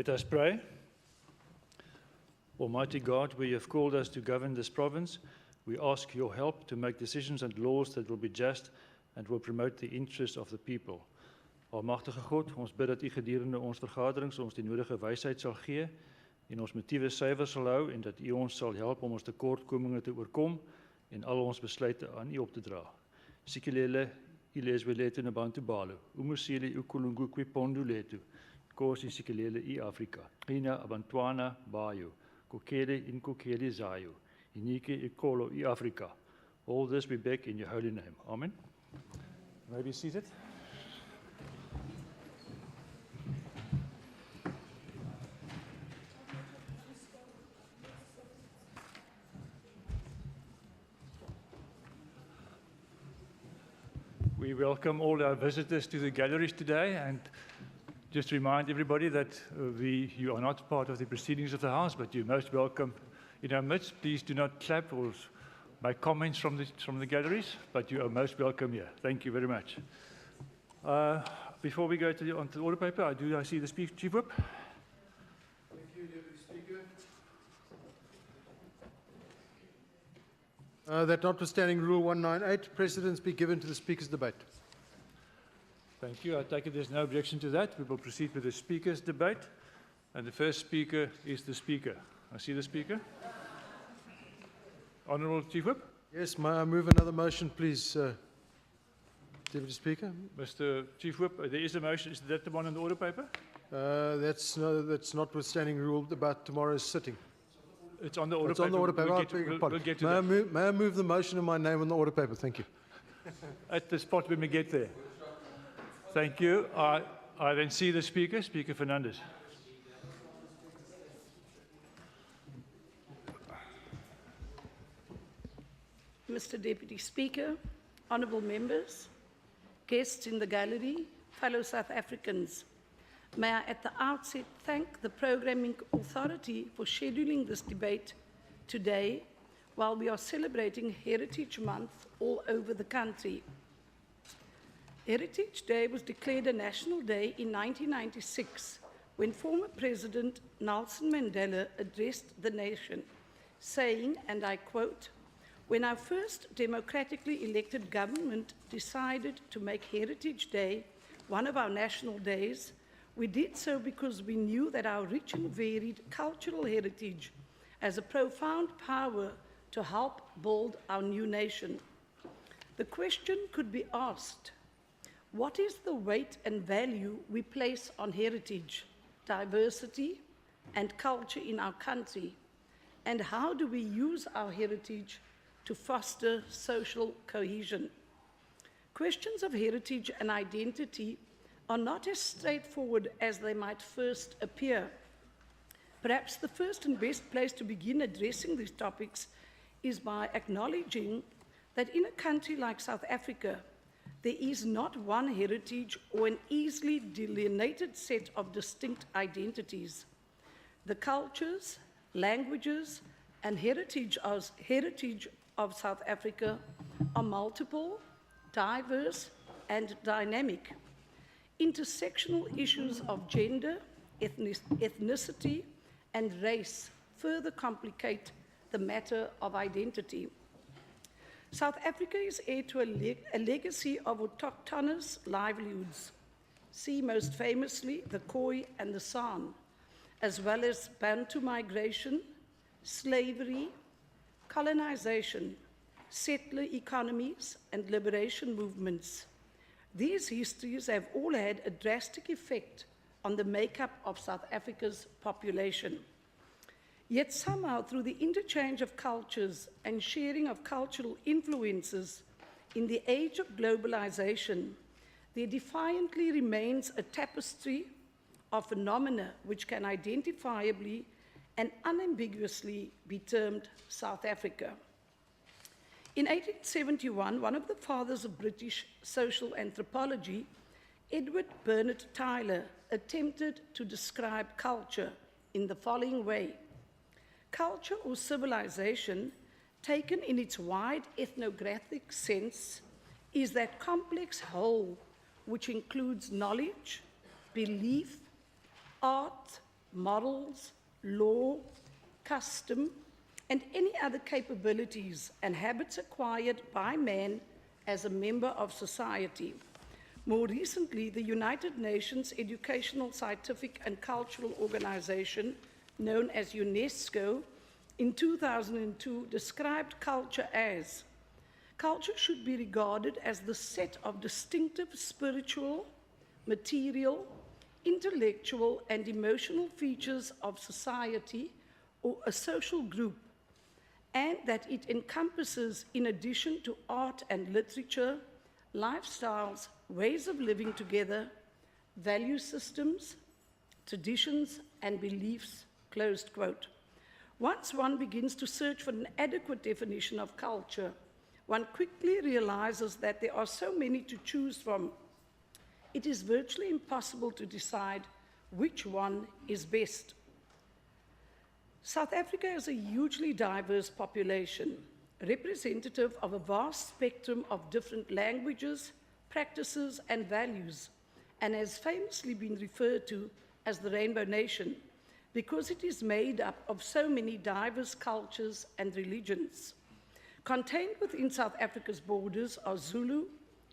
Let us pray. Almighty God, we have called us to govern this province. We ask your help to make decisions and laws that will be just and will promote the interests of the people. Almagtige God, ons bid dat u gedurende ons vergaderings ons die nodige wysheid sal gee en ons motiewe suiwer sal hou en dat u ons sal help om ons tekortkominge te oorkom en al ons besluite aan u op te dra. Sikelele ilezwe letu nabantu balo. Umusili ukulungu kwipondu letu. Kosi sikelele i Afrika. Ina abantwana bayo. Kokele in kokele zayo. Inike ikolo i Afrika. All this we beg in your holy name. Amen. You may be seated. We welcome all our visitors to the galleries today and just remind everybody that you are not part of the proceedings of the House, but you're most welcome in our midst. Please do not clap or make comments from the galleries, but you are most welcome here. Thank you very much. Before we go on to the order paper, I see the Chief Whip. Thank you, Deputy Speaker. That notwithstanding Rule 198, precedence be given to the Speaker's debate. Thank you. I take it there's no objection to that. We will proceed with the Speaker's debate. And the first speaker is the Speaker. I see the Speaker. Honourable Chief Whip. Yes, may I move another motion, please, Deputy Speaker? Mr. Chief Whip, there is a motion. Is that the one on the order paper? That's notwithstanding rule about tomorrow's sitting. It's on the order it's paper. On the order paper. We'll get to that. May I move the motion in my name on the order paper? Thank you. At the spot when we get there. Thank you. I then see the Speaker, Speaker Fernandez. Mr. Deputy Speaker, honourable members, guests in the gallery, fellow South Africans, may I at the outset thank the Programming Authority for scheduling this debate today while we are celebrating Heritage Month all over the country. Heritage Day was declared a national day in 1996 when former President Nelson Mandela addressed the nation, saying, and I quote, "When our first democratically elected government decided to make Heritage Day one of our national days, we did so because we knew that our rich and varied cultural heritage has a profound power to help build our new nation." The question could be asked, what is the weight and value we place on heritage, diversity, and culture in our country? And how do we use our heritage to foster social cohesion? Questions of heritage and identity are not as straightforward as they might first appear. Perhaps the first and best place to begin addressing these topics is by acknowledging that in a country like South Africa, there is not one heritage or an easily delineated set of distinct identities. The cultures, languages, and heritage of South Africa are multiple, diverse, and dynamic. Intersectional issues of gender, ethnicity, and race further complicate the matter of identity. South Africa is heir to a legacy of autochthonous livelihoods. See most famously the Khoi and the San, as well as Bantu migration, slavery, colonization, settler economies, and liberation movements. These histories have all had a drastic effect on the makeup of South Africa's population. Yet somehow, through the interchange of cultures and sharing of cultural influences in the age of globalization, there defiantly remains a tapestry of phenomena which can identifiably and unambiguously be termed South Africa. In 1871, one of the fathers of British social anthropology, Edward Bernard Tyler, attempted to describe culture in the following way. Culture or civilization, taken in its wide ethnographic sense, is that complex whole which includes knowledge, belief, art, morals, law, custom, and any other capabilities and habits acquired by man as a member of society. More recently, the United Nations Educational, Scientific, and Cultural Organization, known as UNESCO, in 2002 described culture as: culture should be regarded as the set of distinctive spiritual, material, intellectual, and emotional features of society or a social group, and that it encompasses, in addition to art and literature, lifestyles, ways of living together, value systems, traditions, and beliefs, closed quote. Once one begins to search for an adequate definition of culture, one quickly realizes that there are so many to choose from. It is virtually impossible to decide which one is best. South Africa is a hugely diverse population, representative of a vast spectrum of different languages, practices, and values, and has famously been referred to as the Rainbow Nation because it is made up of so many diverse cultures and religions. Contained within South Africa's borders are Zulu,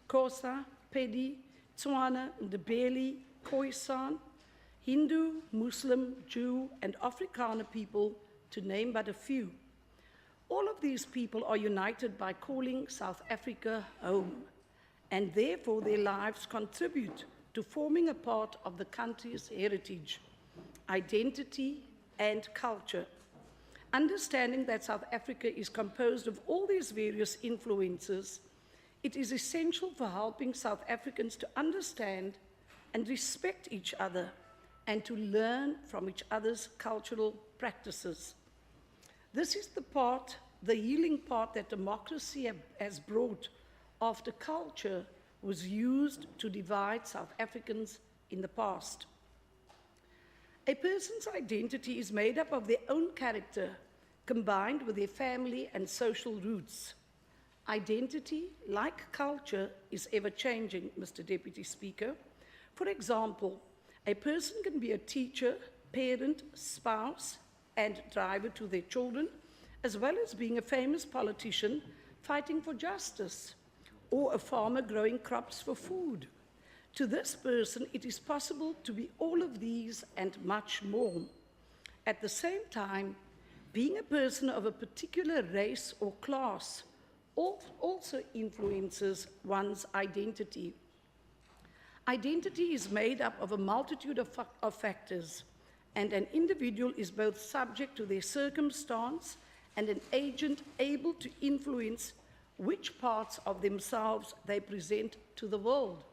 Xhosa, Pedi, Tswana, Ndebele, Khoisan, Hindu, Muslim, Jew, and Afrikaner people, to name but a few. All of these people are united by calling South Africa home, and therefore their lives contribute to forming a part of the country's heritage, identity, and culture. Understanding that South Africa is composed of all these various influences, it is essential for helping South Africans to understand and respect each other and to learn from each other's cultural practices. This is the healing part that democracy has brought after culture was used to divide South Africans in the past. A person's identity is made up of their own character combined with their family and social roots. Identity, like culture, is ever-changing, Mr. Deputy Speaker. For example, a person can be a teacher, parent, spouse, and driver to their children, as well as being a famous politician fighting for justice, or a farmer growing crops for food. To this person, it is possible to be all of these and much more. At the same time, being a person of a particular race or class also influences one's identity. Identity is made up of a multitude of factors, and an individual is both subject to their circumstance and an agent able to influence which parts of themselves they present to the world.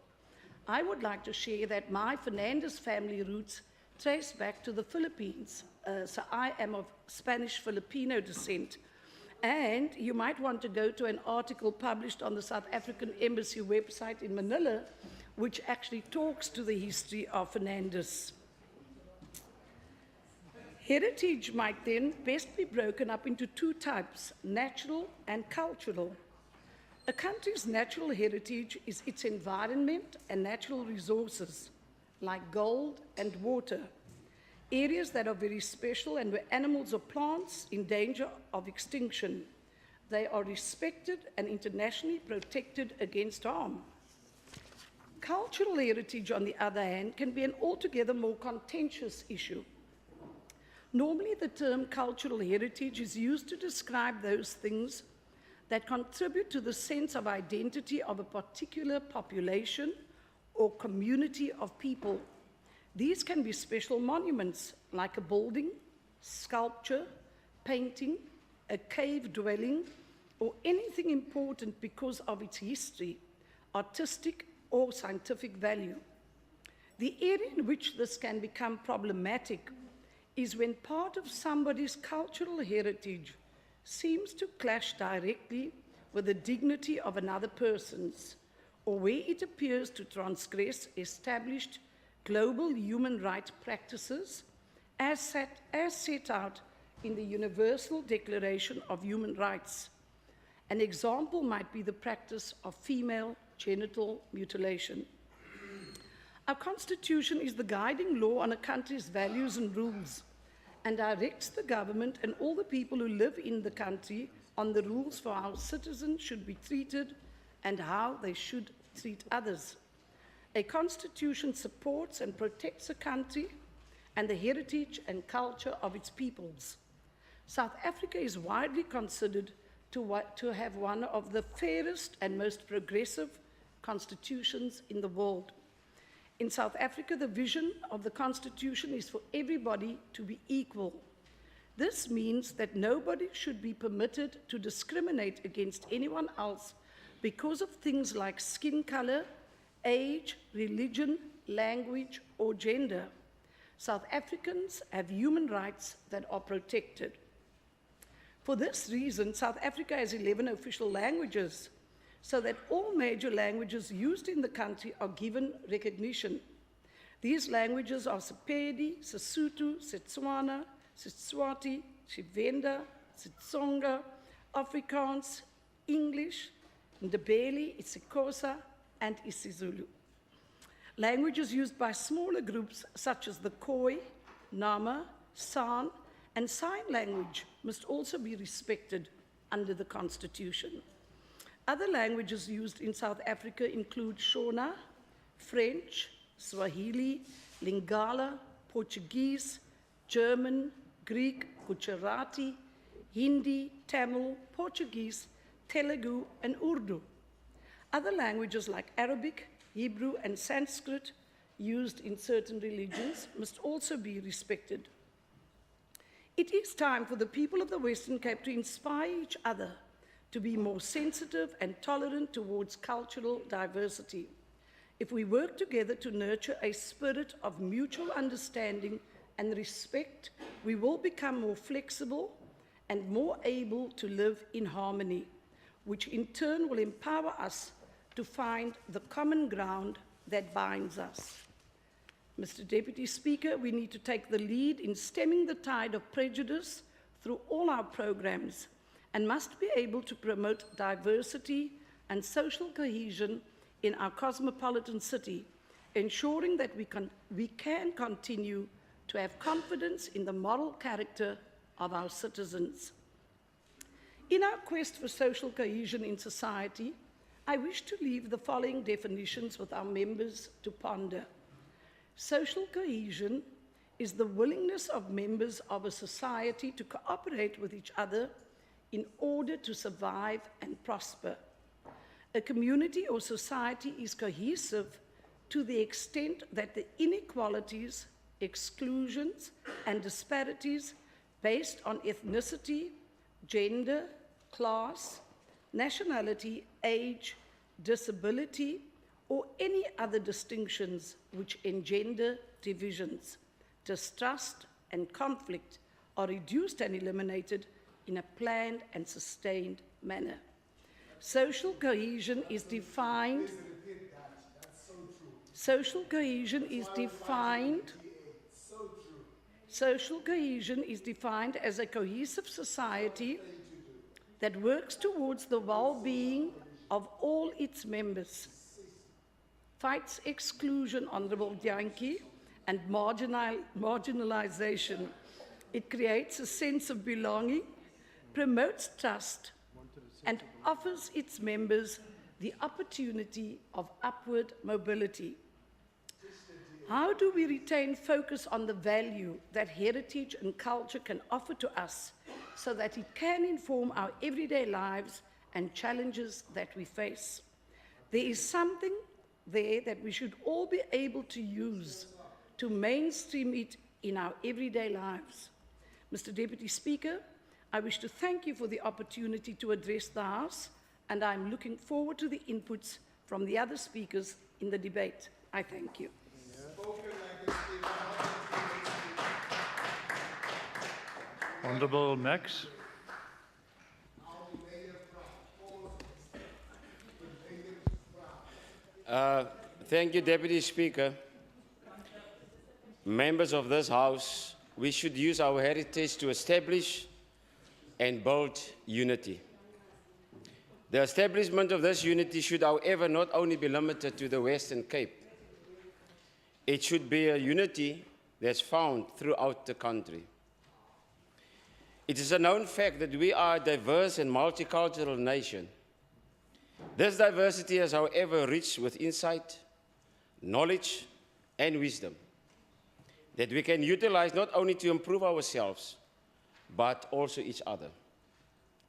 I would like to share that my Fernandez family roots trace back to the Philippines. So I am of Spanish-Filipino descent. And you might want to go to an article published on the South African Embassy website in Manila, which actually talks to the history of Fernandez. Heritage might then best be broken up into two types, natural and cultural. A country's natural heritage is its environment and natural resources, like gold and water, areas that are very special and where animals or plants in danger of extinction. They are respected and internationally protected against harm. Cultural heritage, on the other hand, can be an altogether more contentious issue. Normally, the term cultural heritage is used to describe those things that contribute to the sense of identity of a particular population or community of people. These can be special monuments, like a building, sculpture, painting, a cave dwelling, or anything important because of its history, artistic or scientific value. The area in which this can become problematic is when part of somebody's cultural heritage seems to clash directly with the dignity of another person's, or where it appears to transgress established global human rights practices as set out in the Universal Declaration of Human Rights. An example might be the practice of female genital mutilation. Our Constitution is the guiding law on a country's values and rules and directs the government and all the people who live in the country on the rules for how citizens should be treated and how they should treat others. A constitution supports and protects a country and the heritage and culture of its peoples. South Africa is widely considered to have one of the fairest and most progressive constitutions in the world. In South Africa, the vision of the Constitution is for everybody to be equal. This means that nobody should be permitted to discriminate against anyone else because of things like skin color, age, religion, language, or gender. South Africans have human rights that are protected. For this reason, South Africa has 11 official languages, so that all major languages used in the country are given recognition. These languages are Sepedi, Sesotho, Setswana, Siswati, Tshivenda, Setsonga, Afrikaans, English, Ndebele, isiXhosa, and isiZulu. Languages used by smaller groups such as the Khoi, Nama, San, and Sign language must also be respected under the Constitution. Other languages used in South Africa include Shona, French, Swahili, Lingala, Portuguese, German, Greek, Gujarati, Hindi, Tamil, Portuguese, Telugu, and Urdu. Other languages like Arabic, Hebrew, and Sanskrit used in certain religions must also be respected. It is time for the people of the Western Cape to inspire each other to be more sensitive and tolerant towards cultural diversity. If we work together to nurture a spirit of mutual understanding and respect, we will become more flexible and more able to live in harmony, which in turn will empower us to find the common ground that binds us. Mr. Deputy Speaker, we need to take the lead in stemming the tide of prejudice through all our programs and must be able to promote diversity and social cohesion in our cosmopolitan city, ensuring that we can continue to have confidence in the moral character of our citizens. In our quest for social cohesion in society, I wish to leave the following definitions with our members to ponder. Social cohesion is the willingness of members of a society to cooperate with each other in order to survive and prosper. A community or society is cohesive to the extent that the inequalities, exclusions, and disparities based on ethnicity, gender, class, nationality, age, disability, or any other distinctions which engender divisions, distrust, and conflict are reduced and eliminated in a planned and sustained manner. Social cohesion is defined. Social cohesion is defined. Social cohesion is defined as a cohesive society that works towards the well-being of all its members, fights exclusion, Honorable Yankee, and marginalization. It creates a sense of belonging, promotes trust, and offers its members the opportunity of upward mobility. How do we retain focus on the value that heritage and culture can offer to us so that it can inform our everyday lives and challenges that we face? There is something there that we should all be able to use to mainstream it in our everyday lives. Mr. Deputy Speaker, I wish to thank you for the opportunity to address the House, and I'm looking forward to the inputs from the other speakers in the debate. I thank you. Honorable Max. Thank you, Deputy Speaker. Members of this House, we should use our heritage to establish and build unity. The establishment of this unity should, however, not only be limited to the Western Cape. It should be a unity that's found throughout the country. It is a known fact that we are a diverse and multicultural nation. This diversity is, however, rich with insight, knowledge, and wisdom that we can utilize not only to improve ourselves, but also each other.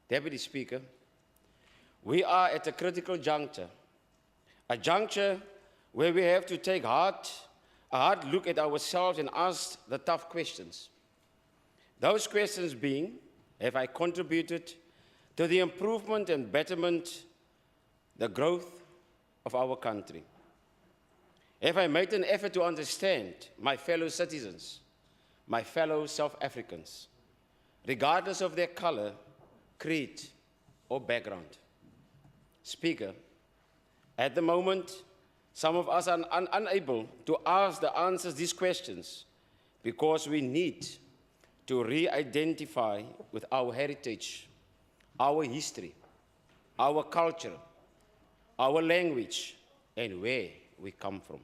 Deputy Speaker, we are at a critical juncture, a juncture where we have to take a hard look at ourselves and ask the tough questions. Those questions being, have I contributed to the improvement and betterment, the growth of our country? Have I made an effort to understand my fellow citizens, my fellow South Africans, regardless of their color, creed, or background? Speaker, at the moment, some of us are unable to ask the answers to these questions because we need to re-identify with our heritage, our history, our culture, our language, and where we come from.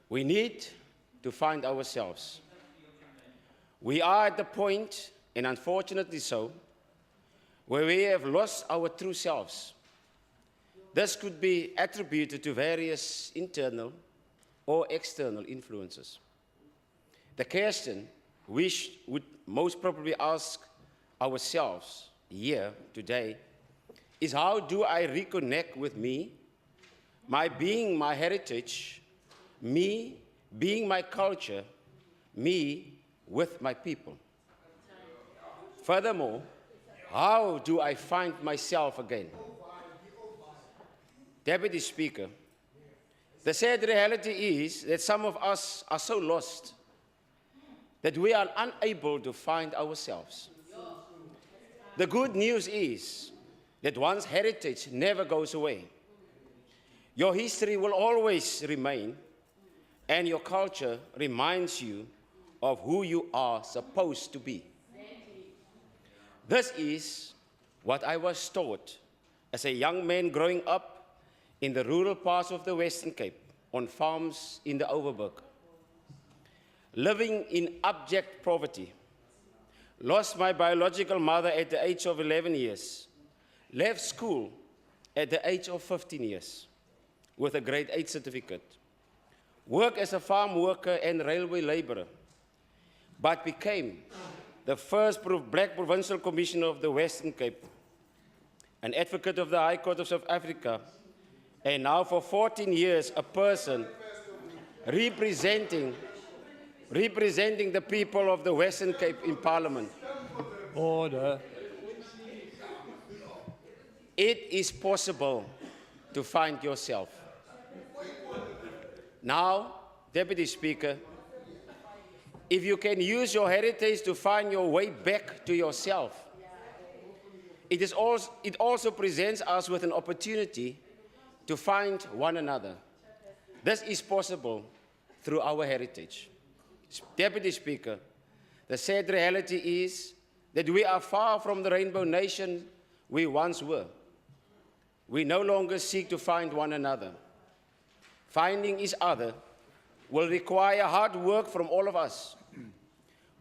We need to find ourselves. We are at the point, and unfortunately so, where we have lost our true selves. This could be attributed to various internal or external influences. The question we would most probably ask ourselves here today is, how do I reconnect with me, my being my heritage, me being my culture, me with my people? Furthermore, how do I find myself again? Deputy Speaker, the sad reality is that some of us are so lost that we are unable to find ourselves. The good news is that one's heritage never goes away. Your history will always remain, and your culture reminds you of who you are supposed to be. This is what I was taught as a young man growing up in the rural parts of the Western Cape, on farms in the Overberg. Living in abject poverty, lost my biological mother at the age of 11 years, left school at the age of 15 years with a grade 8 certificate, worked as a farm worker and railway laborer, but became the first Black Provincial Commissioner of the Western Cape, an advocate of the High Court of South Africa, and now for 14 years a person representing the people of the Western Cape in Parliament. Order. It is possible to find yourself. Now, Deputy Speaker, if you can use your heritage to find your way back to yourself, it also presents us with an opportunity to find one another. This is possible through our heritage. Deputy Speaker, the sad reality is that we are far from the rainbow nation we once were. We no longer seek to find one another. Finding each other will require hard work from all of us.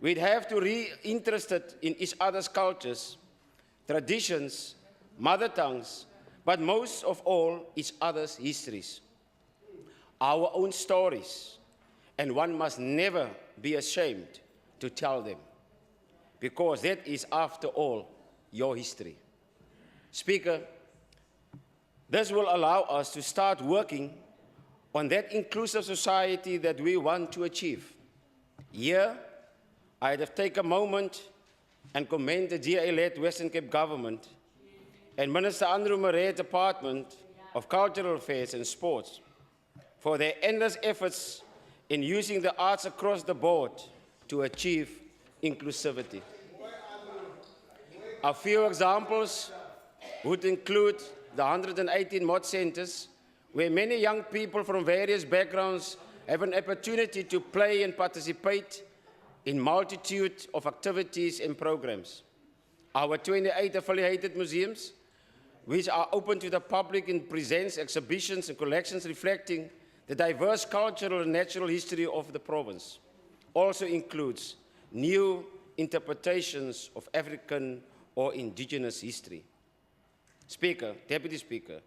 We'd have to be interested in each other's cultures, traditions, mother tongues, but most of all, each other's histories, our own stories, and one must never be ashamed to tell them, because that is, after all, your history. Speaker, this will allow us to start working on that inclusive society that we want to achieve. Here, I'd have taken a moment and commend the GA-led Western Cape government and Minister Andrew Murray's Department of Cultural Affairs and Sports for their endless efforts in using the arts across the board to achieve inclusivity. A few examples would include the 118 mod centers, where many young people from various backgrounds have an opportunity to play and participate in multitude of activities and programs. Our 28 affiliated museums, which are open to the public and presents exhibitions and collections reflecting The diverse cultural and natural history of the province also includes new interpretations of African or indigenous history. Speaker, Deputy Speaker,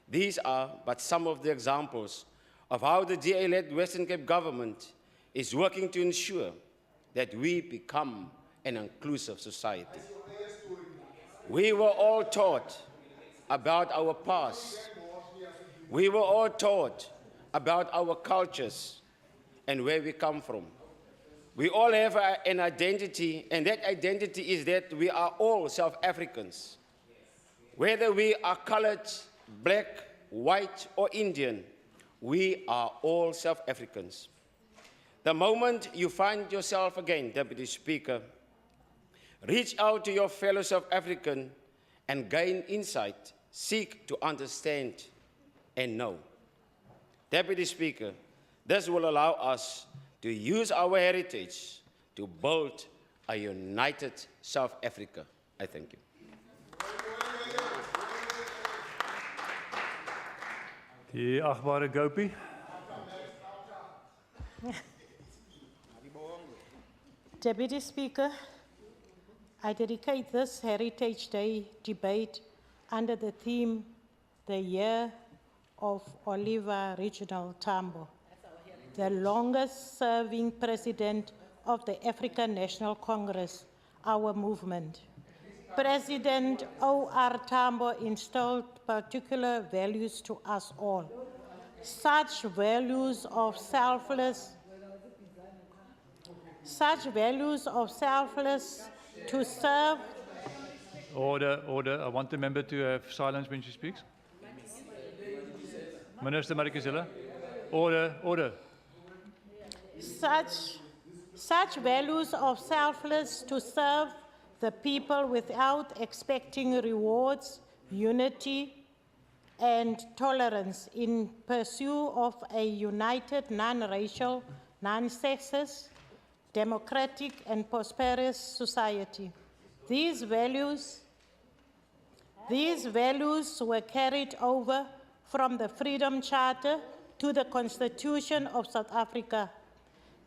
these are but some of the examples of how the DA-led Western Cape government is working to ensure that we become an inclusive society. We were all taught about our past. We were all taught about our cultures and where we come from. We all have an identity, and that identity is that we are all South Africans. Whether we are colored, black, white, or Indian, we are all South Africans. The moment you find yourself again, Deputy Speaker, reach out to your fellow South African and gain insight, seek to understand and know. Deputy Speaker, this will allow us to use our heritage to build a united South Africa. I thank you. Die achtbare Gopi. Deputy Speaker, I dedicate this Heritage Day debate under the theme, The Year of Oliver Reginald Tambo, the longest serving president of the African National Congress, our movement. President O.R. Tambo instilled particular values to us all, such values of selfless to serve. Order, order. I want the member to have silence when she speaks. Minister Marikizela. Order, order. Such values of selfless to serve the people without expecting rewards, unity, and tolerance in pursuit of a united, non-racial, non-sexist, democratic, and prosperous society. These values were carried over from the Freedom Charter to the Constitution of South Africa.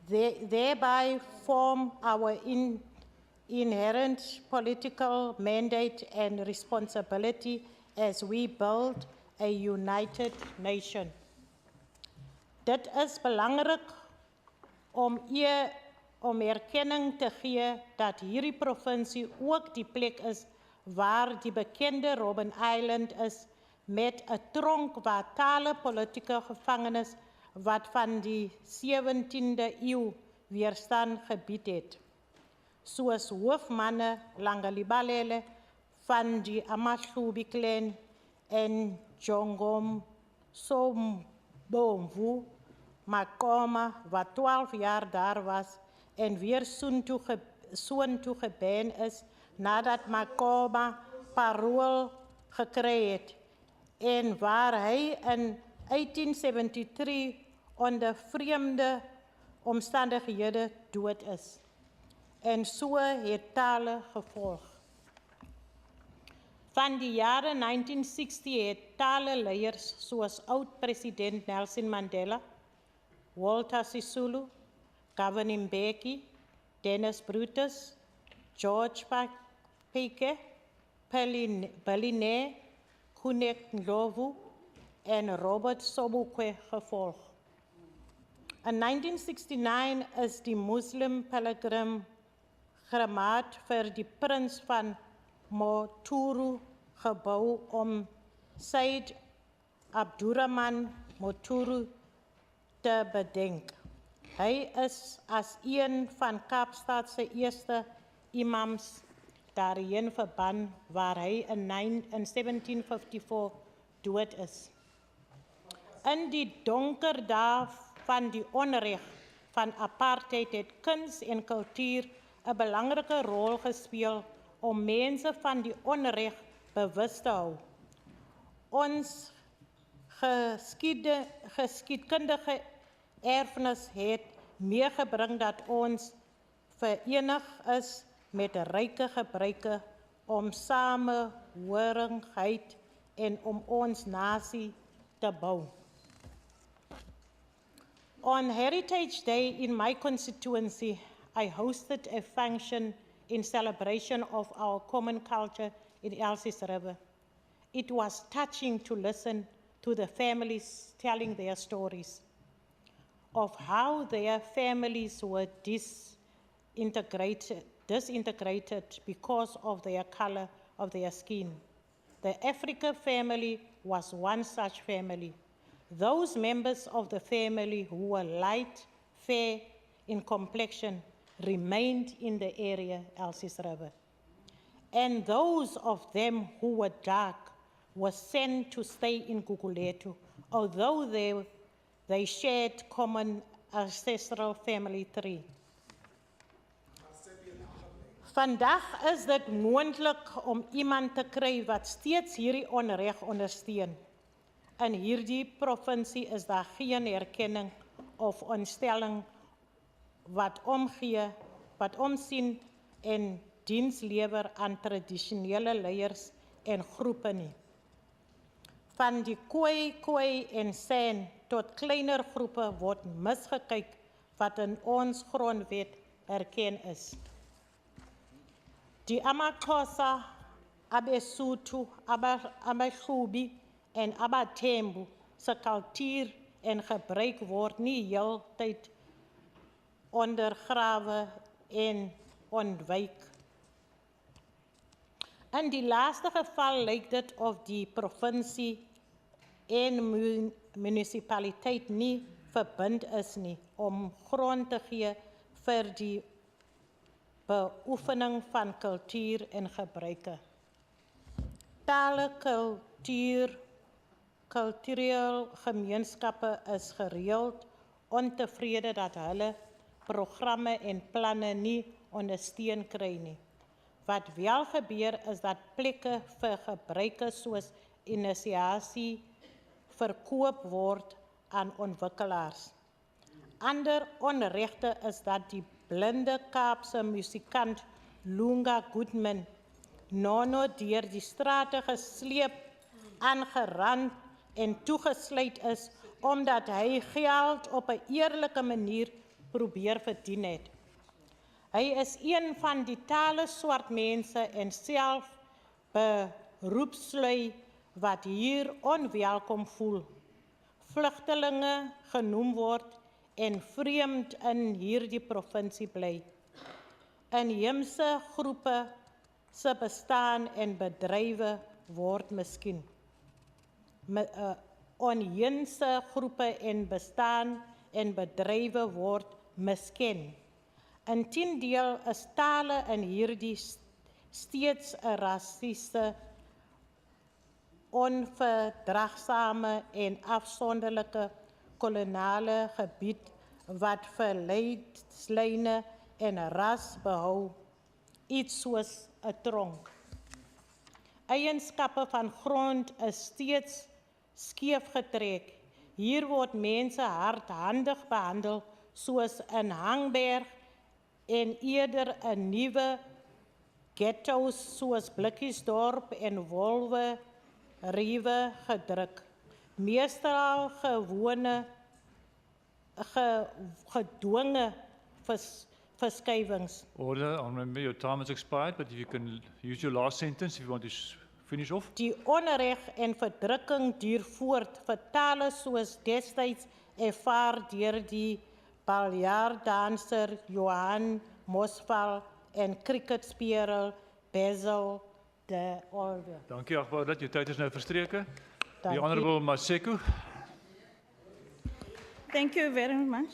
They thereby form our inherent political mandate and responsibility as we build a united nation. Dit is belangrik om erkenning te gee dat hierdie provinsie ook die plek is waar die bekende Robben Island is met 'n tronk waar tale politieke gevangenes wat van die 17de eeu weerstand gebied het. Soos hoofmanne Langalibalele van die Amahlubi clan en Jongom Sombomvu Makoma wat 12 jaar daar was en weer soontoe geban is nadat Makoma parool gekry het en waar hy in 1873 onder vreemde omstandighede dood is. En so het tale gevolg. Van die jare 1960 het taleleiers soos oud-president Nelson Mandela, Walter Sisulu, Govan Mbeki, Dennis Brutus, George Pike, Beline, Kunek Ndlovu en Robert Sobukwe gevolg. In 1969 is die Muslim pelgrim gramaat vir die prins van Moturu gebou om Said Abdurrahman Moturu te bedenk. Hy is as een van Kaapstad se eerste imams daarheen verban waar hy in 1754 dood is. In die donker dae van die onreg van apartheid het kuns en kultuur 'n belangrike rol gespeel om mense van die onreg bewus te hou. Ons geskiedkundige erfenis het meegebring dat ons verenig is met ryke gebruike om samehorigheid en om ons nasie te bou. On Heritage Day in my constituency, I hosted a function in celebration of our common culture in Elsies River. It was touching to listen to the families telling their stories of how their families were disintegrated because of their color of their skin. The Africa family was one such family. Those members of the family who were light, fair in complexion remained in the area, Elsies River. And those of them who were dark were sent to stay in Guguletu, although they shared common ancestral family tree. Vandag is dit moontlik om iemand te kry wat steeds hierdie onreg ondersteun. In hierdie provinsie is daar geen erkenning of ontstelling wat omgee, wat omsien en diens lewer aan tradisionele leiers en groepe nie. Van die Khoi en San tot kleiner groepe word misgekyk wat in ons grondwet erken is. Die AmaXhosa, abeSuthu, abaHlubi en abaThembu se kultuur en gebruik word nie heeltyd ondergrawe en ontwyk. In die laaste geval lyk dit of die provinsie en munisipaliteit nie verbind is nie om grond te gee vir die beoefening van kultuur en gebruike. Tale, kulturele gemeenskappe is gereeld ontevrede dat hulle programme en planne nie ondersteun kry nie. Wat wel gebeur is dat plekke vir gebruike soos inisiasie verkoop word aan ontwikkelaars. Ander onregte is dat die blinde Kaapse musikant Lunga Goodman nono deur die strate gesleep, aangerand en toegesluit is omdat hy geld op 'n eerlike manier probeer verdien het. Hy is een van die tale swart mense en self beroepslui wat hier onwelkom voel. Vlugtelinge genoem word en vreemd in hierdie provinsie bly. Inheemse groepe se bestaan en bedrywe word miskien. Onheemse groepe en bestaan en bedrywe word misken. Inteendeel is tale in hierdie steeds 'n rassiese, onverdraagsame en afsonderlike koloniale gebied wat verleidslyne en ras behou, iets soos 'n tronk. Eienskappe van grond is steeds skeef getrek. Hier word mense hardhandig behandel soos in Hangberg en eerder 'n nuwe ghettos soos Blikkiesdorp en Wolwe Riewe gedruk. Meestal gedwonge verskywings. Order, remember your time has expired, but if you can use your last sentence if you want to finish off. Die onreg en verdrukking duur voort vir tale soos destyds ervaar deur die baljaardanser Johan Mosval en cricketspeler Basil de Olde. Dankie agbaar dat jou tyd is nou verstreke. The Dankie. Honourable Maseko. Thank you very much.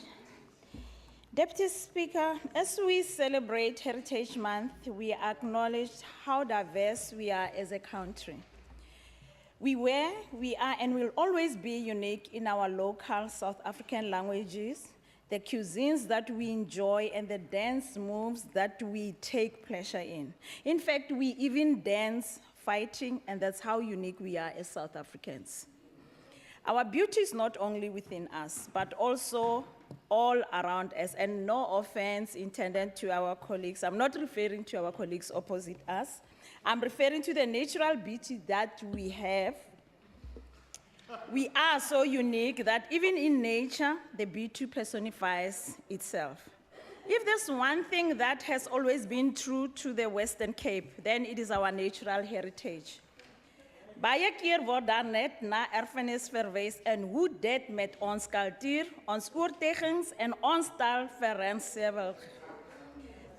Deputy Speaker, as we celebrate Heritage Month, we acknowledge how diverse we are as a country. We were, we are, and will always be unique in our local South African languages, the cuisines that we enjoy, and the dance moves that we take pleasure in. In fact, we even dance fighting, and that's how unique we are as South Africans. Our beauty is not only within us, but also all around us, and no offense intended to our colleagues. I'm not referring to our colleagues opposite us. I'm referring to the natural beauty that we have We are so unique that even in nature, the beauty personifies itself. If there's one thing that has always been true to the Western Cape, then it is our natural heritage. Baie keer word daar net na erfenis verwys en hoe dit met ons kultuur, ons oortuigings en ons taal vereenselwig.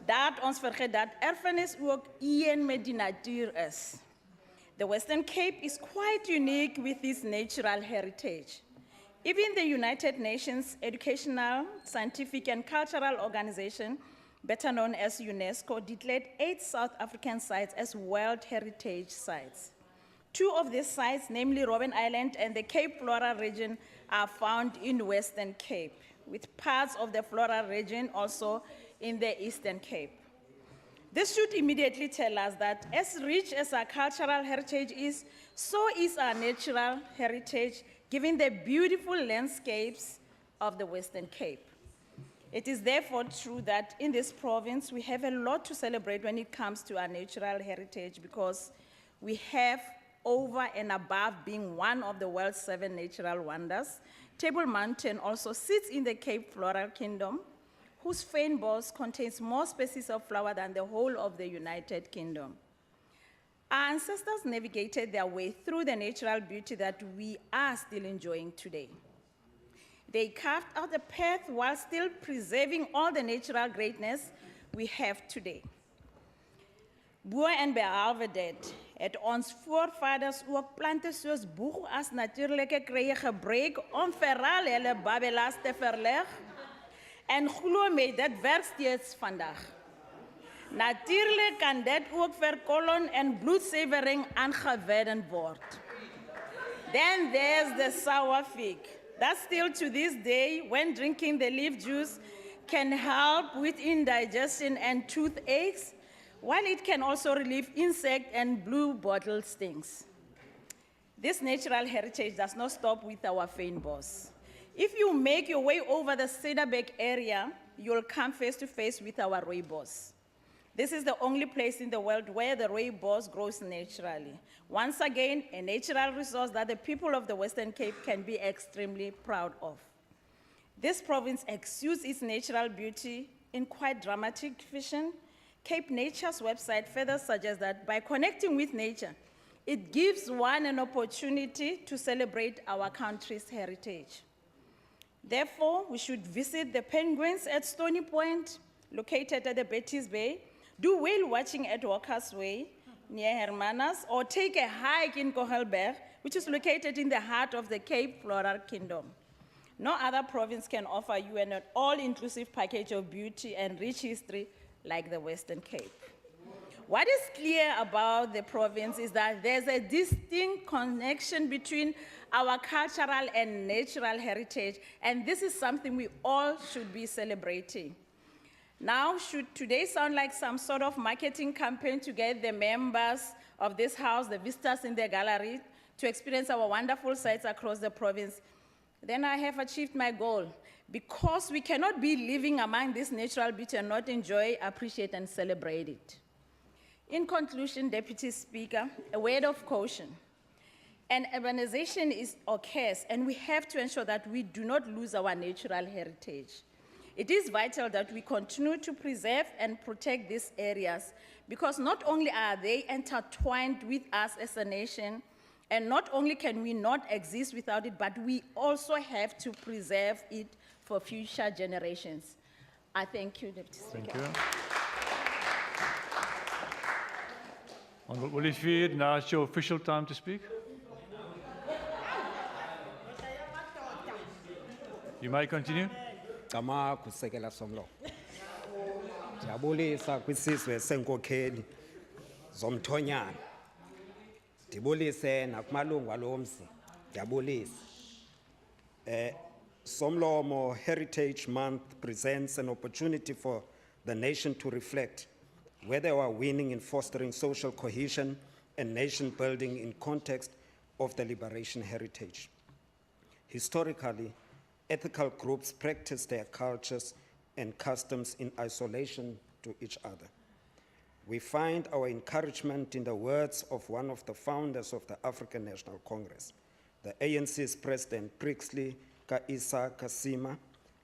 Dat ons vergeet dat erfenis ook een met die natuur is. The Western Cape is quite unique with its natural heritage. Even the United Nations Educational, Scientific and Cultural Organization, better known as UNESCO, declared 8 South African sites as World Heritage Sites. 2 of these sites, namely Robben Island and the Cape Flora region, are found in Western Cape, with parts of the Flora region also in the Eastern Cape. This should immediately tell us that as rich as our cultural heritage is, so is our natural heritage, given the beautiful landscapes of the Western Cape. It is therefore true that in this province, we have a lot to celebrate when it comes to our natural heritage, because we have, over and above being one of the world's 7 natural wonders, Table Mountain also sits in the Cape Floral Kingdom, whose fynbos contains more species of flower than the whole of the United Kingdom. Our ancestors navigated their way through the natural beauty that we are still enjoying today. They carved out a path while still preserving all the natural greatness we have today. Bo en behalwe dit, het ons voorvaders ook plante soos boeg as natuurlike krye gebruik om veral hulle babbelas te verleg. En glo my, dit werk steeds vandag. Natuurlijk kan dit ook verkolon en bloedzuivering aangewend word. Then there's the sour fig. That still to this day, when drinking the leaf juice, can help with indigestion and toothaches, while it can also relieve insect and blue bottle stings. This natural heritage does not stop with our fynbos. If you make your way over the Cedarburg area, you'll come face to face with our rooibos. This is the only place in the world where the rooibos grows naturally. Once again, a natural resource that the people of the Western Cape can be extremely proud of. This province exudes its natural beauty in quite dramatic fashion. Cape Nature's website further suggests that by connecting with nature, it gives one an opportunity to celebrate our country's heritage. Therefore, we should visit the penguins at Stony Point, located at the Betty's Bay, do whale watching at Walker's Way, near Hermanas, or take a hike in Kogelberg, which is located in the heart of the Cape Floral Kingdom. No other province can offer you an all-inclusive package of beauty and rich history like the Western Cape. What is clear about the province is that there's a distinct connection between our cultural and natural heritage, and this is something we all should be celebrating. Now, should today sound like some sort of marketing campaign to get the members of this house, the visitors in the gallery, to experience our wonderful sites across the province, then I have achieved my goal, because we cannot be living among this natural beauty and not enjoy, appreciate, and celebrate it. In conclusion, Deputy Speaker, a word of caution. And urbanization is occurs, and we have to ensure that we do not lose our natural heritage. It is vital that we continue to preserve and protect these areas, because not only are they intertwined with us as a nation, and not only can we not exist without it, but we also have to preserve it for future generations. I thank you, Deputy Speaker. Thank you. Honourable Olivier, now it's your official time to speak. You may continue. Gama kusekela somlo. Ndiyabulisa kwisizwe senkokheli zomthonyana. Ndibulise nakumalungu alomzi. Ndiyabulisa. Somlomo Heritage Month presents an opportunity for the nation to reflect whether we are winning in fostering social cohesion and nation building in context of the liberation heritage. Historically, ethical groups practice their cultures and customs in isolation to each other. We find our encouragement in the words of one of the founders of the African National Congress, the ANC's President Prixley Kaisa Kasima,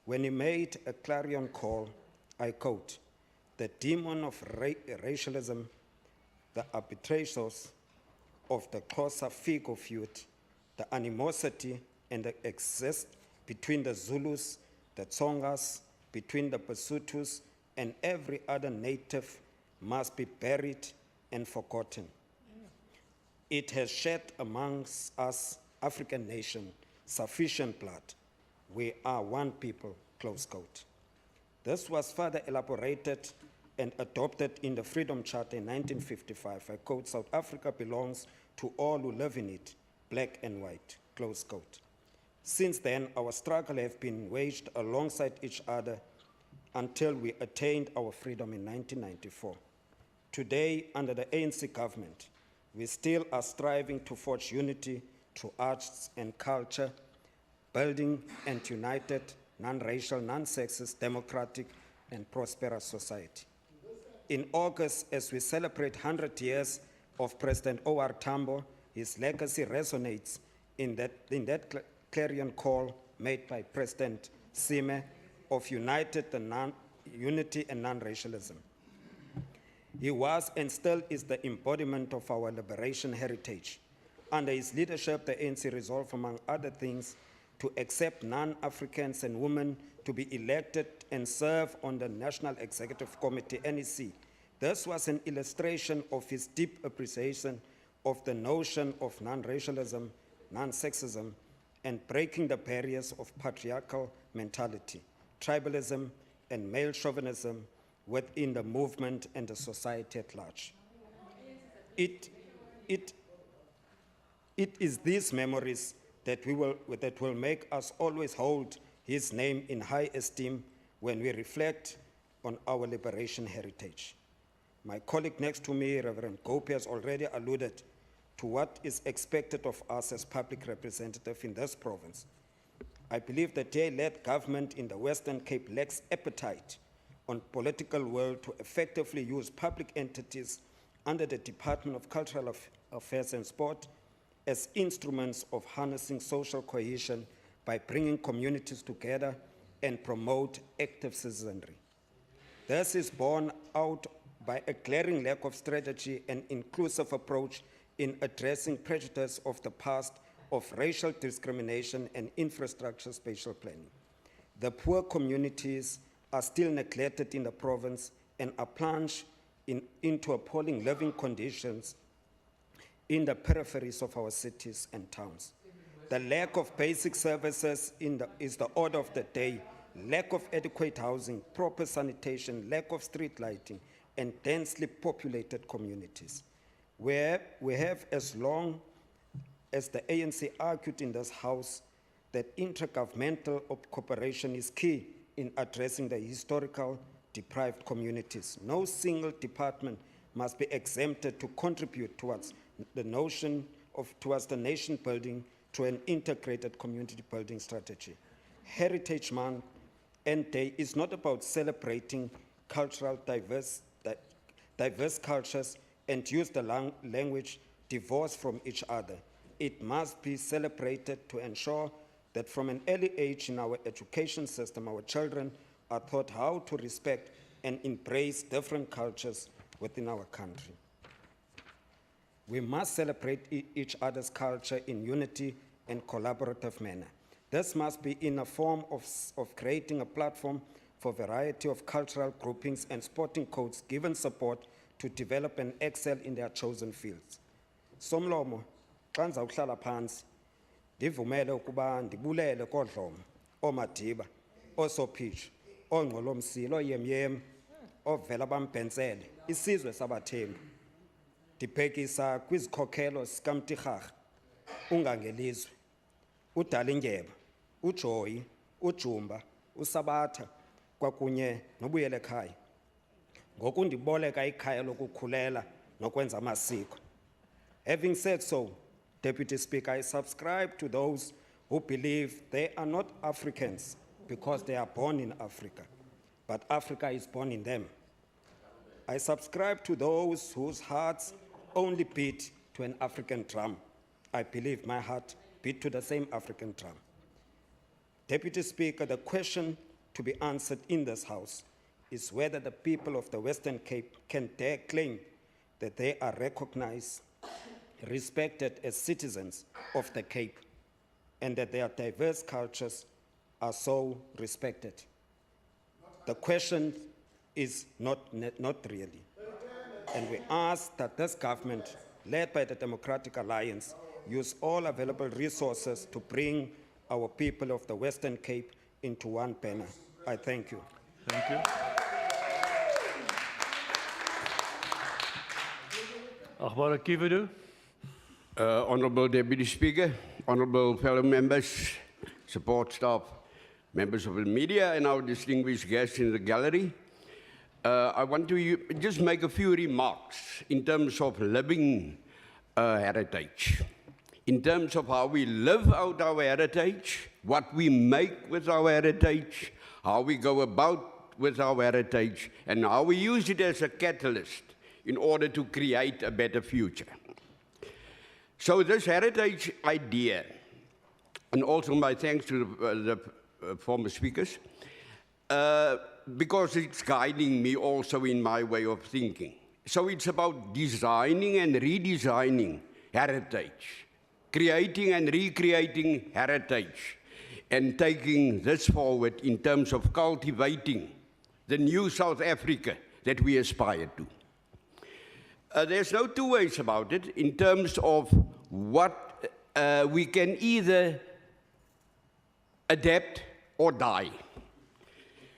when he made a clarion call, I quote, "The demon of racialism, the arbitrations of the Xhosa Figo feud, the animosity and the excess between the Zulus, the Tsongas, between the Basutus, and every other native must be buried and forgotten. It has shed amongst us, African nation, sufficient blood. We are one people," close quote. This was further elaborated and adopted in the Freedom Charter in 1955. I quote, "South Africa belongs to all who live in it, black and white," close quote. Since then, our struggle has been waged alongside each other until we attained our freedom in 1994. Today, under the ANC government, we still are striving to forge unity through arts and culture, building an united, non-racial, non-sexist, democratic, and prosperous society. In August, as we celebrate 100 years of President O.R. Tambo, his legacy resonates in that clarion call made by President Sime of unity and non-racialism. He was and still is the embodiment of our liberation heritage. Under his leadership, the ANC resolved, among other things, to accept non-Africans and women to be elected and serve on the National Executive Committee, NEC. This was an illustration of his deep appreciation of the notion of non-racialism, non-sexism, and breaking the barriers of patriarchal mentality, tribalism, and male chauvinism within the movement and the society at large. It is these memories that will make us always hold his name in high esteem when we reflect on our liberation heritage. My colleague next to me, Reverend Gopi, has already alluded to what is expected of us as public representatives in this province. I believe the DA-led government in the Western Cape lacks appetite on political will to effectively use public entities under the Department of Cultural Affairs and Sport as instruments of harnessing social cohesion by bringing communities together and promote active citizenry. This is borne out by a glaring lack of strategy and inclusive approach in addressing prejudice of the past of racial discrimination and infrastructure spatial planning. The poor communities are still neglected in the province and are plunged into appalling living conditions in the peripheries of our cities and towns. The lack of basic services is the order of the day. Lack of adequate housing, proper sanitation, lack of street lighting, and densely populated communities. Where we have, as long as the ANC argued in this House, that intergovernmental cooperation is key in addressing the historical deprived communities. No single department must be exempted to contribute towards the nation building through an integrated community building strategy. Heritage Month and Day is not about celebrating cultural diverse cultures and use the language divorced from each other. It must be celebrated to ensure that from an early age in our education system, our children are taught how to respect and embrace different cultures within our country. We must celebrate each other's culture in unity and collaborative manner. This must be in a form of creating a platform for a variety of cultural groupings and sporting codes given support to develop and excel in their chosen fields. Somlomo, xa ndizawuhlala phansi, ndivumele ukuba ndibulele koodlomo, oomadiba, oosophitsho, oongqolomsilo, ooyemyem, oovela bambhentsele, isizwe sabathembu. Ndibhekisa kwizikhokelo sikamtirharha, ungangelizwe, uDalindyeba, uJoyi, uJumba, uSabatha, kwakunye noBuyelekhaya. Ngokundiboleka ikhaya lokukhulela nokwenza amasiko. Having said so, Deputy Speaker, I subscribe to those who believe they are not Africans because they are born in Africa, but Africa is born in them. I subscribe to those whose hearts only beat to an African drum. I believe my heart beat to the same African drum. Deputy Speaker, the question to be answered in this House is whether the people of the Western Cape can dare claim that they are recognized, respected as citizens of the Cape, and that their diverse cultures are so respected. The question is not really. And we ask that this government, led by the Democratic Alliance, use all available resources to bring our people of the Western Cape into one banner. I thank you. Thank you. Agbare Kivedu. Honourable Deputy Speaker, honourable fellow members, support staff, members of the media, and our distinguished guests in the gallery. I want to just make a few remarks in terms of living heritage, in terms of how we live out our heritage, what we make with our heritage, how we go about with our heritage, and how we use it as a catalyst in order to create a better future. So this heritage idea, and also my thanks to the former speakers, because it's guiding me also in my way of thinking. So it's about designing and redesigning heritage, creating and recreating heritage, and taking this forward in terms of cultivating the new South Africa that we aspire to. There's no two ways about it in terms of what we can either adapt or die.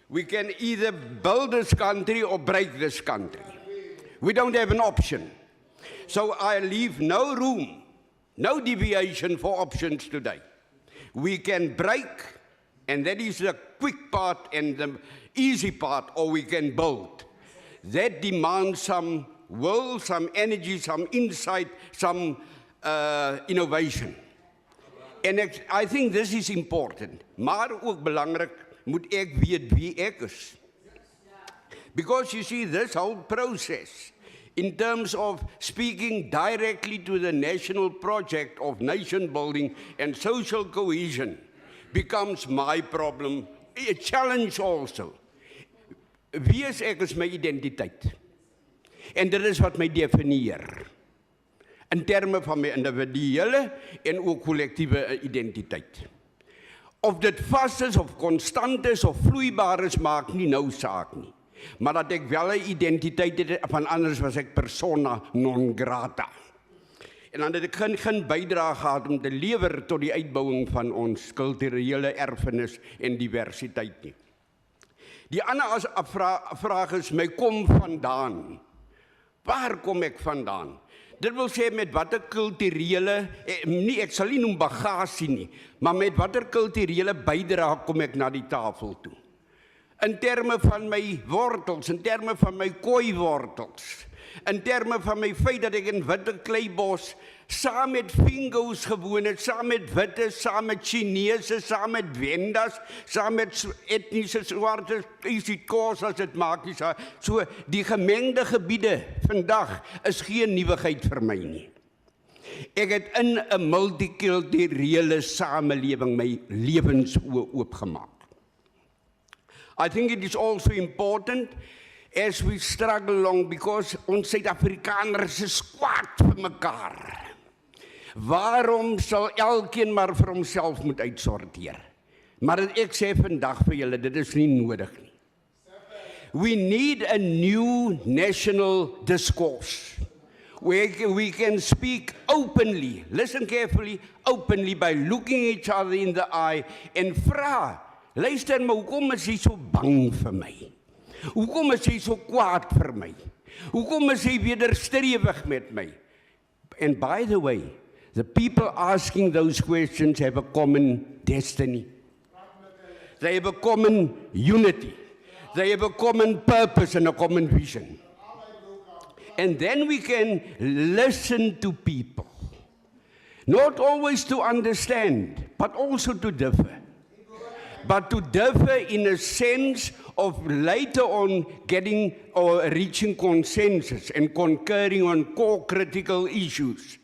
We can either build this country or break this country. We don't have an option. So I leave no room, no deviation for options today. We can break, and that is the quick part and the easy part, or we can build. That demands some will, some energy, some insight, some innovation. And I think this is important. Maar ook belangrijk moet ek weet wie ek is. Because you see, this whole process, in terms of speaking directly to the national project of nation building and social cohesion, becomes my problem, a challenge also. Wie is ek is my identiteit? En dit is wat my definieer. In terme van my individuele en ook collectieve identiteit. Of dit vast is, of constant is, of vloeibaar is, maak nie nou saak nie. Maar dat ek wel 'n identiteit het, van anders was ek persona non grata. En dan het ek geen bydrae gehad om te lewer tot die uitbouing van ons kulturele erfenis en diversiteit nie. Die ander vraag is, my kom vandaan. Waar kom ek vandaan? Dit wil sê met watter kulturele, nie, ek sal nie noem bagasie nie, maar met watter kulturele bydrae kom ek na die tafel toe. In terme van my wortels, in terme van my kooiwortels, in terme van my feit dat ek in witte kleibos saam met Fingos gewoon het, saam met witte, saam met Chinese, saam met Wendas, saam met etniese swarte, Isikos as dit maak nie. So die gemengde gebiede vandag is geen nuwigheid vir my nie. Ek het in 'n multikulturele samelewing my lewensoë oopgemaak. I think it is also important as we struggle along, because ons Suid-Afrikaners is kwaad vir mekaar. Waarom sal elkeen maar vir homself moet uitsorteer? Maar ek sê vandag vir julle, dit is nie nodig nie. We need a new national discourse, where we can speak openly, listen carefully, openly, by looking each other in the eye and vra, luister, maar hoekom is jy so bang vir my? Hoekom is jy so kwaad vir my? Hoekom is jy wederstrewig met my? And by the way, the people asking those questions have a common destiny. They have a common unity. They have a common purpose and a common vision. And then we can listen to people. Not always to understand, but also to differ. But to differ in a sense of later on getting or reaching consensus and concurring on core critical issues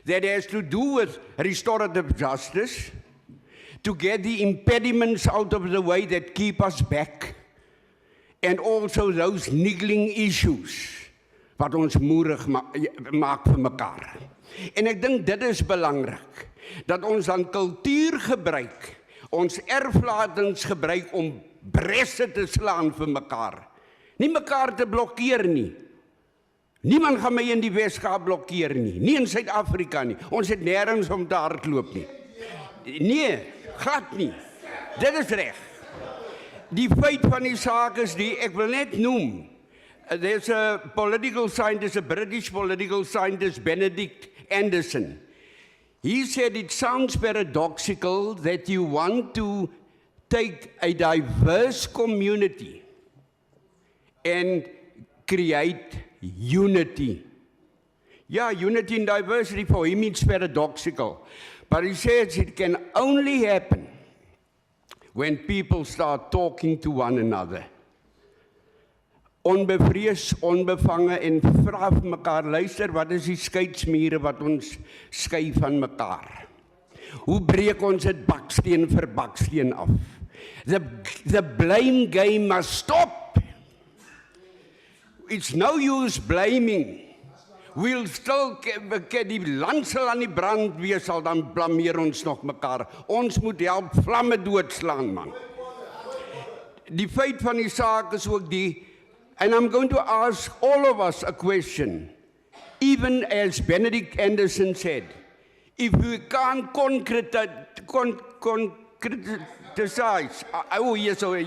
that has to do with restorative justice, to get the impediments out of the way that keep us back, and also those niggling issues wat ons moerig maak vir mekaar. En ek dink dit is belangrik, dat ons dan kultuur gebruik, ons erflatings gebruik om bresse te slaan vir mekaar. Nie mekaar te blokkeer nie. Niemand gaan my in die Weskaap blokkeer nie, nie in Suid-Afrika nie. Ons het nêrens om te hardloop nie. Nee, glad nie. Dit is reg. Die feit van die saak is ek wil net noem, there's a political scientist, a British political scientist, Benedict Anderson. He said it sounds paradoxical that you want to take a diverse community and create unity. Yeah, unity and diversity for him it's paradoxical. But he says it can only happen when people start talking to one another. Onbevrees, onbevange en vra vir mekaar, luister, wat is die skeidsmure wat ons skei van mekaar? Hoe breek ons dit baksteen vir baksteen af? The blame game must stop. It's no use blaming. We'll still, die land sal aan die brand wees, sal dan blameer ons nog mekaar. Ons moet help vlamme doodslaan, man. Die feit van die saak is ook and I'm going to ask all of us a question. Even as Benedict Anderson said, if we can't concretize,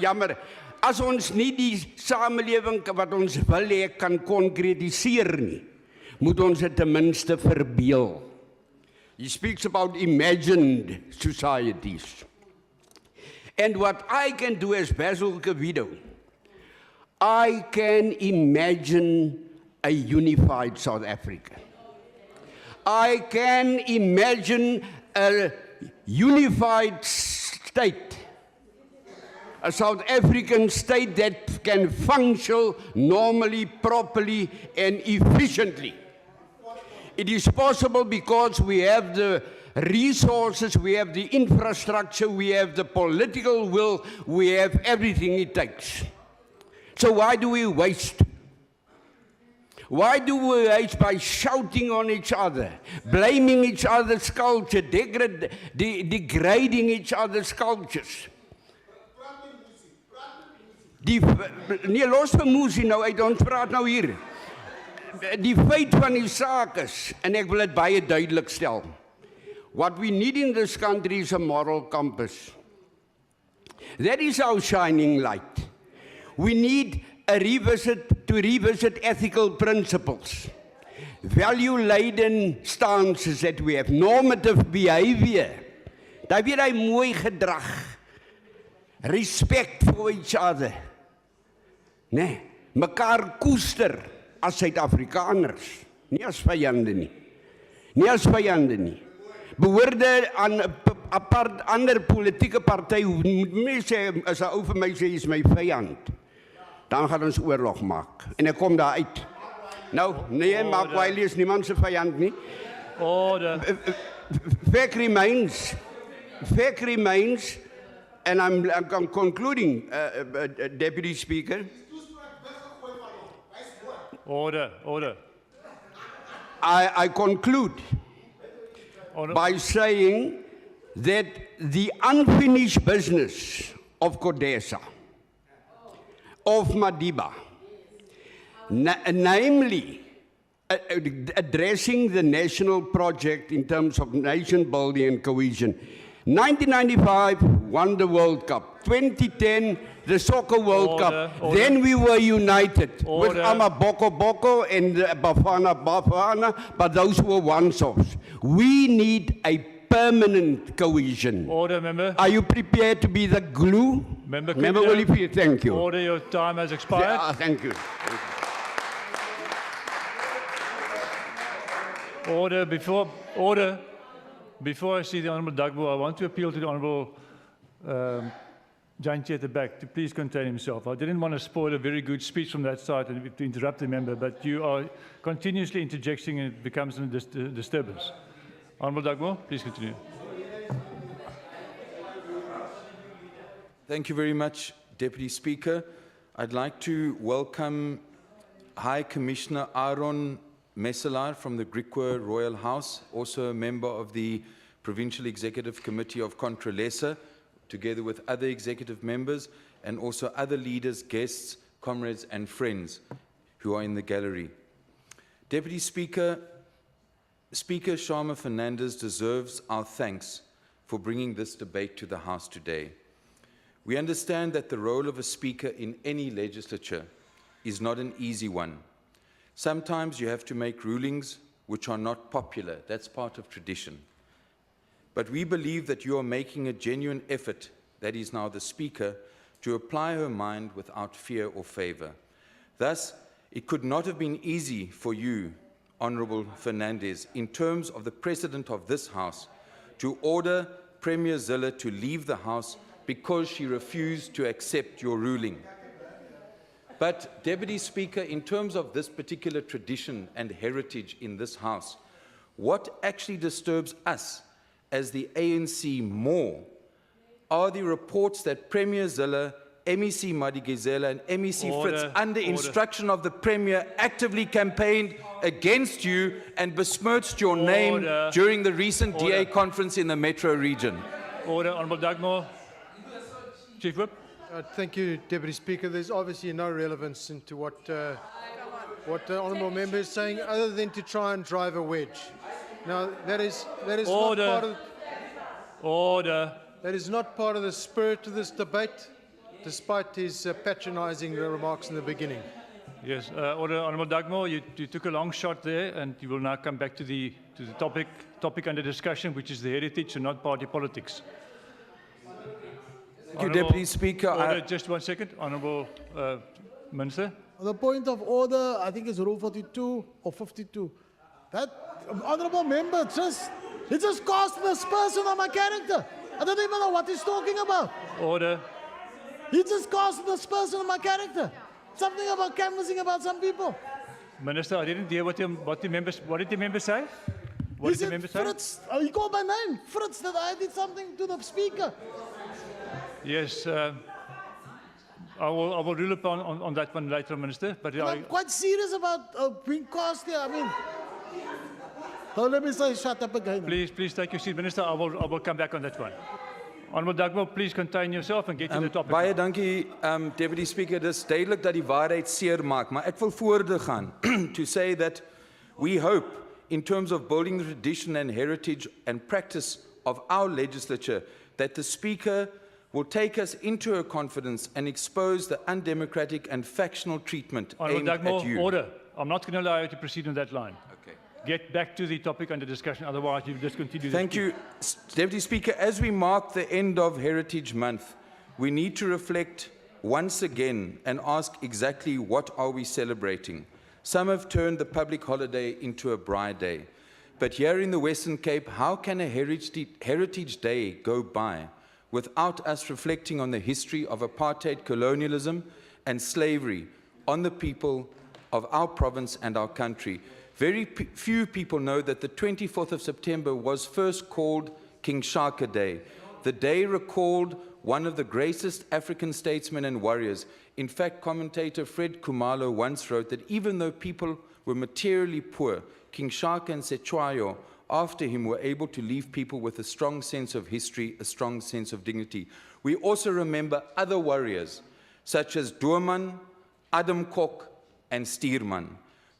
jammer, as ons nie die samelewing wat ons wil hê kan konkretiseer nie, moet ons dit ten minste verbeel. He speaks about imagined societies. And what I can do as Basil Cavido, I can imagine a unified South Africa. I can imagine a unified state, a South African state that can function normally, properly, and efficiently. It is possible because we have the resources, we have the infrastructure, we have the political will, we have everything it takes. So why do we waste? Why do we waste by shouting on each other, blaming each other's culture, degrading each other's cultures? Nee, los vir Musie nou uit, ons praat nou hier. Die feit van die saak is, en ek wil dit baie duidelik stel, what we need in this country is a moral compass. That is our shining light. We need to revisit ethical principles, value-laden stances that we have, normative behavior. Daar weer hy mooi gedrag, respect for each other. Nee, mekaar koester as Suid-Afrikaners, nie as vyande nie. Nie as vyande nie. Behoorde aan apart ander politieke party, moet mense sê, as 'n ou vir my sê, jy is my vyand, dan gaan ons oorlog maak. En ek kom daar uit. Nou, nee, Mark Wiley is niemand se vyand nie. Order. Fact remains, and I'm concluding, Deputy Speaker. Order. I conclude by saying that the unfinished business of CODESA, of Madiba, namely addressing the national project in terms of nation building and cohesion. 1995 won the World Cup. 2010 the Soccer World Cup. Then we were united with Boko Boko and Bafana, but those were once-offs. We need a permanent cohesion. Order, member. Are you prepared to be the glue? Member Olivier, thank you. Order, your time has expired. Thank you. Order, before I see the Honourable Dagbo, I want to appeal to the Honourable Janchi at the back to please contain himself. I didn't want to spoil a very good speech from that side and to interrupt the member, but you are continuously interjecting and it becomes a disturbance. Honourable Dugmore, please continue. Thank you very much, Deputy Speaker. I'd like to welcome High Commissioner Aaron Messelar from the Griquas Royal House, also a member of the Provincial Executive Committee of Controlesa, together with other executive members, and also other leaders, guests, comrades and friends who are in the gallery. Deputy Speaker, Speaker Sharma Fernandez deserves our thanks for bringing this debate to the House today. We understand that the role of a Speaker in any legislature is not an easy one. Sometimes you have to make rulings which are not popular. That's part of tradition. But we believe that you are making a genuine effort, that is now the Speaker, to apply her mind without fear or favour. Thus, it could not have been easy for you, Honourable Fernandez, in terms of the President of this House, to order Premier Zille to leave the House because she refused to accept your ruling. But, Deputy Speaker, in terms of this particular tradition and heritage in this House, what actually disturbs us as the ANC more are the reports that Premier Zille, MEC Madikizela and MEC Fritz, under instruction of the Premier, actively campaigned against you and besmirched your name during the recent DA conference in the Metro region. Order, Honourable Dugmore. Chief Whip. Thank you, Deputy Speaker. There's obviously no relevance into what the honourable member is saying, other than to try and drive a wedge. Now, that is not part of. Order. That is not part of the spirit of this debate, despite his patronising remarks in the beginning. Yes, order, Honourable Dugmore. You took a long shot there, and you will now come back to the topic under discussion, which is the heritage and not party politics. Thank you, Deputy Speaker. Order, just 1 second, Honourable Minister. The point of order, I think, is Rule 42 or 52. That honourable member he just cast the aspersion on my character. I don't even know what he's talking about. Order. He just cast the aspersion on my character. Something about canvassing about some people. Minister, I didn't hear what did the member say? What did the member say? Fritz, he called my name, Fritz, that I did something to the Speaker. Yes, I will rule upon on that one later, Minister. But I'm quite serious about being cast here. I mean, don't let me say shut up again. Please take your seat, Minister. I will come back on that one. Honourable Dugmore, please contain yourself and get to the topic. Baie dankie, Deputy Speaker. Dis duidelik dat die waarheid seer maak, maar ek wil voorde gaan to say that we hope, in terms of building the tradition and heritage and practice of our legislature, that the Speaker will take us into her confidence and expose the undemocratic and factional treatment aimed at you. Order. I'm not going to allow you to proceed on that line. Okay. Get back to the topic under discussion, otherwise you'll discontinue. Thank you, Deputy Speaker. As we mark the end of Heritage Month, we need to reflect once again and ask exactly what are we celebrating. Some have turned the public holiday into a bride day. But here in the Western Cape, how can a Heritage Day go by without us reflecting on the history of apartheid colonialism and slavery on the people of our province and our country? Very few people know that the 24th of September was first called King Shaka Day. The day recalled one of the greatest African statesmen and warriors. In fact, commentator Fred Khumalo once wrote that even though people were materially poor, King Shaka and Cetshwayo after him were able to leave people with a strong sense of history, a strong sense of dignity. We also remember other warriors, such as Doorman, Adam Kok, and Stuurman.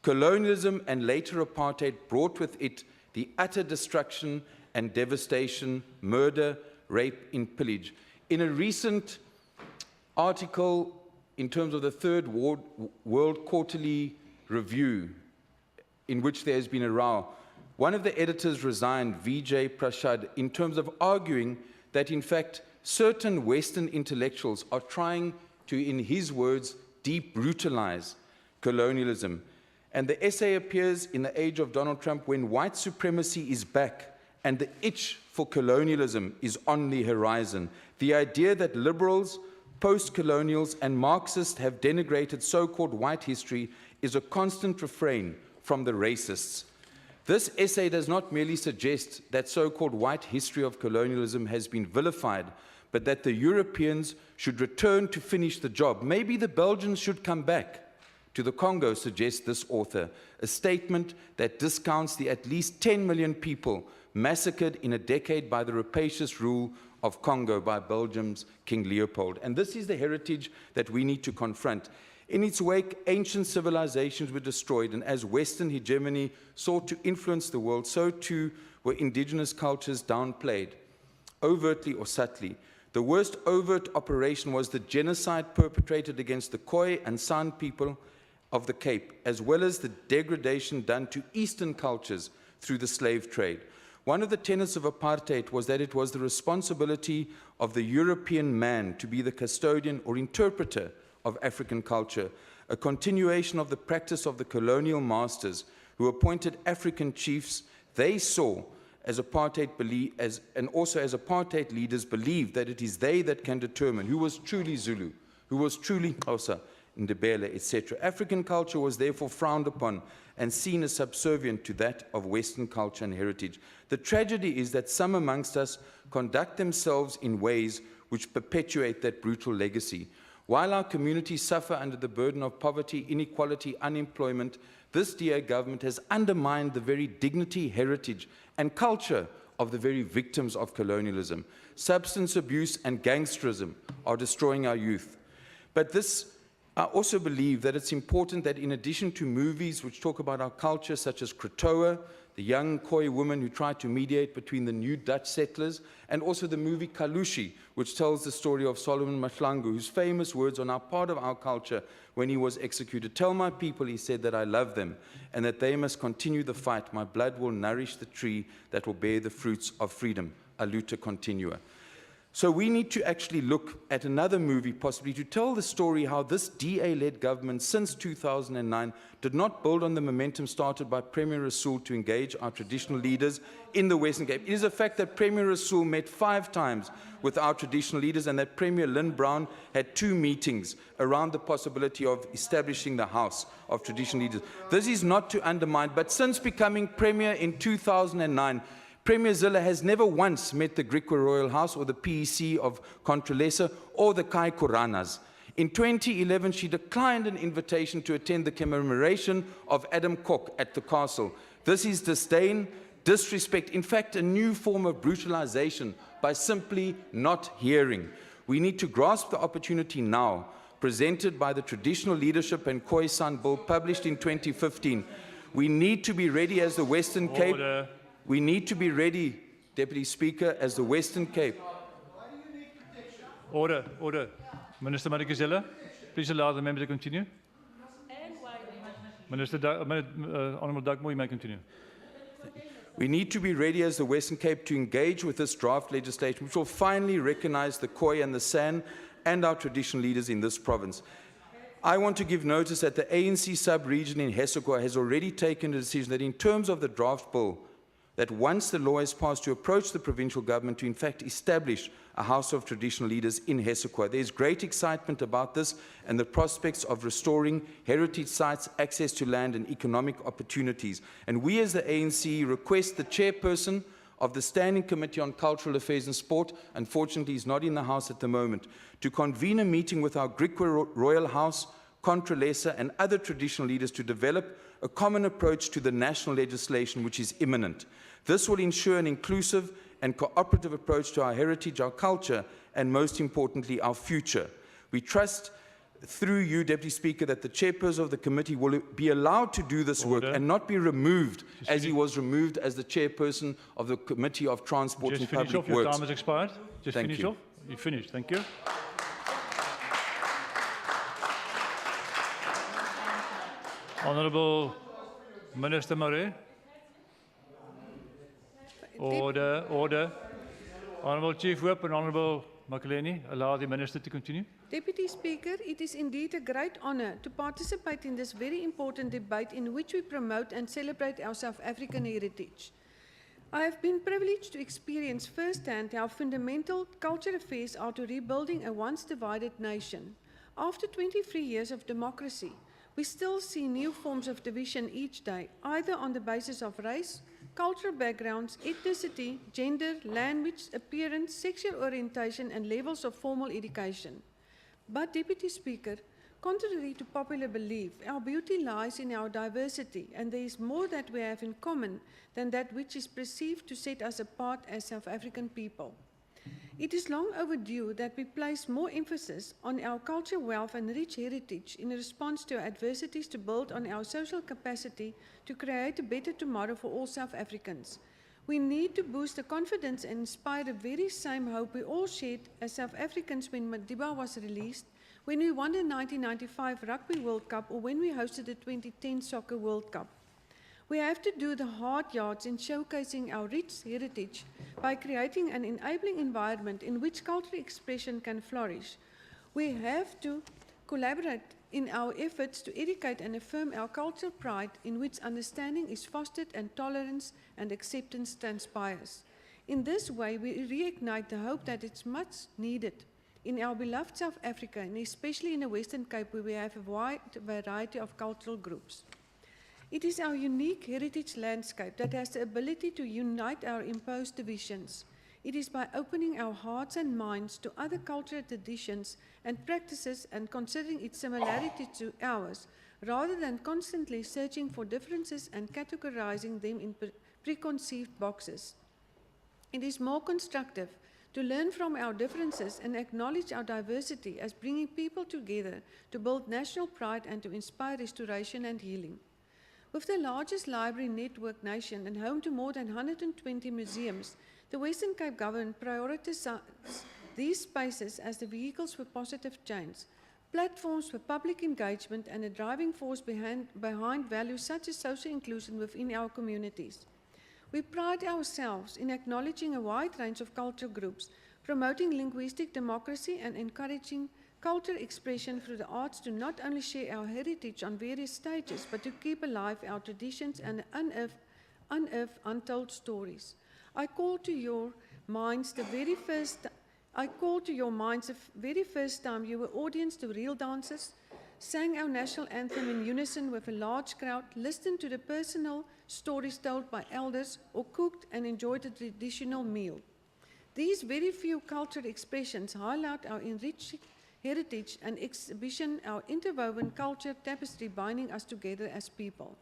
Colonialism and later apartheid brought with it the utter destruction and devastation, murder, rape, and pillage. In a recent article in terms of the Third World Quarterly Review, in which there has been a row, one of the editors resigned, Vijay Prashad, in terms of arguing that, in fact, certain Western intellectuals are trying to, in his words, debrutalize colonialism. And the essay appears in the age of Donald Trump when white supremacy is back and the itch for colonialism is on the horizon. The idea that liberals, post-colonials, and Marxists have denigrated so-called white history is a constant refrain from the racists. This essay does not merely suggest that so-called white history of colonialism has been vilified, but that the Europeans should return to finish the job. Maybe the Belgians should come back to the Congo, suggests this author, a statement that discounts the at least 10 million people massacred in a decade by the rapacious rule of Congo by Belgium's King Leopold. And this is the heritage that we need to confront. In its wake, ancient civilizations were destroyed, and as Western hegemony sought to influence the world, so too were indigenous cultures downplayed, overtly or subtly. The worst overt operation was the genocide perpetrated against the Khoi and San people of the Cape, as well as the degradation done to Eastern cultures through the slave trade. One of the tenets of apartheid was that it was the responsibility of the European man to be the custodian or interpreter of African culture, a continuation of the practice of the colonial masters who appointed African chiefs they saw as apartheid and also as apartheid leaders believed that it is they that can determine who was truly Zulu, who was truly Xhosa, Ndebele, etc. African culture was therefore frowned upon and seen as subservient to that of Western culture and heritage. The tragedy is that some amongst us conduct themselves in ways which perpetuate that brutal legacy. While our communities suffer under the burden of poverty, inequality, unemployment, this DA government has undermined the very dignity, heritage, and culture of the very victims of colonialism. Substance abuse and gangsterism are destroying our youth. But I also believe that it's important that in addition to movies which talk about our culture, such as Krotoa, the young Khoi woman who tried to mediate between the new Dutch settlers, and also the movie Kalushi, which tells the story of Solomon Mahlangu, whose famous words are now part of our culture when he was executed. Tell my people, he said, that I love them and that they must continue the fight. My blood will nourish the tree that will bear the fruits of freedom. A luta continua. So we need to actually look at another movie possibly to tell the story how this DA-led government since 2009 did not build on the momentum started by Premier Rasool to engage our traditional leaders in the Western Cape. It is a fact that Premier Rasool met 5 times with our traditional leaders and that Premier Lynn Brown had 2 meetings around the possibility of establishing the House of Traditional Leaders. This is not to undermine, but since becoming Premier in 2009, Premier Zille has never once met the Griqua Royal House or the PEC of Controlesa or the Kai Koranas. In 2011, she declined an invitation to attend the commemoration of Adam Kok at the castle. This is disdain, disrespect, in fact, a new form of brutalization by simply not hearing. We need to grasp the opportunity now, presented by the Traditional Leadership and Khoisan Bill published in 2015. We need to be ready as the Western Cape. We need to be ready, Deputy Speaker, as the Western Cape. Order, order. Minister Madikizela, please allow the member to continue. Honourable Dugmore, you may continue. We need to be ready as the Western Cape to engage with this draft legislation, which will finally recognize the Khoi and the San and our traditional leaders in this province. I want to give notice that the ANC sub-region in Hessequa has already taken a decision that in terms of the draft bill, that once the law is passed to approach the provincial government to in fact establish a House of Traditional Leaders in Hessequa. There is great excitement about this and the prospects of restoring heritage sites, access to land and economic opportunities. And we as the ANC request the chairperson of the Standing Committee on Cultural Affairs and Sport, unfortunately he's not in the House at the moment, to convene a meeting with our Griqua Royal House, Controlesa and other traditional leaders to develop a common approach to the national legislation which is imminent. This will ensure an inclusive and cooperative approach to our heritage, our culture, and most importantly, our future. We trust through you, Deputy Speaker, that the chairperson of the committee will be allowed to do this work and not be removed as he was removed as the chairperson of the Committee of Transport and Public Works. Your time has expired. Just Thank finish you. off. You finished. Thank you. Honourable Minister Murray. Order, order. Honourable Chief Whip and Honourable Makaleni, allow the Minister to continue. Deputy Speaker, it is indeed a great honour to participate in this very important debate in which we promote and celebrate our South African heritage. I have been privileged to experience firsthand how fundamental cultural affairs are to rebuilding a once divided nation. After 23 years of democracy, we still see new forms of division each day, either on the basis of race, cultural backgrounds, ethnicity, gender, language, appearance, sexual orientation, and levels of formal education. But, Deputy Speaker, contrary to popular belief, our beauty lies in our diversity, and there is more that we have in common than that which is perceived to set us apart as South African people. It is long overdue that we place more emphasis on our culture, wealth, and rich heritage in response to adversities to build on our social capacity to create a better tomorrow for all South Africans. We need to boost the confidence and inspire the very same hope we all shared as South Africans when Madiba was released, when we won the 1995 Rugby World Cup, or when we hosted the 2010 Soccer World Cup. We have to do the hard yards in showcasing our rich heritage by creating an enabling environment in which cultural expression can flourish. We have to collaborate in our efforts to educate and affirm our cultural pride, in which understanding is fostered and tolerance and acceptance transpires. In this way, we reignite the hope that it's much needed in our beloved South Africa, and especially in the Western Cape, where we have a wide variety of cultural groups. It is our unique heritage landscape that has the ability to unite our imposed divisions. It is by opening our hearts and minds to other cultural traditions and practices and considering its similarity to ours, rather than constantly searching for differences and categorizing them in preconceived boxes. It is more constructive to learn from our differences and acknowledge our diversity as bringing people together to build national pride and to inspire restoration and healing. With the largest library network nation and home to more than 120 museums, the Western Cape government prioritizes these spaces as the vehicles for positive change, platforms for public engagement, and a driving force behind values such as social inclusion within our communities. We pride ourselves in acknowledging a wide range of cultural groups, promoting linguistic democracy and encouraging cultural expression through the arts to not only share our heritage on various stages, but to keep alive our traditions and unearth untold stories. I call to your minds the very first time you were audience to real dancers, sang our national anthem in unison with a large crowd, listened to the personal stories told by elders, or cooked and enjoyed a traditional meal. These very few cultural expressions highlight our enriched heritage and exhibition our interwoven culture tapestry binding us together as people.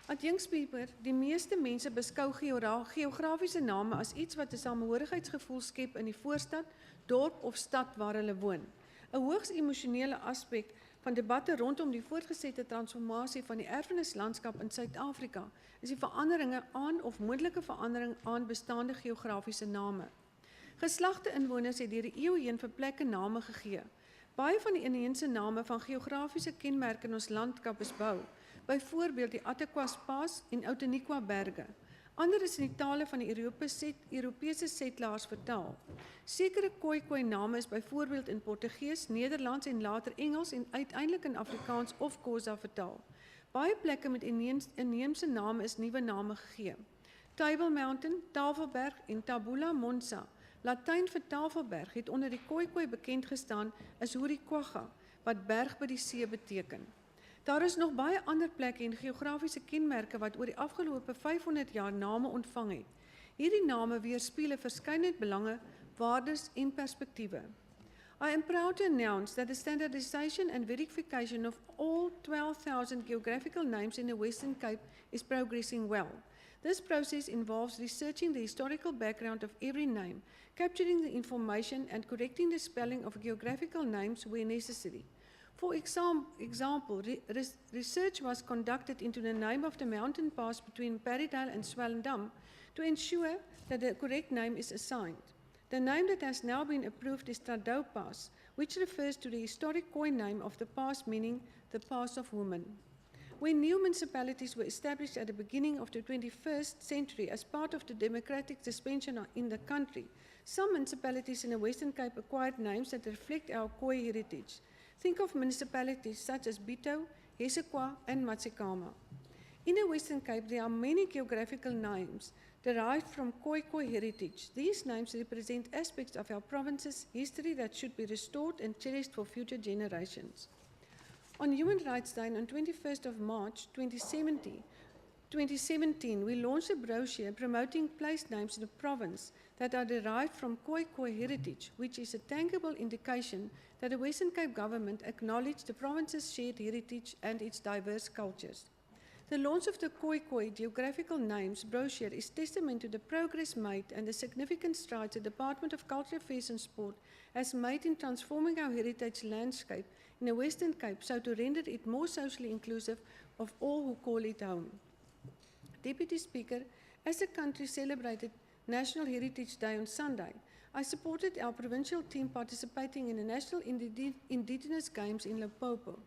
Adjunkspeaker, die meeste mense beskou geografiese name as iets wat 'n samehorigheidsgevoel skep in die voorstad, dorp of stad waar hulle woon. 'n Hoogs emosionele aspek van debatte rondom die voortgesette transformasie van die erfenislandskap in Suid-Afrika is die veranderinge aan of moontlike verandering aan bestaande geografiese name. Geslagte inwoners het deur die eeue heen vir plekke name gegee. Baie van die inheemse name van geografiese kenmerke in ons landskap is bou, byvoorbeeld die Attequa's Pass en Outeniqua berge. Ander is in die tale van die Europese setlaars vertaal. Sekere Khoikhoi name is byvoorbeeld in Portugees, Nederlands en later Engels en uiteindelik in Afrikaans of Xhosa vertaal. Baie plekke met inheemse name is nuwe name gegee. Table Mountain, Tafelberg en Tabula Monsa, Latyn vir Tafelberg, het onder die Khoikhoi bekend gestaan as Hurikwaga, wat berg by die see beteken. Daar is nog baie ander plekke en geografiese kenmerke wat oor die afgelope 500 jaar name ontvang het. Hierdie name weerspieël 'n verskeidenheid belange, waardes en perspektiewe. I am proud to announce that the standardization and verification of all 12,000 geographical names in the Western Cape is progressing well. This process involves researching the historical background of every name, capturing the information and correcting the spelling of geographical names where necessary. For example, research was conducted into the name of the mountain pass between Parrydale and Swellendam to ensure that the correct name is assigned. The name that has now been approved is Tradou Pass, which refers to the historic Khoi name of the pass, meaning the Pass of Women. When new municipalities were established at the beginning of the 21st century as part of the democratic suspension in the country, some municipalities in the Western Cape acquired names that reflect our Khoi heritage. Think of municipalities such as Bito, Hesekwa, and Matsekama. In the Western Cape, there are many geographical names derived from Khoikhoi heritage. These names represent aspects of our province's history that should be restored and cherished for future generations. On Human Rights Day on 21st of March 2017, we launched a brochure promoting place names in the province that are derived from Khoi heritage, which is a tangible indication that the Western Cape government acknowledged the province's shared heritage and its diverse cultures. The launch of the Khoi geographical names brochure is testament to the progress made and the significant strides the Department of Culture, Affairs and Sport has made in transforming our heritage landscape in the Western Cape so to render it more socially inclusive of all who call it home. Deputy Speaker, as the country celebrated National Heritage Day on Sunday, I supported our provincial team participating in the National Indigenous Games in Limpopo.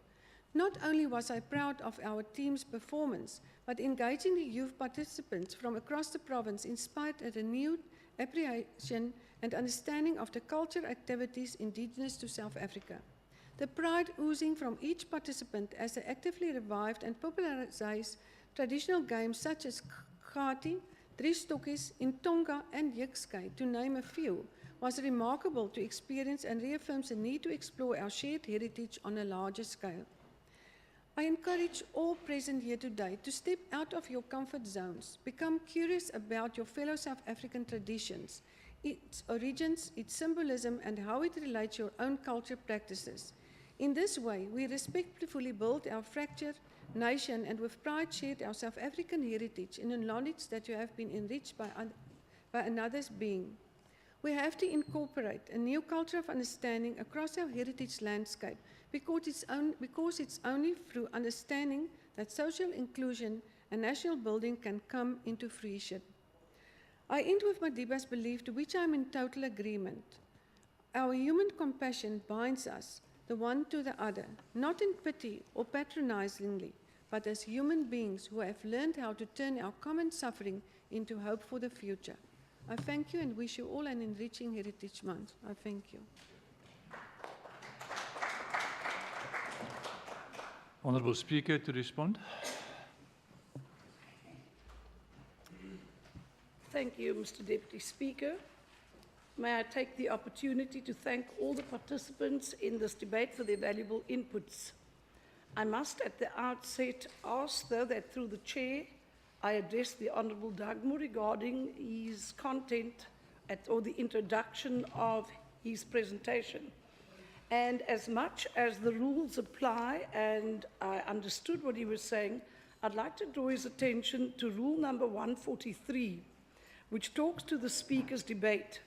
Not only was I proud of our team's performance, but engaging the youth participants from across the province inspired a renewed appreciation and understanding of the cultural activities indigenous to South Africa. The pride oozing from each participant as they actively revived and popularized traditional games such as Khati, Drie Stokkies, Intonga and Yikskei, to name a few, was remarkable to experience and reaffirms the need to explore our shared heritage on a larger scale. I encourage all present here today to step out of your comfort zones, become curious about your fellow South African traditions, its origins, its symbolism, and how it relates to your own culture practices. In this way, we respectfully build our fractured nation and with pride shared our South African heritage in the knowledge that you have been enriched by another's being. We have to incorporate a new culture of understanding across our heritage landscape because it's only through understanding that social inclusion and national building can come into fruition. I end with Madiba's belief, to which I am in total agreement. Our human compassion binds us, the one to the other, not in pity or patronizingly, but as human beings who have learned how to turn our common suffering into hope for the future. I thank you and wish you all an enriching Heritage Month. I thank you. Honourable Speaker to respond. Thank you, Mr. Deputy Speaker. May I take the opportunity to thank all the participants in this debate for their valuable inputs. I must at the outset ask, though, that through the Chair, I address the Honourable Dagmo regarding his content or the introduction of his presentation. And as much as the rules apply, and I understood what he was saying, I'd like to draw his attention to rule number 143, which talks to the Speaker's debate.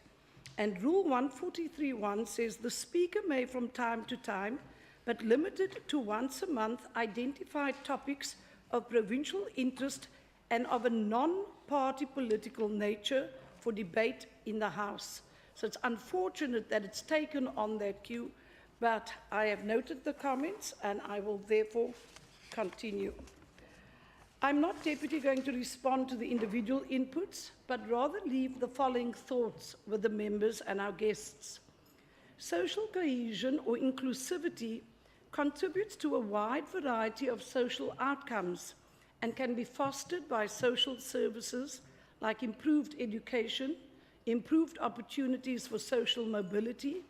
And rule 143.1 says the Speaker may from time to time, but limited to once a month, identify topics of provincial interest and of a non-party political nature for debate in the House. So it's unfortunate that it's taken on that cue, but I have noted the comments and I will therefore continue. I'm not, Deputy, going to respond to the individual inputs, but rather leave the following thoughts with the members and our guests. Social cohesion or inclusivity contributes to a wide variety of social outcomes and can be fostered by social services like improved education, improved opportunities for social mobility,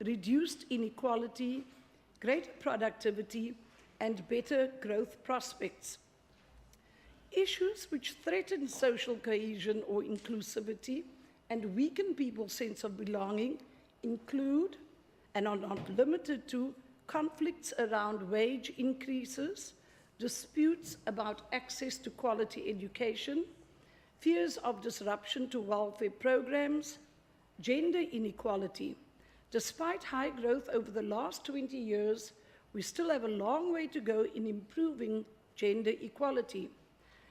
reduced inequality, greater productivity, and better growth prospects. Issues which threaten social cohesion or inclusivity and weaken people's sense of belonging include, and are not limited to, conflicts around wage increases, disputes about access to quality education, fears of disruption to welfare programs, gender inequality. Despite high growth over the last 20 years, we still have a long way to go in improving gender equality.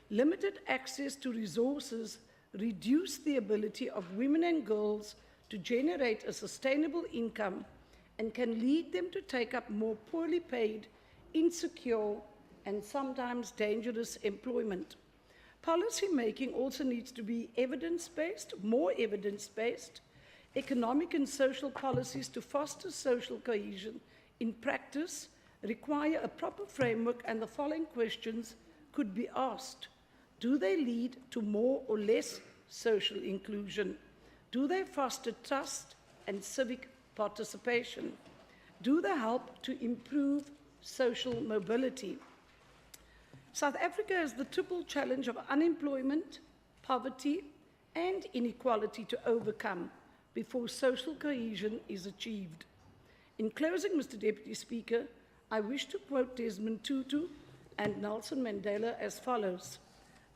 Limited access to resources reduce the ability of women and girls to generate a sustainable income and can lead them to take up more poorly paid, insecure, and sometimes dangerous employment. Policy making also needs to be evidence-based, more evidence-based. Economic and social policies to foster social cohesion in practice require a proper framework, and the following questions could be asked. Do they lead to more or less social inclusion? Do they foster trust and civic participation? Do they help to improve social mobility. South Africa has the triple challenge of unemployment, poverty, and inequality to overcome before social cohesion is achieved. In closing, Mr. Deputy Speaker, I wish to quote Desmond Tutu and Nelson Mandela as follows.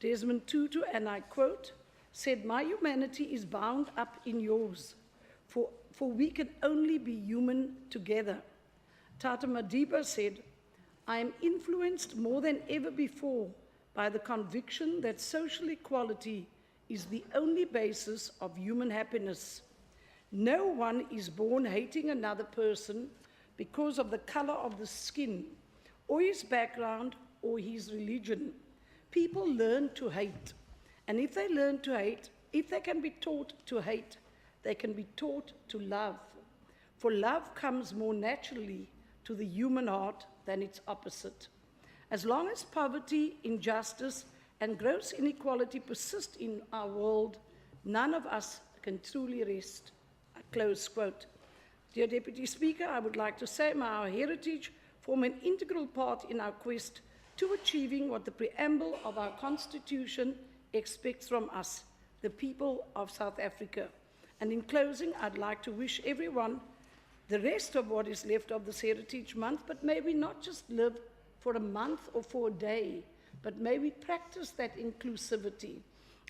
Desmond Tutu, and I quote, said, "My humanity is bound up in yours, for we can only be human together." Tata Madiba said, "I am influenced more than ever before by the conviction that social equality is the only basis of human happiness. No one is born hating another person because of the color of the skin, or his background, or his religion. People learn to hate. And if they learn to hate, if they can be taught to hate, they can be taught to love. For love comes more naturally to the human heart than its opposite. As long as poverty, injustice, and gross inequality persist in our world, none of us can truly rest." Close quote. Dear Deputy Speaker, I would like to say our heritage form an integral part in our quest to achieving what the preamble of our Constitution expects from us, the people of South Africa. And in closing, I'd like to wish everyone the rest of what is left of this Heritage Month, but maybe not just live for a month or for a day, but maybe practice that inclusivity.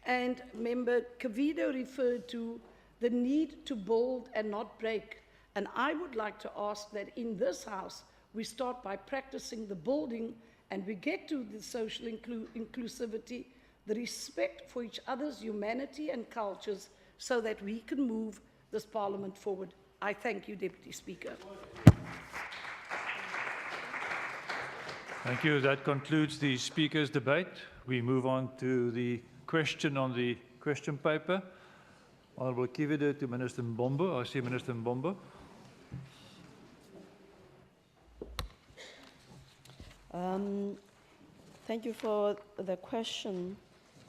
And Member Cavido referred to the need to build and not break. And I would like to ask that in this House, we start by practicing the building and we get to the social inclusivity, the respect for each other's humanity and cultures so that we can move this Parliament forward. I thank you, Deputy Speaker. Thank you. That concludes the Speaker's debate. We move on to the question on the question paper. I will give it to Minister Mbombo. I see Minister Mbombo. Thank you for the question.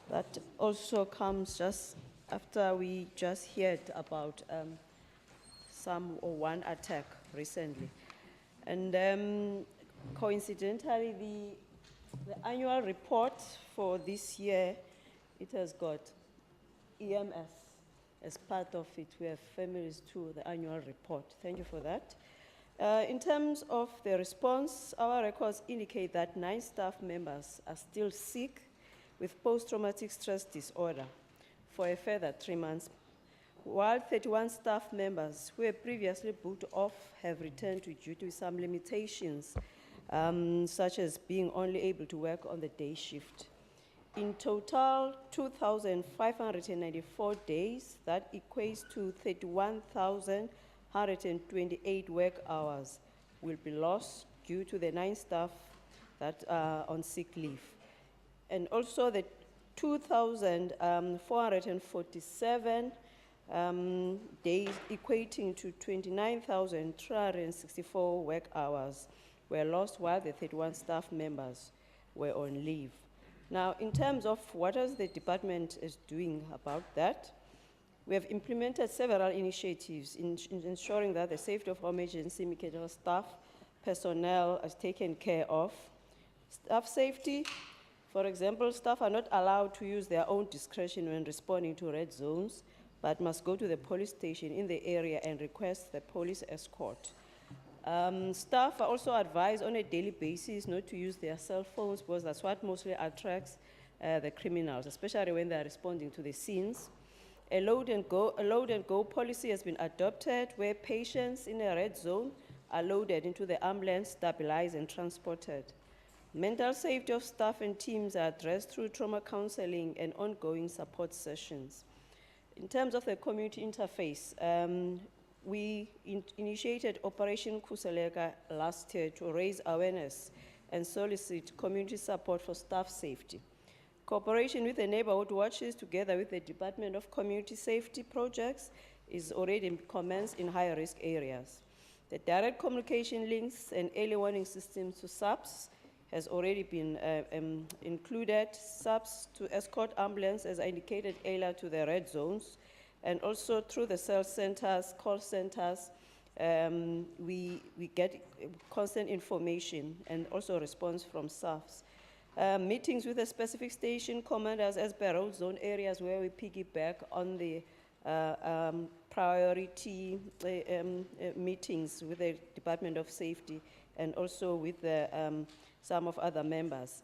That also comes just after we just heard about one attack recently. And coincidentally, the annual report for this year, it has got EMS as part of it. We have families to the annual report. Thank you for that. In terms of the response, our records indicate that 9 staff members are still sick with post-traumatic stress disorder for a further 3 months, while 31 staff members who were previously booked off have returned to duty with some limitations, such as being only able to work on the day shift. In total, 2,594 days, that equates to 31,128 work hours, will be lost due to the 9 staff that are on sick leave. And also the 2,447 days equating to 29,364 work hours were lost while the 31 staff members were on leave. Now, in terms of what else the department is doing about that, we have implemented several initiatives in ensuring that the safety of our emergency medical staff personnel is taken care of. Staff safety, for example, staff are not allowed to use their own discretion when responding to red zones, but must go to the police station in the area and request the police escort. Staff are also advised on a daily basis not to use their cell phones because that's what mostly attracts the criminals, especially when they're responding to the scenes. A load and go policy has been adopted where patients in a red zone are loaded into the ambulance, stabilized and transported. Mental safety of staff and teams are addressed through trauma counseling and ongoing support sessions. In terms of the community interface, we initiated Operation Khuseleka last year to raise awareness and solicit community support for staff safety. Cooperation with the neighborhood watches together with the Department of Community Safety projects is already commenced in high-risk areas. The direct communication links and early warning systems to SAPs has already been included. SAPs to escort ambulance, as I indicated earlier, to the red zones, and also through the cell centers, call centers, We get constant information and also response from staffs. Meetings with the specific station commanders as per road zone areas where we piggyback on the priority meetings with the Department of Safety and also with the, some of other members.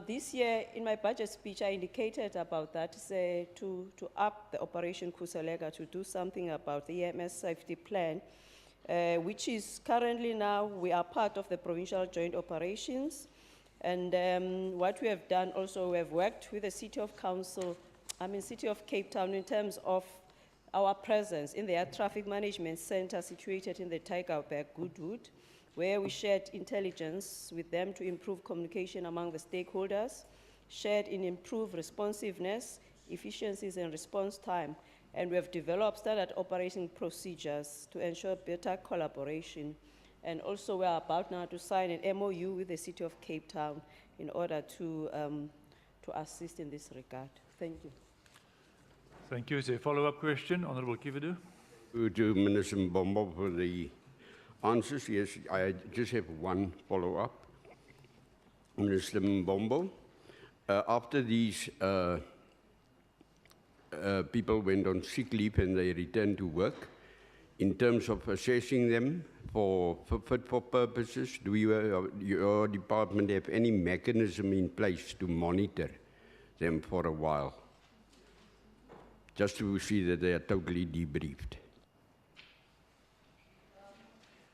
This year, in my budget speech, I indicated about that, say, to up the Operation Kusalega, to do something about the EMS safety plan, which is currently now, we are part of the Provincial Joint Operations. And what we have done also, we have worked with the City of Cape Town in terms of our presence in the Air Traffic Management Center situated in the Tygerberg, Goodwood, where we shared intelligence with them to improve communication among the stakeholders, shared in improved responsiveness, efficiencies and response time, and we have developed standard operating procedures to ensure better collaboration. And also we are about now to sign an MOU with the City of Cape Town in order to assist in this regard. Thank you. Thank you. Is there a follow-up question? Honourable Kividu. To Minister Mbombo for the answers. Yes, I just have one follow-up. Minister Mbombo, after these people went on sick leave and they returned to work, in terms of assessing them for fit for purposes, do your department have any mechanism in place to monitor them for a while, just to see that they are totally debriefed?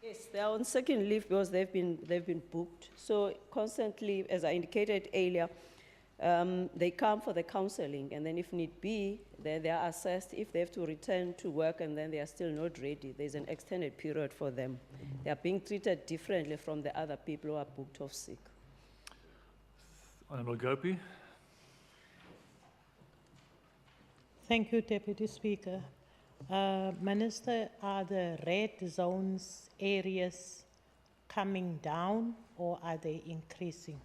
Yes, they are on second leave because they've been booked. So constantly, as I indicated earlier, they come for the counseling, and then if need be, then they are assessed if they have to return to work and then they are still not ready. There's an extended period for them. They are being treated differently from the other people who are booked off sick. Honourable Gopi. Thank you, Deputy Speaker. Minister, are the red zones areas coming down or are they increasing?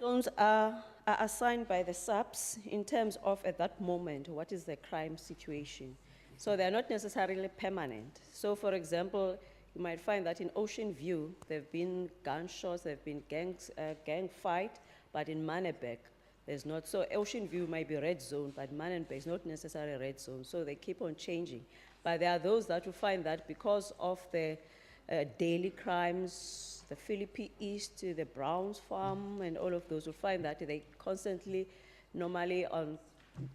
Zones are assigned by the SAPs in terms of, at that moment, what is the crime situation. So they're not necessarily permanent. So for example, you might find that in Ocean View, there have been gunshots, there have been gang fight, but in Manebek, there's not. So Ocean View might be red zone, but Manebek is not necessarily red zone. So they keep on changing. But there are those that will find that because of the daily crimes, the Philippi East, the Browns Farm, and all of those will find that they constantly, normally on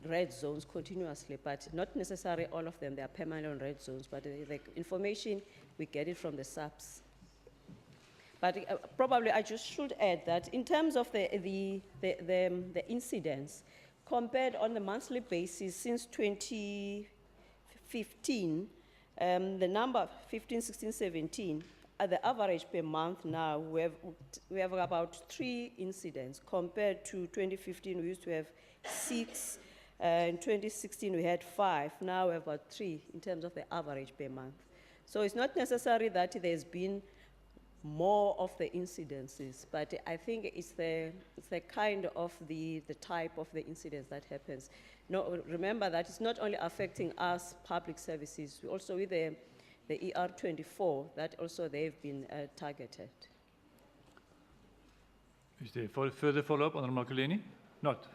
red zones continuously, but not necessarily all of them, they are permanent on red zones, but the information, we get it from the SAPs. But probably I just should add that in terms of the incidents, compared on the monthly basis since 2015, the number 15, 16, 17, at the average per month now, we have about 3 incidents. Compared to 2015, we used to have 6. In 2016, we had 5. Now we have about 3 in terms of the average per month. So it's not necessary that there's been more of the incidences, but I think it's the kind of the type of the incidents that happens. No, remember that it's not only affecting us, public services, we also with the ER24, that also they've been targeted. Is there further follow-up, Honourable Makuleni? Not.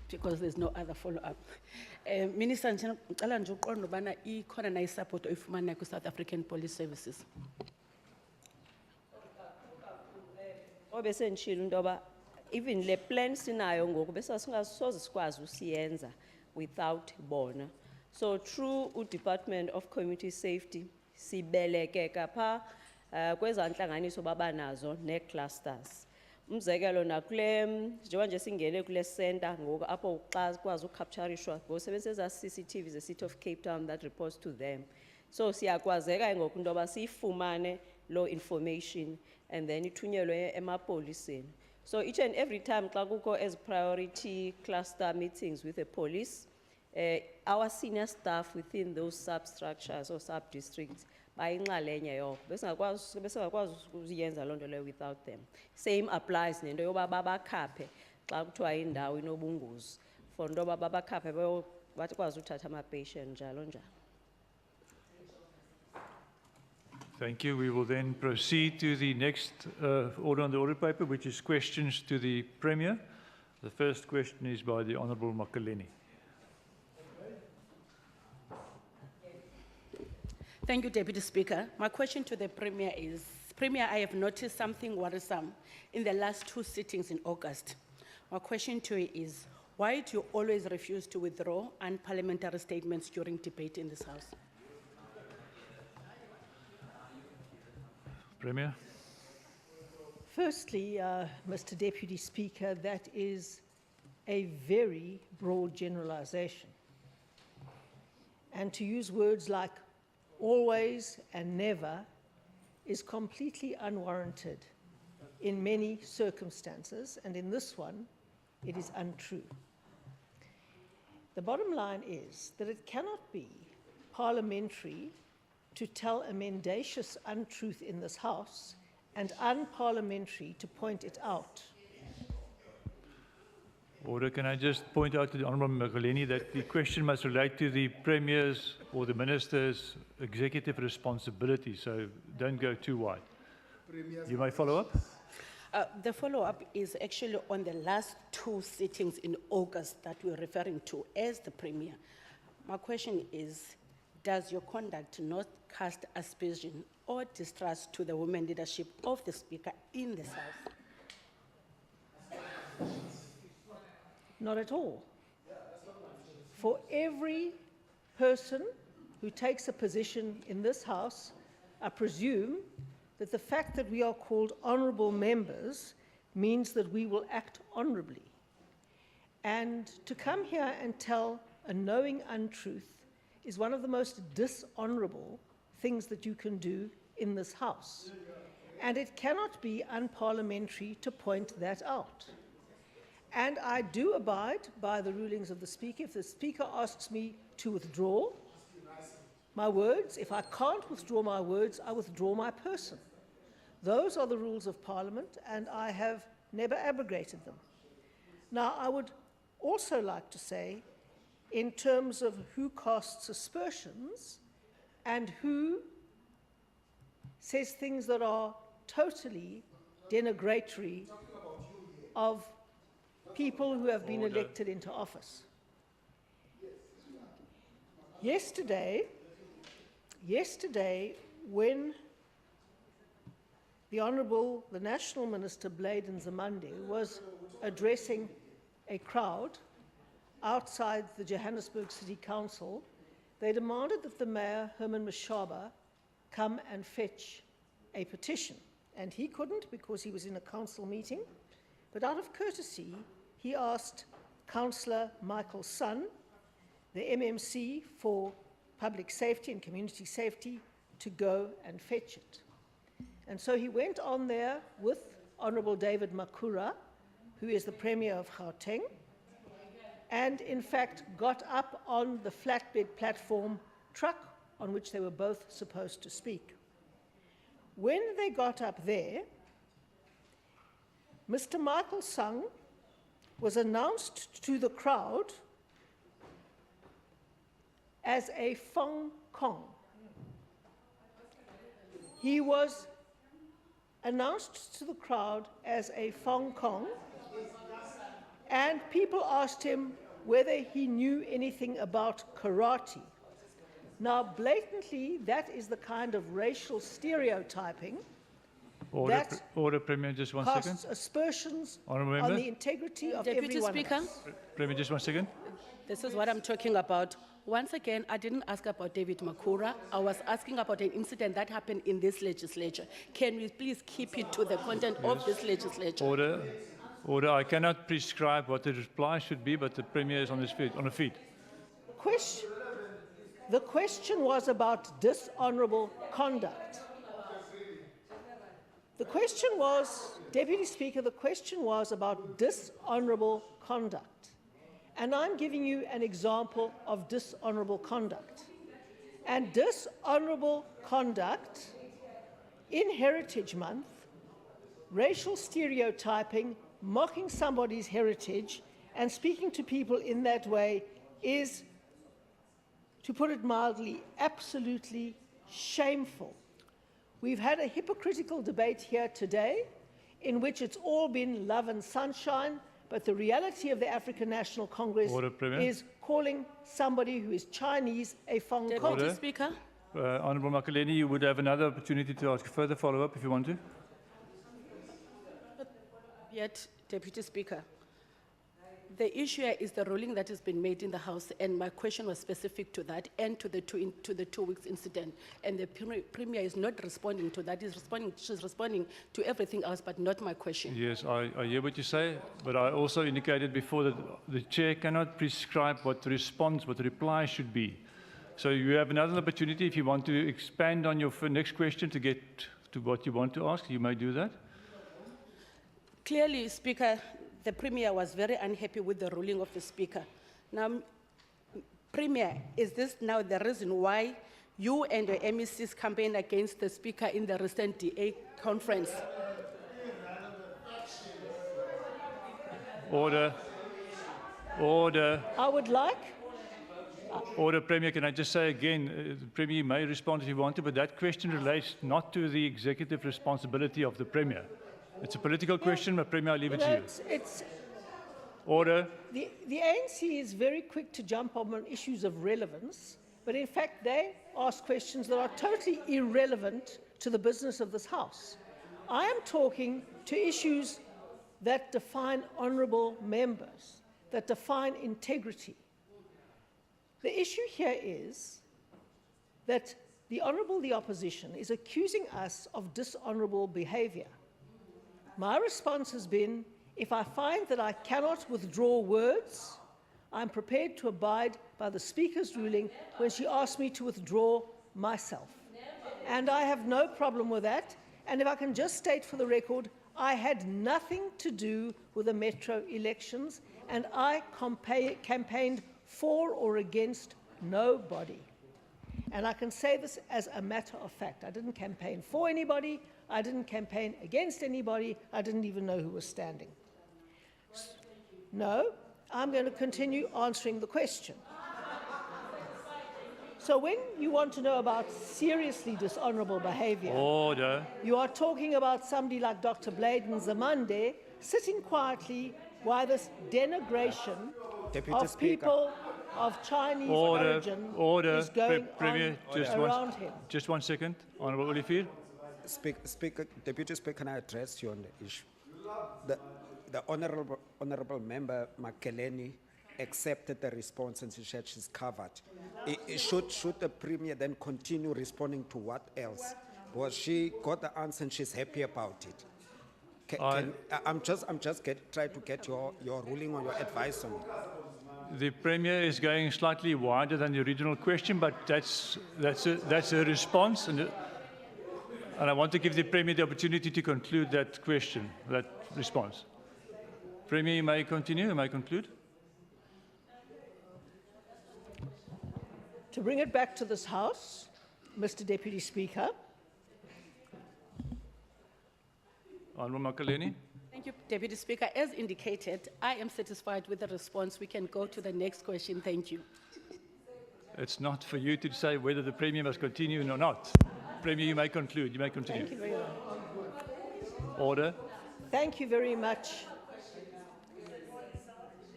Because there's no other follow-up. Minister, ngicela nje uqonde ubana ikhona na i-support oyifumana ku-South African Police Services. Obesendishilo into yoba even le plan sinayo ngoku bese singasoze sikwazi usiyenza without bona. So through uDepartment of Community Safety, sibelekeka pha kweza nhlanganiso babanazo ne-clusters. Umzekelo nakule njengoba nje singene kule center ngoku apho xa kwazi ucapturishwa ngosebenzisa CCTV the City of Cape Town that reports to them. So siyakwazeka ngoku into yoba siyifumane lo information and then ithunyelwe emapoliseni. So each and every time xa kukho as priority cluster meetings with the police, our senior staff within those substructures or sub-districts bayinxalenye yoko besingakwazi ukuyenza loo nto leyo without them. Same applies nento yoba babakhaphe xa kuthiwa indawo inobungozi for into yoba babakhaphe bakwazi uthatha ama-patient njalo njalo. Thank you. We will then proceed to the next order on the order paper, which is questions to the Premier. The first question is by the Honourable Makaleni. Thank you, Deputy Speaker. My question to the Premier is, Premier, I have noticed something worrisome in the last 2 sittings in August. My question to you is, why do you always refuse to withdraw unparliamentary statements during debate in this House? Premier. Firstly, Mr. Deputy Speaker, that is a very broad generalization. And to use words like always and never is completely unwarranted in many circumstances, and in this one, it is untrue. The bottom line is that it cannot be parliamentary to tell a mendacious untruth in this House and unparliamentary to point it out. Order, can I just point out to the Honourable Makaleni that the question must relate to the Premier's or the Minister's executive responsibility, so don't go too wide. You may follow up. The follow-up is actually on the last 2 sittings in August that we're referring to as the Premier. My question is, does your conduct not cast aspersion or distrust to the women leadership of the Speaker in this House? Not at all. For every person who takes a position in this House, I presume that the fact that we are called honourable members means that we will act honourably. And to come here and tell a knowing untruth is one of the most dishonourable things that you can do in this House. And it cannot be unparliamentary to point that out. And I do abide by the rulings of the Speaker. If the Speaker asks me to withdraw my words, if I can't withdraw my words, I withdraw my person. Those are the rules of Parliament, and I have never abrogated them. Now, I would also like to say, in terms of who casts aspersions and who says things that are totally denigratory of people who have been elected into office. Yesterday, when the National Minister Bladen Zamande was addressing a crowd outside the Johannesburg City Council, they demanded that the Mayor, Herman Mashaba, come and fetch a petition. And he couldn't because he was in a council meeting, but out of courtesy, he asked Councillor Michael Son, the MMC for Public Safety and Community Safety, to go and fetch it. And so he went on there with Honourable David Makura, who is the Premier of Gauteng, and in fact got up on the flatbed platform truck on which they were both supposed to speak. When they got up there, Mr. Michael Sung was announced to the crowd as a Fong Kong. He was announced to the crowd as a Fong Kong, and people asked him whether he knew anything about karate. Now, blatantly, that is the kind of racial stereotyping that Order, Premier, just one casts second. aspersions Honourable on Member. the integrity of Deputy everyone Speaker, else. Premier, just one second. this is what I'm talking about. Once again, I didn't ask about David Makura. I was asking about an incident that happened in this legislature. Can we please keep it to the content of this legislature? Order. I cannot prescribe what the reply should be, but the Premier is on his feet. The question was about dishonourable conduct. The question was, Deputy Speaker, the question was about dishonourable conduct. And I'm giving you an example of dishonourable conduct. And dishonourable conduct in Heritage Month, racial stereotyping, mocking somebody's heritage, and speaking to people in that way is to put it mildly, absolutely shameful. We've had a hypocritical debate here today in which it's all been love and sunshine, but the reality of the African National Congress Order, Premier. is calling somebody who is Chinese a Fong Kong. Deputy Speaker. Honourable Makaleni, you would have another opportunity to ask a further follow-up if you want to. Yet, Deputy Speaker, the issue here is the ruling that has been made in the House, and my question was specific to that and to the 2 weeks incident. And the Premier is not responding to that. She's responding to everything else, but not my question. Yes, I hear what you say, but I also indicated before that the chair cannot prescribe what the response, what the reply should be. So you have another opportunity if you want to expand on your next question to get to what you want to ask. You may do that. Clearly, Speaker, the Premier was very unhappy with the ruling of the Speaker. Now, Premier, is this now the reason why you and your MECs campaigned against the Speaker in the recent DA conference? Order. Order. I would like... Order, Premier. Can I just say again, the Premier may respond if you want to, but that question relates not to the executive responsibility of the Premier. It's a political question, but Premier, I leave it to you. Order. The ANC is very quick to jump on issues of relevance, but in fact they ask questions that are totally irrelevant to the business of this House. I am talking to issues that define honourable members, that define integrity. The issue here is that the Opposition is accusing us of dishonourable behaviour. My response has been, if I find that I cannot withdraw words, I'm prepared to abide by the Speaker's ruling when she asked me to withdraw myself. And I have no problem with that. And if I can just state for the record, I had nothing to do with the Metro elections, and I campaigned for or against nobody. And I can say this as a matter of fact. I didn't campaign for anybody. I didn't campaign against anybody. I didn't even know who was standing. No, I'm going to continue answering the question. So when you want to know about seriously dishonourable behaviour, Order. You are talking about somebody like Dr. Bladen Zamande sitting quietly while this denigration of people of Chinese origin is going on around him. Just 1 second. Honourable Olivier. Deputy Speaker, can I address you on the issue? The honourable member Makeleni accepted the response and she said she's covered. Should the Premier then continue responding to what else? Because she got the answer and she's happy about it. I'm just trying to get your ruling or your advice on it. The Premier is going slightly wider than the original question, but that's a response, and I want to give the Premier the opportunity to conclude that question, that response. Premier, you may continue. You may conclude. To bring it back to this House, Mr. Deputy Speaker. Honourable Makaleni. Thank you, Deputy Speaker. As indicated, I am satisfied with the response. We can go to the next question. Thank you. It's not for you to say whether the Premier must continue or not. Premier, you may conclude. You may continue. Thank you very much. Order. Thank you very much.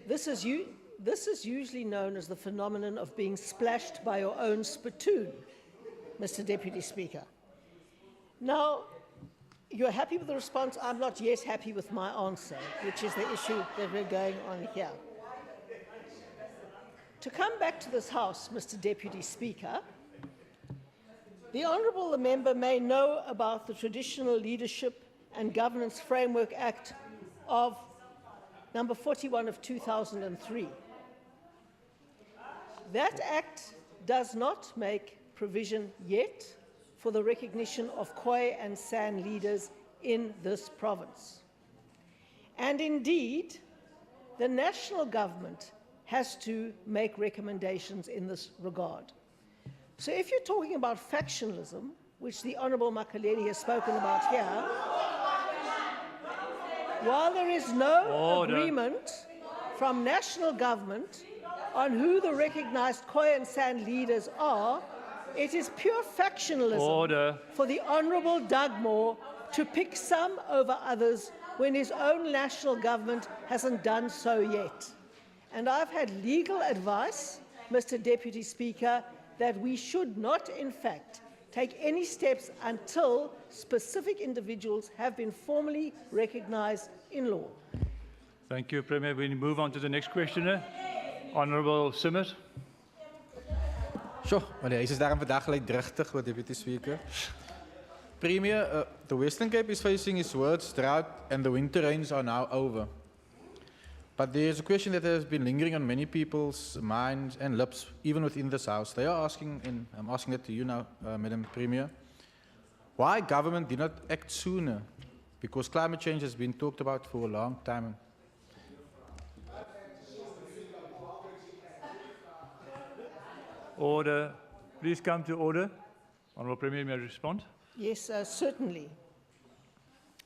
This is usually known as the phenomenon of being splashed by your own spittoon, Mr. Deputy Speaker. Now, you're happy with the response. I'm not yet happy with my answer, which is the issue that we're going on here. To come back to this House, Mr. Deputy Speaker, the Honourable member may know about the Traditional Leadership and Governance Framework Act of number 41 of 2003. That act does not make provision yet for the recognition of Khoi and San leaders in this province. And indeed, the national government has to make recommendations in this regard. So if you're talking about factionalism, which the Honourable Makaleni has spoken about here, while there is no agreement from national government on who the recognized Khoi and San leaders are, it is pure factionalism Order. for the Honourable Doug Moore to pick some over others when his own national government hasn't done so yet. And I've had legal advice, Mr. Deputy Speaker, that we should not, in fact, take any steps until specific individuals have been formally recognised in law. Thank you, Premier. We move on to the next questioner. Honourable Simmers. Sure, maar hij is daarom vandaag gelijk drachtig, Deputy Speaker. Premier, the Western Cape is facing its worst drought and the winter rains are now over. But there is a question that has been lingering on many people's minds and lips, even within this House. They are asking, and I'm asking that to you now, Madam Premier, why government did not act sooner? Because climate change has been talked about for a long time. Order. Please come to order. Honourable Premier, may I respond? Yes, certainly.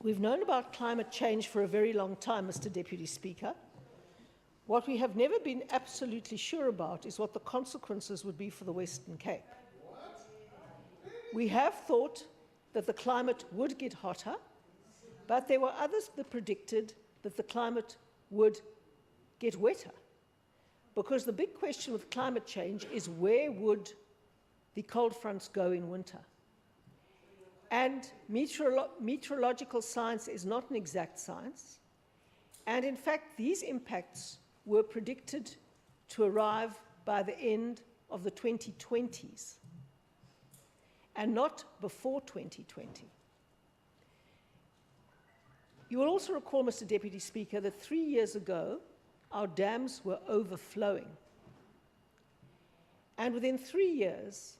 We've known about climate change for a very long time, Mr. Deputy Speaker. What we have never been absolutely sure about is what the consequences would be for the Western Cape. We have thought that the climate would get hotter, but there were others that predicted that the climate would get wetter. Because the big question with climate change is where would the cold fronts go in winter? And meteorological science is not an exact science. And in fact, these impacts were predicted to arrive by the end of the 2020s and not before 2020. You will also recall, Mr. Deputy Speaker, that 3 years ago, our dams were overflowing. And within 3 years,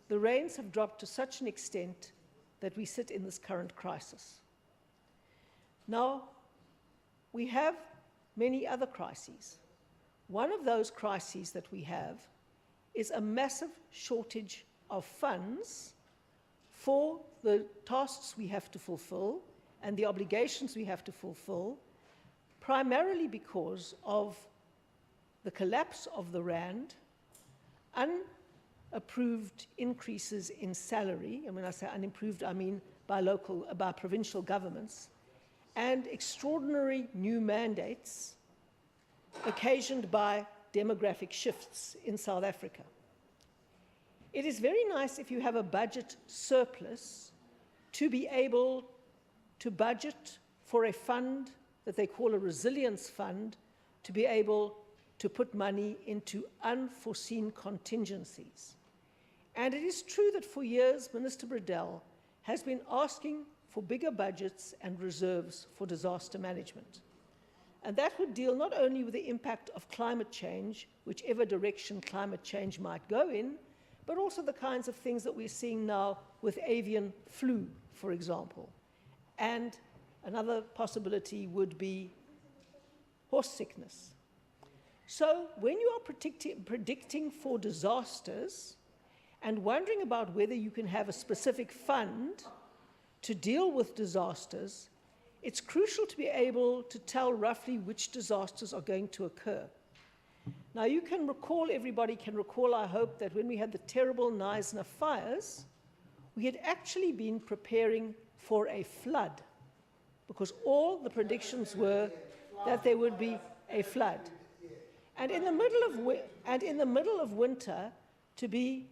the rains have dropped to such an extent that we sit in this current crisis. Now, we have many other crises. One of those crises that we have is a massive shortage of funds for the tasks we have to fulfill and the obligations we have to fulfill, primarily because of the collapse of the rand, unapproved increases in salary, and when I say unapproved, I mean by provincial governments, and extraordinary new mandates occasioned by demographic shifts in South Africa. It is very nice if you have a budget surplus to be able to budget for a fund that they call a resilience fund, to be able to put money into unforeseen contingencies. And it is true that for years, Minister Bredell has been asking for bigger budgets and reserves for disaster management. And that would deal not only with the impact of climate change, whichever direction climate change might go in, but also the kinds of things that we're seeing now with avian flu, for example. And another possibility would be horse sickness. So when you are predicting for disasters and wondering about whether you can have a specific fund to deal with disasters, it's crucial to be able to tell roughly which disasters are going to occur. Now, you can recall, everybody can recall, I hope, that when we had the terrible Knysna fires, we had actually been preparing for a flood, because all the predictions were that there would be a flood. And in the middle of winter, to be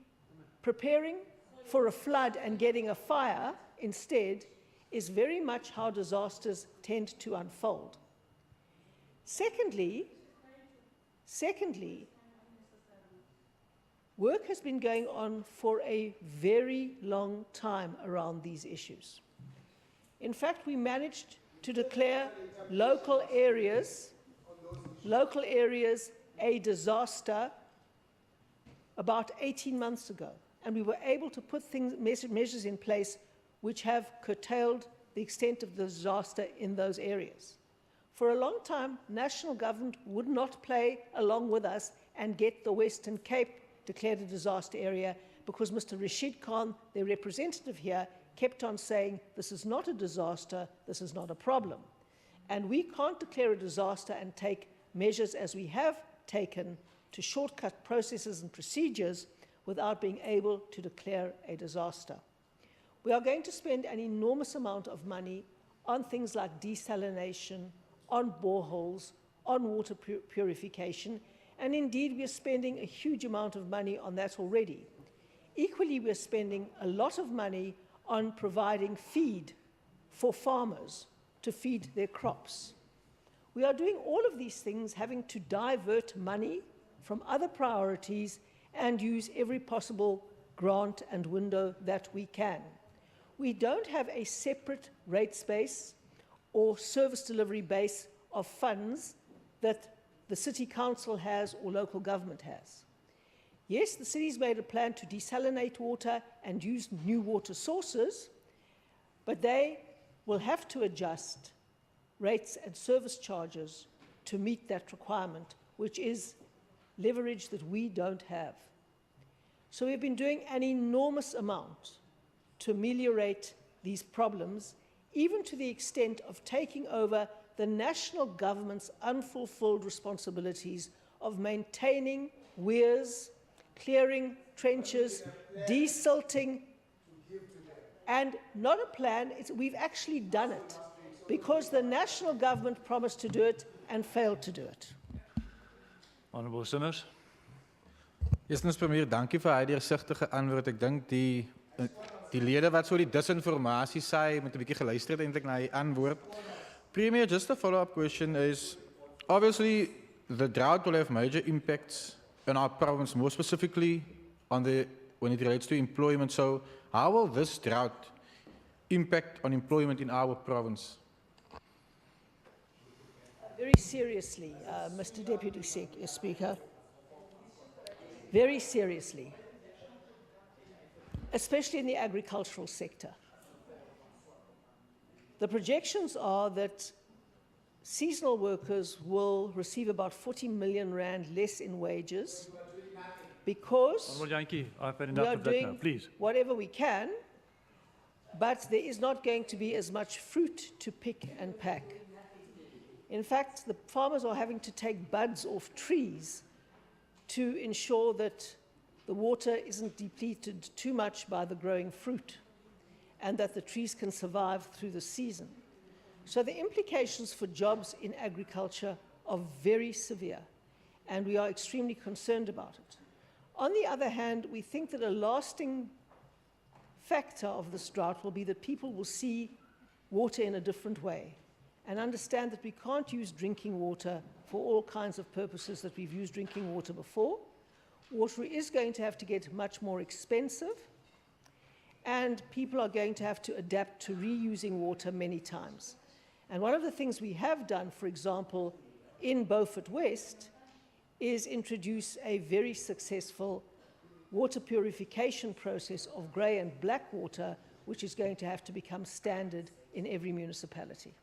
preparing for a flood and getting a fire instead is very much how disasters tend to unfold. Secondly, work has been going on for a very long time around these issues. In fact, we managed to declare local areas a disaster about 18 months ago. And we were able to put measures in place which have curtailed the extent of the disaster in those areas. For a long time, national government would not play along with us and get the Western Cape declared a disaster area because Mr. Rashid Khan, their representative here, kept on saying, this is not a disaster, this is not a problem. And we can't declare a disaster and take measures as we have taken to shortcut processes and procedures without being able to declare a disaster. We are going to spend an enormous amount of money on things like desalination, on boreholes, on water purification, and indeed we are spending a huge amount of money on that already. Equally, we are spending a lot of money on providing feed for farmers to feed their crops. We are doing all of these things having to divert money from other priorities and use every possible grant and window that we can. We don't have a separate rates base or service delivery base of funds that the City Council has or local government has. Yes, the city's made a plan to desalinate water and use new water sources, but they will have to adjust rates and service charges to meet that requirement, which is leverage that we don't have. So we've been doing an enormous amount to ameliorate these problems, even to the extent of taking over the national government's unfulfilled responsibilities of maintaining weirs, clearing trenches, desilting, and not a plan, we've actually done it, because the national government promised to do it and failed to do it. Honourable Simmers. Eerstens premier, dankie vir hy deursigtige antwoord. Ek dink die lede wat so die disinformasie saai met 'n bietjie geluister het eintlik na die antwoord. Premier, just a follow-up question is, obviously the drought will have major impacts in our province, more specifically on when it relates to employment. So how will this drought impact on employment in our province? Very seriously, Mr. Deputy Speaker. Very seriously, especially in the agricultural sector. The projections are that seasonal workers will receive about 40 million rand less in wages because Honourable Jantjie, I've had we enough are of that now, doing please. whatever we can, but there is not going to be as much fruit to pick and pack. In fact, the farmers are having to take buds off trees to ensure that the water isn't depleted too much by the growing fruit and that the trees can survive through the season. So the implications for jobs in agriculture are very severe, and we are extremely concerned about it. On the other hand, we think that a lasting factor of this drought will be that people will see water in a different way and understand that we can't use drinking water for all kinds of purposes that we've used drinking water before. Water is going to have to get much more expensive, and people are going to have to adapt to reusing water many times. And one of the things we have done, for example, in Beaufort West, is introduce a very successful water purification process of grey and black water, which is going to have to become standard in every municipality.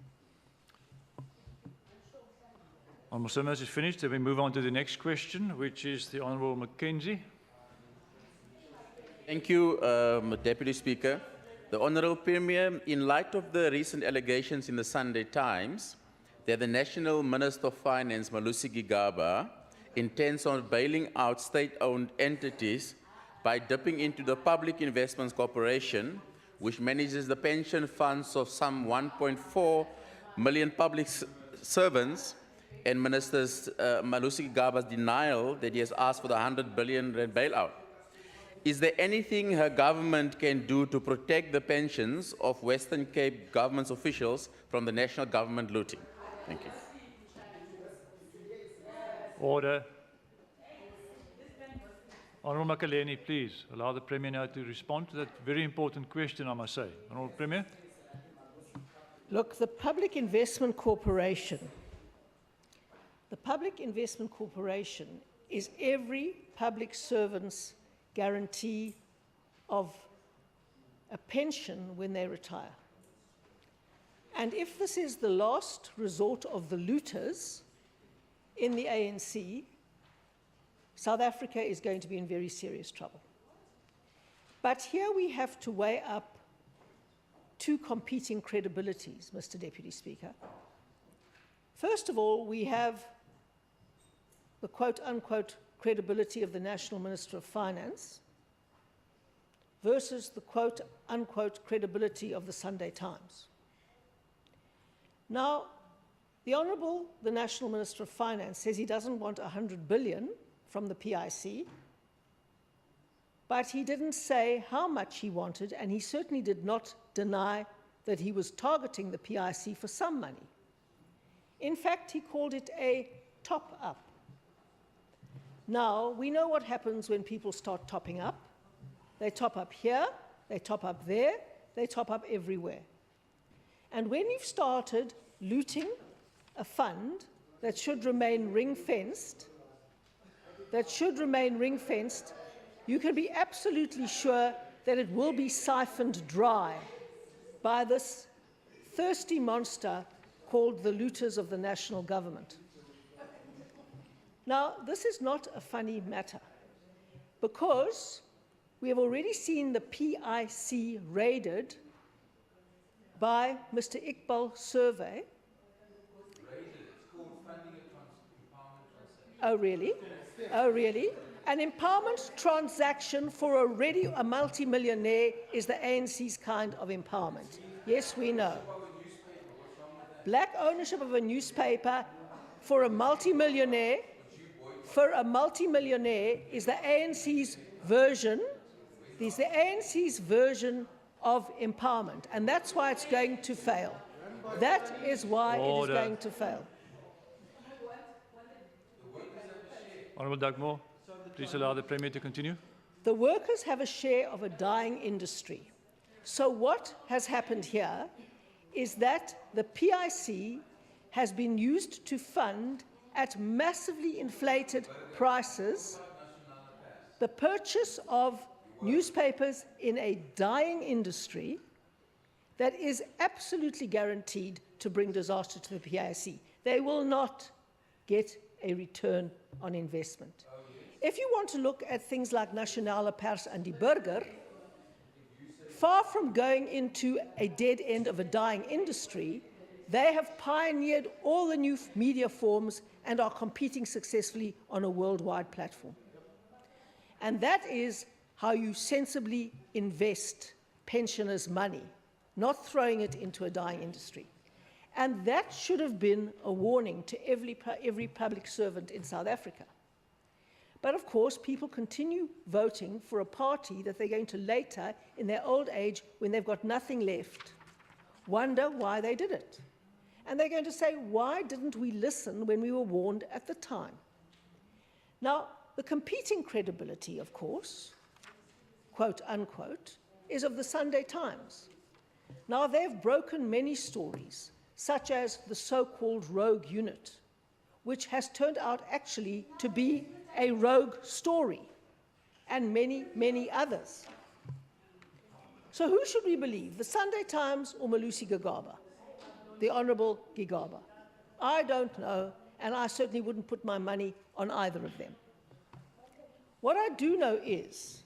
Honourable Simmers is finished. Then we move on to the next question, which is the Honourable Mackenzie. Thank you, Deputy Speaker. The Honourable Premier, in light of the recent allegations in the Sunday Times that the National Minister of Finance, Malusi Gigaba, intends on bailing out state-owned entities by dipping into the Public Investments Corporation, which manages the pension funds of some 1.4 million public servants, and Minister Malusi Gigaba's denial that he has asked for the 100 billion rand bailout. Is there anything her government can do to protect the pensions of Western Cape government's officials from the national government looting? Thank you. Order. Honourable Makaleni, please allow the Premier now to respond to that very important question, I must say. Honourable Premier. Look, the Public Investment Corporation is every public servant's guarantee of a pension when they retire. And if this is the last resort of the looters in the ANC, South Africa is going to be in very serious trouble. But here we have to weigh up two competing credibilities, Mr. Deputy Speaker. First of all, we have the quote-unquote credibility of the National Minister of Finance versus the quote-unquote credibility of the Sunday Times. Now, the Honourable, the National Minister of Finance, says he doesn't want 100 billion from the PIC, but he didn't say how much he wanted, and he certainly did not deny that he was targeting the PIC for some money. In fact, he called it a top-up. Now, we know what happens when people start topping up. They top up here, they top up there, they top up everywhere. And when you've started looting a fund that should remain ring-fenced, you can be absolutely sure that it will be siphoned dry by this thirsty monster called the looters of the national government. Now, this is not a funny matter, because we have already seen the PIC raided by Mr. Iqbal Survey. Oh, really? Oh, really? An empowerment transaction for already a multi-millionaire is the ANC's kind of empowerment. Yes, we know. Black ownership of a newspaper for a multi-millionaire is the ANC's version. Is the ANC's version of empowerment, and that's why it's going to fail. That is why it is going to fail. Honourable Dugmore, please allow the Premier to continue. The workers have a share of a dying industry. So what has happened here is that the PIC has been used to fund, at massively inflated prices, the purchase of newspapers in a dying industry that is absolutely guaranteed to bring disaster to the PIC. They will not get a return on investment. If you want to look at things like Nasionale Pers and Die Burger, far from going into a dead end of a dying industry, they have pioneered all the new media forms and are competing successfully on a worldwide platform. And that is how you sensibly invest pensioners' money, not throwing it into a dying industry. And that should have been a warning to every public servant in South Africa. But of course, people continue voting for a party that they're going to later, in their old age, when they've got nothing left, wonder why they did it. And they're going to say, why didn't we listen when we were warned at the time? Now, the competing credibility, of course, quote unquote, is of the Sunday Times. Now, they've broken many stories, such as the so-called rogue unit, which has turned out actually to be a rogue story, and many, many others. So who should we believe, the Sunday Times or Malusi Gigaba, the Honourable Gigaba? I don't know, and I certainly wouldn't put my money on either of them. What I do know is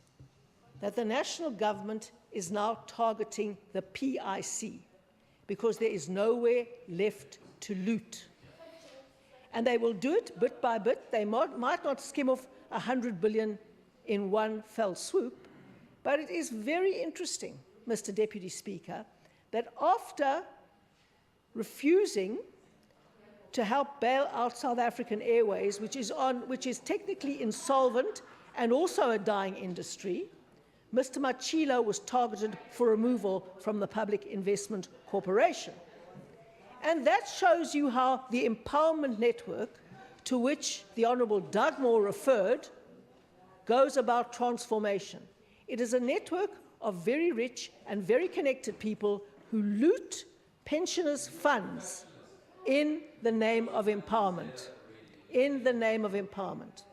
that the national government is now targeting the PIC because there is nowhere left to loot. And they will do it bit by bit. They might not skim off 100 billion in one fell swoop, but it is very interesting, Mr. Deputy Speaker, that after refusing to help bail out South African Airways, which is technically insolvent and also a dying industry, Mr. Machilo was targeted for removal from the Public Investment Corporation. And that shows you how the empowerment network, to which the Honourable Dugmore referred, goes about transformation. It is a network of very rich and very connected people who loot pensioners' funds in the name of empowerment. In the name of empowerment.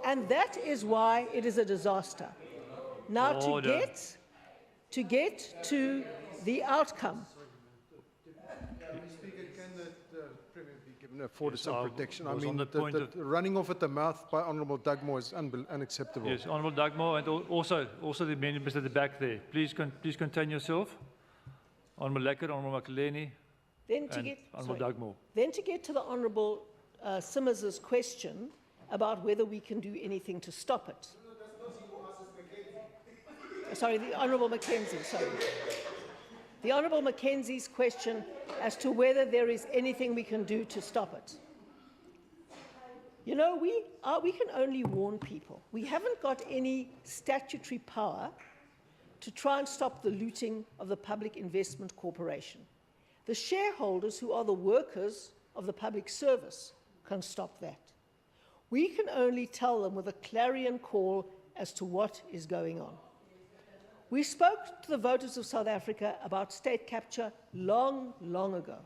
And that is why it is a disaster. Now, to get to the outcome. Speaker, can the Premier be given afforded some protection? I mean, the running off at the mouth by Honourable Dugmore is unacceptable. Yes, Honourable Dugmore, and also the members at the back there. Please contain yourself. Honourable Lekker, Honourable Makaleni, and Honourable Dugmore. Then to get to the Honourable Simmers's question, about whether we can do anything to stop it. Sorry, the Honourable Mackenzie, sorry. The Honourable Mackenzie's question as to whether there is anything we can do to stop it. You know, we can only warn people. We haven't got any statutory power to try and stop the looting of the Public Investment Corporation. The shareholders, who are the workers of the public service, can stop that. We can only tell them with a clarion call as to what is going on. We spoke to the voters of South Africa about state capture long, long ago.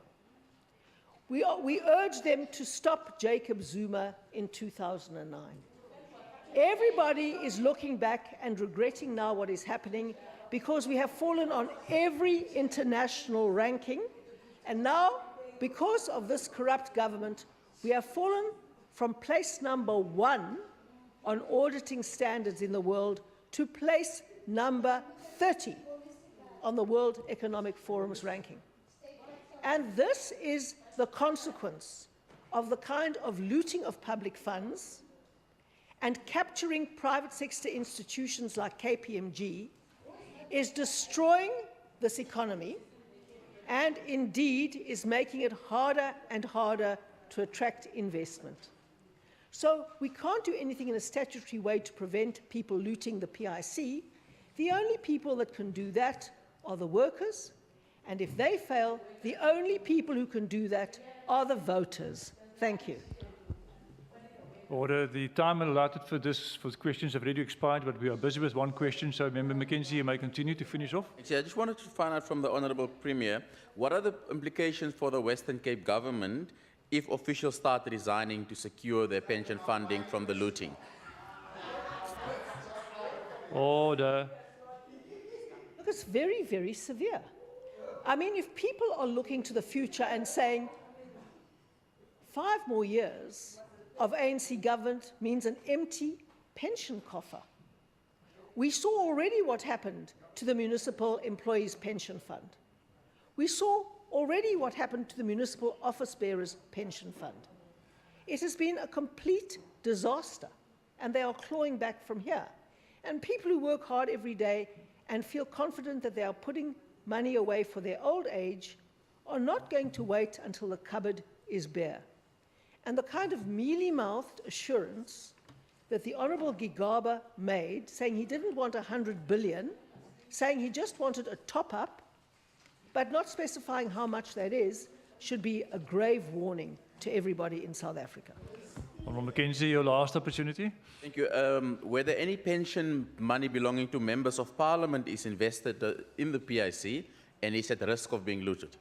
We urged them to stop Jacob Zuma in 2009. Everybody is looking back and regretting now what is happening because we have fallen on every international ranking, and now, because of this corrupt government, we have fallen from place number 1 on auditing standards in the world to place number 30 on the World Economic Forum's ranking. And this is the consequence of the kind of looting of public funds and capturing private sector institutions like KPMG is destroying this economy and indeed is making it harder and harder to attract investment. So we can't do anything in a statutory way to prevent people looting the PIC. The only people that can do that are the workers, and if they fail, the only people who can do that are the voters. Thank you. Order. The time allotted for questions have already expired, but we are busy with one question, so Member Mackenzie, you may continue to finish off. Actually, I just wanted to find out from the Honourable Premier, what are the implications for the Western Cape government if officials start resigning to secure their pension funding from the looting? Order. Look, it's very, very severe. I mean, if people are looking to the future and saying 5 more years of ANC government means an empty pension coffer. We saw already what happened to the Municipal Employees Pension Fund. We saw already what happened to the Municipal Office Bearers Pension Fund. It has been a complete disaster, and they are clawing back from here. And people who work hard every day and feel confident that they are putting money away for their old age are not going to wait until the cupboard is bare. And the kind of mealy-mouthed assurance that the Honourable Gigaba made, saying he didn't want 100 billion, saying he just wanted a top-up, but not specifying how much that is, should be a grave warning to everybody in South Africa. Honourable Mackenzie, your last opportunity. Thank you. Whether any pension money belonging to members of parliament is invested in the PIC and is at risk of being looted?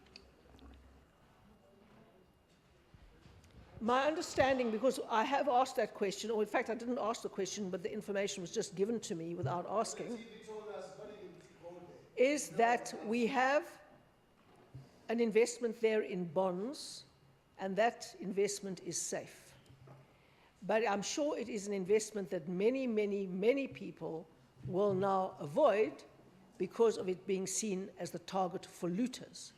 My understanding, because I have asked that question, or in fact I didn't ask the question, but the information was just given to me without asking, is that we have an investment there in bonds, and that investment is safe. But I'm sure it is an investment that many, many, many people will now avoid because of it being seen as the target for looters.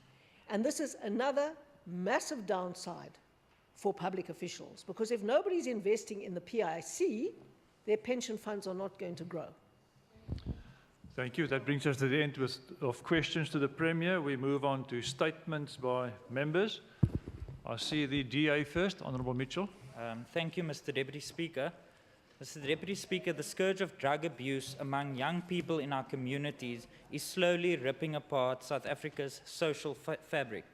And this is another massive downside for public officials, because if nobody's investing in the PIC, their pension funds are not going to grow. Thank you. That brings us to the end of questions to the Premier. We move on to statements by members. I see the DA first, Honourable Mitchell. Thank you, Mr. Deputy Speaker. Mr. Deputy Speaker, the scourge of drug abuse among young people in our communities is slowly ripping apart South Africa's social fabric.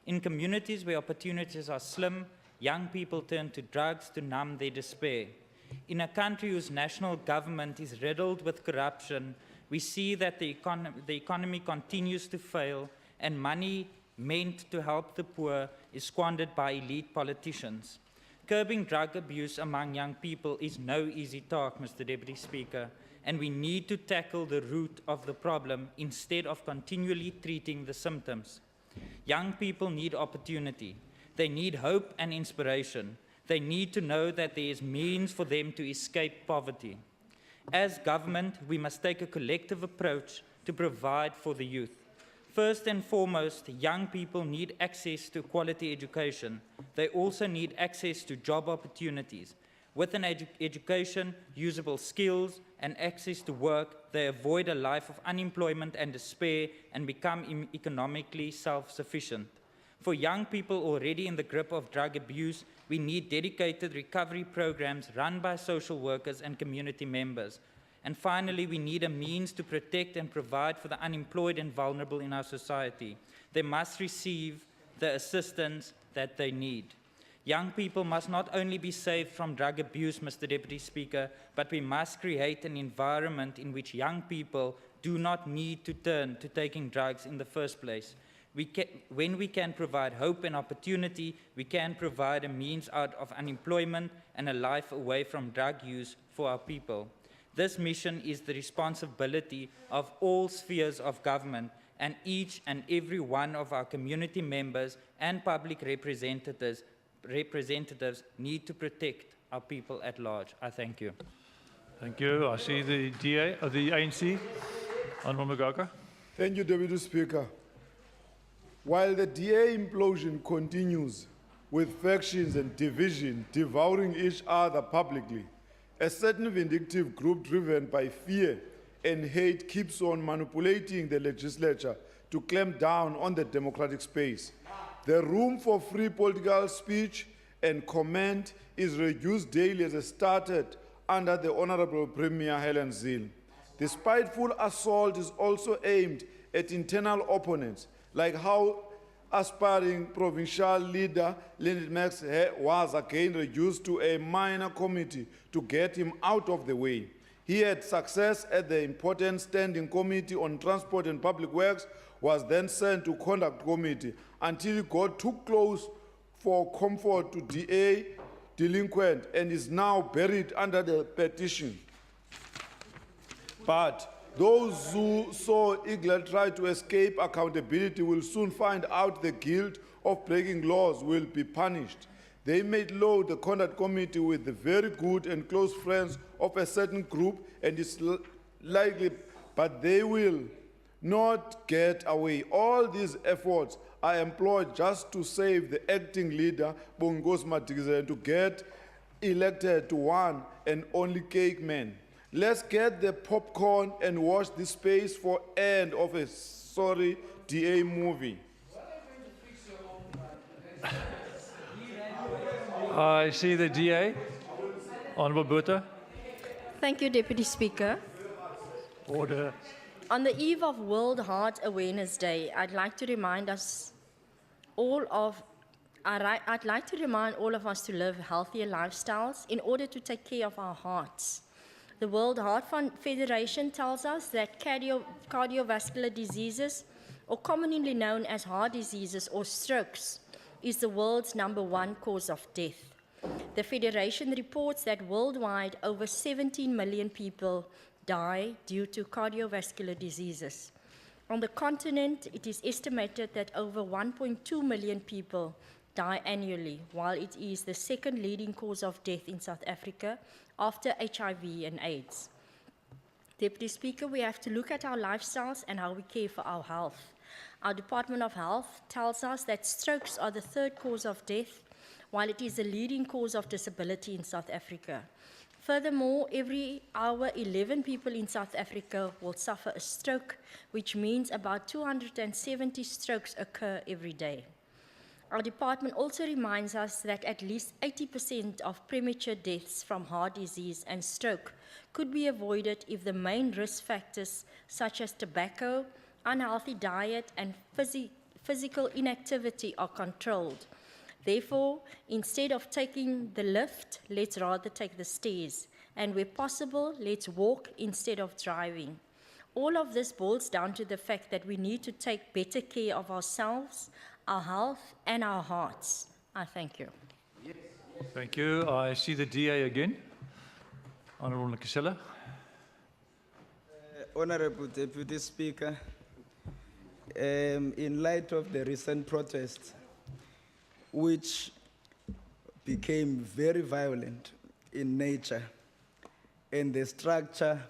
In communities where opportunities are slim, young people turn to drugs to numb their despair. In a country whose national government is riddled with corruption, we see that the economy continues to fail and money meant to help the poor is squandered by elite politicians. Curbing drug abuse among young people is no easy task, Mr. Deputy Speaker, and we need to tackle the root of the problem instead of continually treating the symptoms. Young people need opportunity. They need hope and inspiration. They need to know that there is means for them to escape poverty. As government, we must take a collective approach to provide for the youth. First and foremost, young people need access to quality education. They also need access to job opportunities. With an education, usable skills, and access to work, they avoid a life of unemployment and despair and become economically self-sufficient. For young people already in the grip of drug abuse, we need dedicated recovery programs run by social workers and community members. And finally, we need a means to protect and provide for the unemployed and vulnerable in our society. They must receive the assistance that they need. Young people must not only be saved from drug abuse, Mr. Deputy Speaker, but we must create an environment in which young people do not need to turn to taking drugs in the first place. When we can provide hope and opportunity, we can provide a means out of unemployment and a life away from drug use for our people. This mission is the responsibility of all spheres of government, and each and every one of our community members and public representatives need to protect our people at large. I thank you. Thank you. I see the DA of the ANC, Honourable Magaka. Thank you, Deputy Speaker. While the DA implosion continues with factions and division devouring each other publicly, a certain vindictive group driven by fear and hate keeps on manipulating the legislature to clamp down on the democratic space. The room for free political speech and comment is reduced daily as it started under the Honourable Premier Helen Zille. The spiteful assault is also aimed at internal opponents, like how aspiring provincial leader Leonard Max was again reduced to a minor committee to get him out of the way. He had success at the important Standing Committee on Transport and Public Works, was then sent to Conduct Committee until he got too close for comfort to DA delinquent and is now buried under the petition. But those who so eagerly try to escape accountability will soon find out the guilt of breaking laws will be punished. They made load the Conduct Committee with the very good and close friends of a certain group, and it's likely, but they will not get away. All these efforts are employed just to save the acting leader, Bongos Matigizela, to get elected to one and only cake man. Let's get the popcorn and watch this space for end of a sorry DA movie. I see the DA, Honourable Botha. Thank you, Deputy Speaker. Order. On the eve of World Heart Awareness Day, I'd like to remind all of us to live healthier lifestyles in order to take care of our hearts. The World Heart Federation tells us that cardiovascular diseases, or commonly known as heart diseases or strokes, is the world's #1 cause of death. The Federation reports that worldwide over 17 million people die due to cardiovascular diseases. On the continent, it is estimated that over 1.2 million people die annually, while it is the second leading cause of death in South Africa after HIV and AIDS. Deputy Speaker, we have to look at our lifestyles and how we care for our health. Our Department of Health tells us that strokes are the third cause of death, while it is the leading cause of disability in South Africa. Furthermore, every hour, 11 people in South Africa will suffer a stroke, which means about 270 strokes occur every day. Our department also reminds us that at least 80% of premature deaths from heart disease and stroke could be avoided if the main risk factors such as tobacco, unhealthy diet, and physical inactivity are controlled. Therefore, instead of taking the lift, let's rather take the stairs. And where possible, let's walk instead of driving. All of this boils down to the fact that we need to take better care of ourselves, our health, and our hearts. I thank you. Thank you. I see the DA again. Honourable Nkisela. Honourable Deputy Speaker, in light of the recent protests, which became very violent in nature, and the structure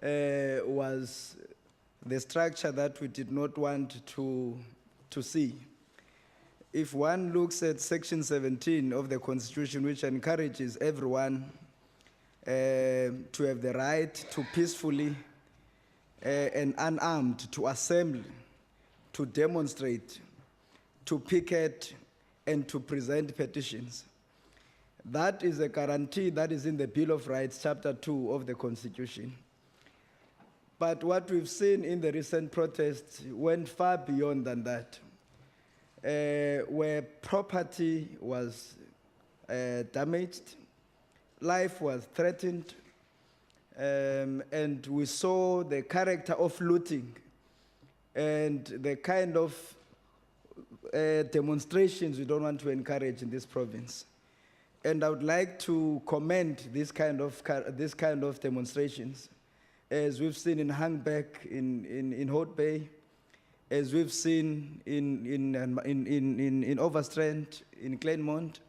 was the structure that we did not want to see. if one looks at Section 17 of the Constitution, which encourages everyone to have the right to peacefully and unarmed to assemble, to demonstrate, to picket, and to present petitions. That is a guarantee that is in the Bill of Rights, Chapter 2 of the Constitution. But what we've seen in the recent protests went far beyond than that, where property was damaged, life was threatened, and we saw the character of looting and the kind of demonstrations we don't want to encourage in this province. And I would like to commend this kind of demonstrations, as we've seen in Hangbeck, in Hout Bay, as we've seen in Overstrand, in Claremont,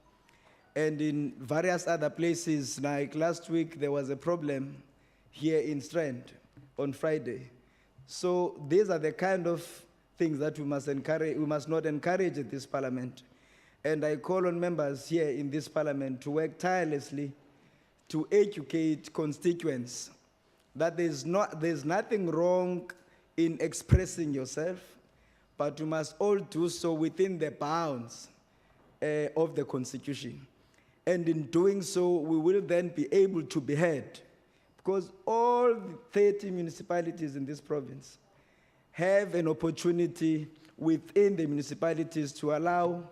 and in various other places. Like last week, there was a problem here in Strand on Friday. So these are the kind of things that we must not encourage at this parliament. And I call on members here in this parliament to work tirelessly to educate constituents that there's nothing wrong in expressing yourself, but you must all do so within the bounds of the Constitution. And in doing so, we will then be able to be heard, because all the 30 municipalities in this province have an opportunity within the municipalities to allow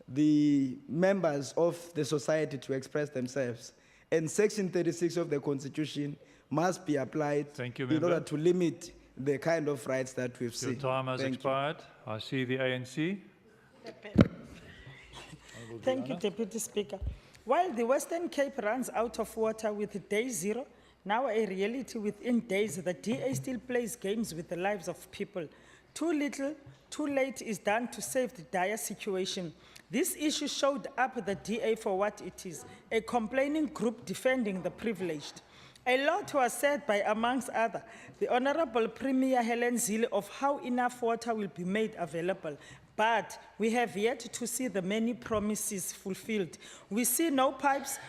the members of the society to express themselves. And Section 36 of the Constitution must be applied in order to limit the kind of rights that we've seen. Your time has expired. I see the ANC. Thank you, Deputy Speaker. While the Western Cape runs out of water with day zero, now a reality within days, the DA still plays games with the lives of people. Too little, too late is done to save the dire situation. This issue showed up the DA for what it is, a complaining group defending the privileged. A lot was said by, amongst others, the Honorable Premier Helen Zille of how enough water will be made available. But we have yet to see the many promises fulfilled. We see no pipes,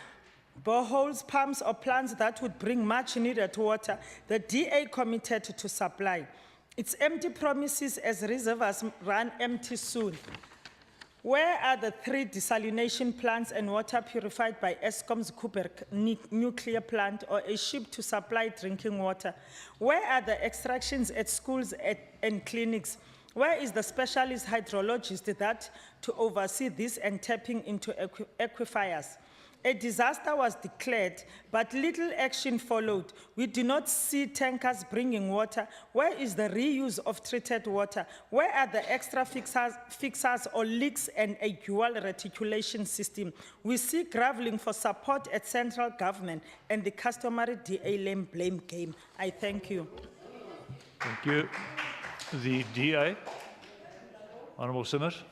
boreholes, pumps, or plants that would bring much needed water the DA committed to supply. It's empty promises as reservoirs run empty soon. Where are the 3 desalination plants and water purified by Eskom's Kuberg nuclear plant, or a ship to supply drinking water? Where are the extractions at schools and clinics? Where is the specialist hydrologist that to oversee this and tapping into aquifers? A disaster was declared, but little action followed. We do not see tankers bringing water. Where is the reuse of treated water? Where are the extra fixers or leaks and a dual reticulation system? We see graveling for support at central government and the customary DA blame game. I thank you. Thank you. The DA. Honourable Simmers.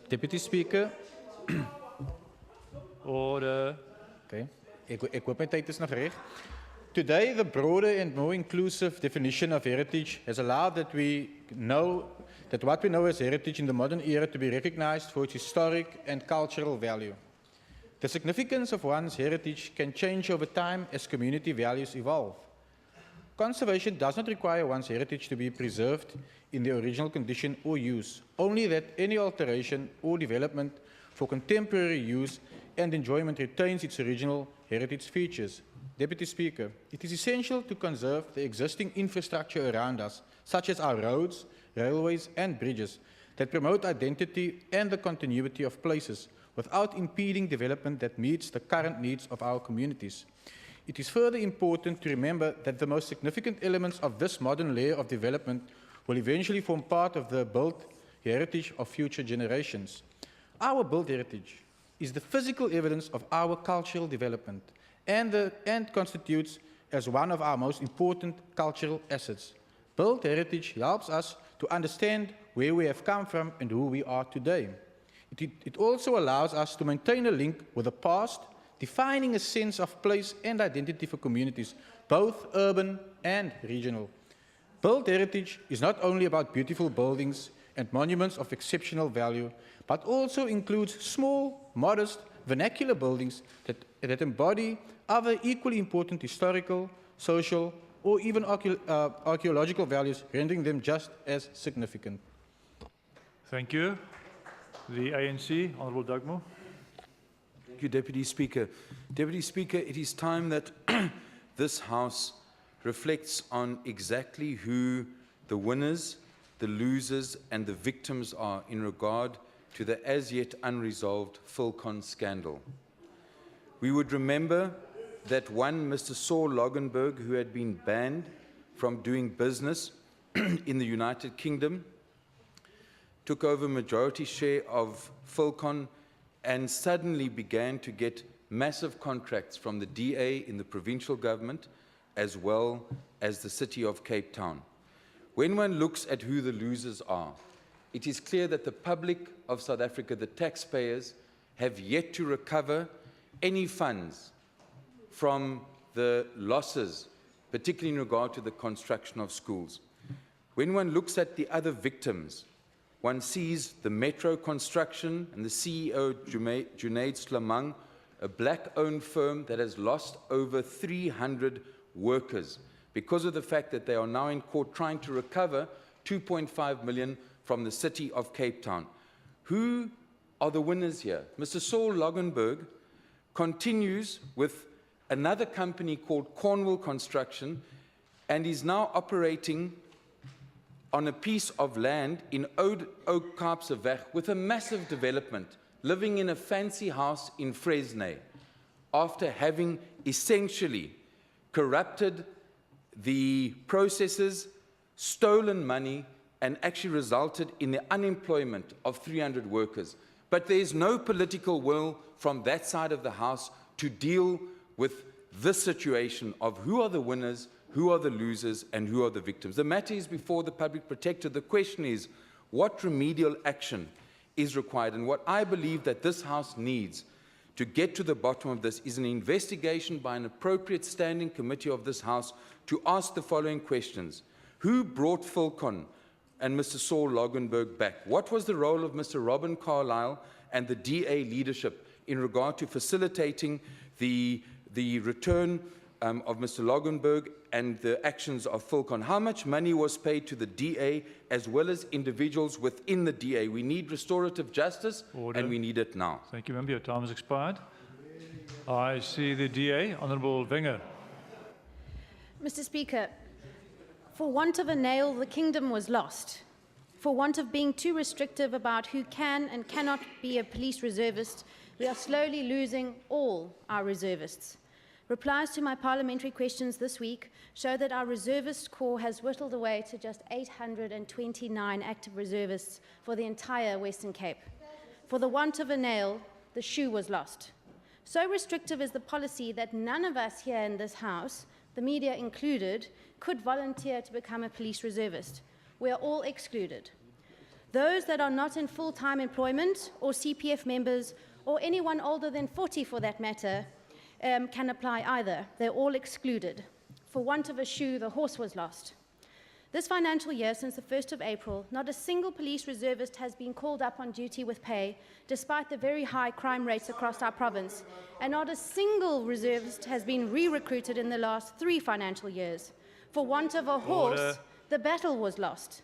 Deputy Speaker. Order. Okay. Ek hoop my tyd is nog reg. Today, the broader and more inclusive definition of heritage has allowed that what we know as heritage in the modern era to be recognized for its historic and cultural value. The significance of one's heritage can change over time as community values evolve. Conservation does not require one's heritage to be preserved in the original condition or use, only that any alteration or development for contemporary use and enjoyment retains its original heritage features. Deputy Speaker, it is essential to conserve the existing infrastructure around us, such as our roads, railways, and bridges, that promote identity and the continuity of places without impeding development that meets the current needs of our communities. It is further important to remember that the most significant elements of this modern layer of development will eventually form part of the built heritage of future generations. Our built heritage is the physical evidence of our cultural development and constitutes as one of our most important cultural assets. Built heritage helps us to understand where we have come from and who we are today. It also allows us to maintain a link with the past, defining a sense of place and identity for communities, both urban and regional. Built heritage is not only about beautiful buildings and monuments of exceptional value, but also includes small, modest, vernacular buildings that embody other equally important historical, social, or even archaeological values, rendering them just as significant. Thank you. The ANC, Honourable Dugmore. Thank you, Deputy Speaker. Deputy Speaker, it is time that this House reflects on exactly who the winners, the losers, and the victims are in regard to the as yet unresolved Philcon scandal. We would remember that one Mr. Saul Logenberg, who had been banned from doing business in the United Kingdom, took over majority share of Philcon and suddenly began to get massive contracts from the DA in the provincial government as well as the city of Cape Town. When one looks at who the losers are, it is clear that the public of South Africa, the taxpayers, have yet to recover any funds from the losses, particularly in regard to the construction of schools. When one looks at the other victims, one sees the metro construction and the CEO, Junaid Slamang, a black-owned firm that has lost over 300 workers because of the fact that they are now in court trying to recover 2.5 million from the city of Cape Town. Who are the winners here? Mr. Saul Logenberg continues with another company called Cornwall Construction and is now operating on a piece of land in Oud-Kaapseweg with a massive development, living in a fancy house in Fresnay, after having essentially corrupted the processes, stolen money, and actually resulted in the unemployment of 300 workers. But there is no political will from that side of the House to deal with this situation of who are the winners, who are the losers, and who are the victims. The matter is before the public protector. The question is, what remedial action is required? And what I believe that this House needs to get to the bottom of this is an investigation by an appropriate standing committee of this House to ask the following questions. Who brought Philcon and Mr. Saul Logenberg back? What was the role of Mr. Robin Carlyle and the DA leadership in regard to facilitating the return of Mr. Logenberg and the actions of Philcon? How much money was paid to the DA as well as individuals within the DA? We need restorative justice, and we need it now. Thank you, Member. Your time has expired. I see the DA, Honourable Wenger. Mr. Speaker, for want of a nail, the kingdom was lost. For want of being too restrictive about who can and cannot be a police reservist, we are slowly losing all our reservists. Replies to my parliamentary questions this week show that our reservist corps has whittled away to just 829 active reservists for the entire Western Cape. For the want of a nail, the shoe was lost. So restrictive is the policy that none of us here in this House, the media included, could volunteer to become a police reservist. We are all excluded. Those that are not in full-time employment or CPF members or anyone older than 40 for that matter can apply either. They're all excluded. For want of a shoe, the horse was lost. This financial year, since the 1st of April, not a single police reservist has been called up on duty with pay, despite the very high crime rates across our province, and not a single reservist has been re-recruited in the last 3 financial years. For want of a horse, the battle was lost.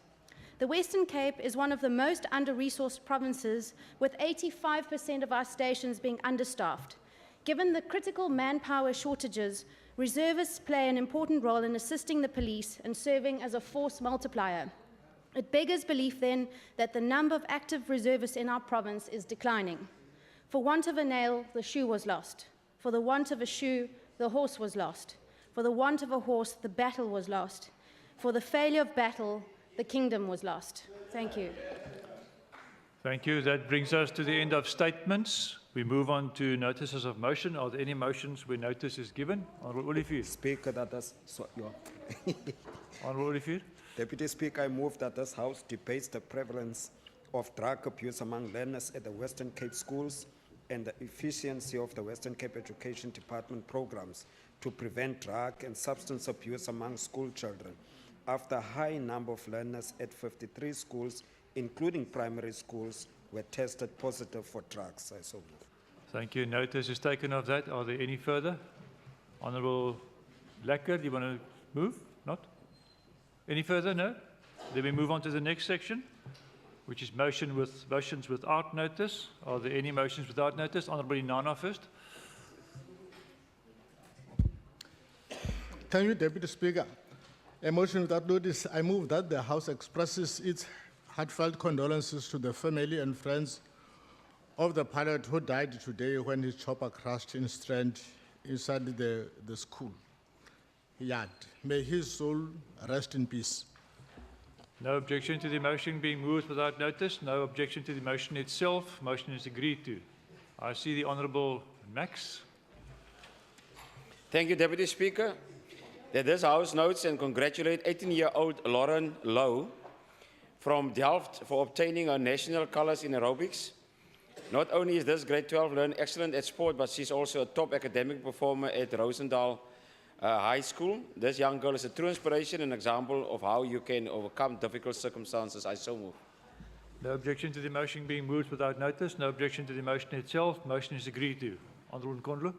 The Western Cape is one of the most under-resourced provinces, with 85% of our stations being understaffed. Given the critical manpower shortages, reservists play an important role in assisting the police and serving as a force multiplier. It beggars belief then that the number of active reservists in our province is declining. For want of a nail, the shoe was lost. For the want of a shoe, the horse was lost. For the want of a horse, the battle was lost. For the failure of battle, the kingdom was lost. Thank you. Thank you. That brings us to the end of statements. We move on to notices of motion. Are there any motions where notice is given? Honourable Olivier. Speaker, that is Honourable Olivier. Deputy Speaker, I move that this House debates the prevalence of drug abuse among learners at the Western Cape schools and the efficiency of the Western Cape Education Department programs to prevent drug and substance abuse among school children. After a high number of learners at 53 schools including primary schools, were tested positive for drugs. I so move. Thank you. Notice is taken of that. Are there any further? Honourable Lecker, do you want to move? Not? Any further? No? Then we move on to the next section, which is motions without notice. Are there any motions without notice? Honourable Inana first. Thank you, Deputy Speaker. A motion without notice. I move that the House expresses its heartfelt condolences to the family and friends of the pilot who died today when his chopper crashed in Strand inside the school yard. May his soul rest in peace. No objection to the motion being moved without notice. No objection to the motion itself. Motion is agreed to. I see the Honourable Max. Thank you, Deputy Speaker. That this House notes and congratulate 18-year-old Lauren Lowe from Delft for obtaining her national colours in aerobics. Not only is this grade 12 learner excellent at sport, but she's also a top academic performer at Rosendal High School. This young girl is a true inspiration and example of how you can overcome difficult circumstances. I so move. No objection to the motion being moved without notice. No objection to the motion itself. Motion is agreed to. Honourable Nkondlo.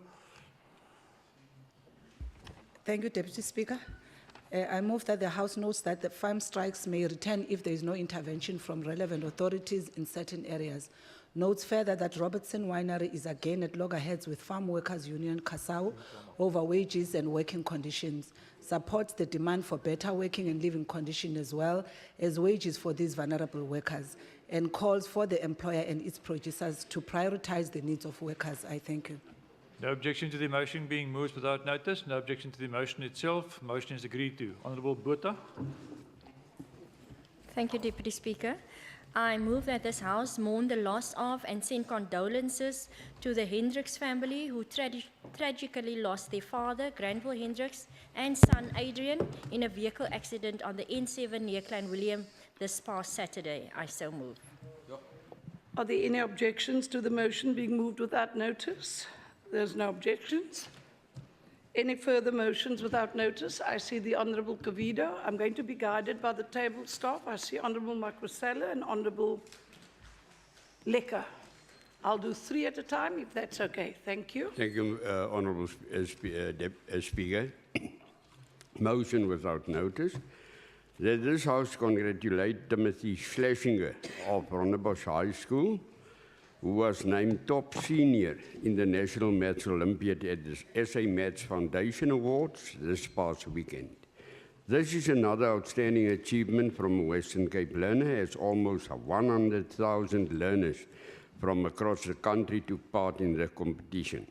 Thank you, Deputy Speaker. I move that the House notes that the farm strikes may return if there is no intervention from relevant authorities in certain areas. Notes further that Robertson Winery is again at loggerheads with Farm Workers Union Kasau over wages and working conditions. Supports the demand for better working and living conditions as well as wages for these vulnerable workers, and calls for the employer and its producers to prioritize the needs of workers. I thank you. No objection to the motion being moved without notice. No objection to the motion itself. Motion is agreed to. Honourable Botha. Thank you, Deputy Speaker. I move that this House mourn the loss of and send condolences to the Hendricks family who tragically lost their father, Granville Hendricks, and son, Adrian, in a vehicle accident on the N7 near Clan William this past Saturday. I so move. Are there any objections to the motion being moved without notice? There's no objections. Any further motions without notice? I see the Honourable Cavido. I'm going to be guided by the table staff. I see Honourable Makwasela and Honourable Lecker. I'll do three at a time, if that's okay. Thank you. Thank you, Honourable Speaker. Motion without notice. That this House congratulate Timothy Schlesinger of Rondebosch High School, who was named top senior in the National Maths Olympiad at the SA Maths Foundation Awards this past weekend. This is another outstanding achievement from a Western Cape learner, as almost 100,000 learners from across the country took part in the competition.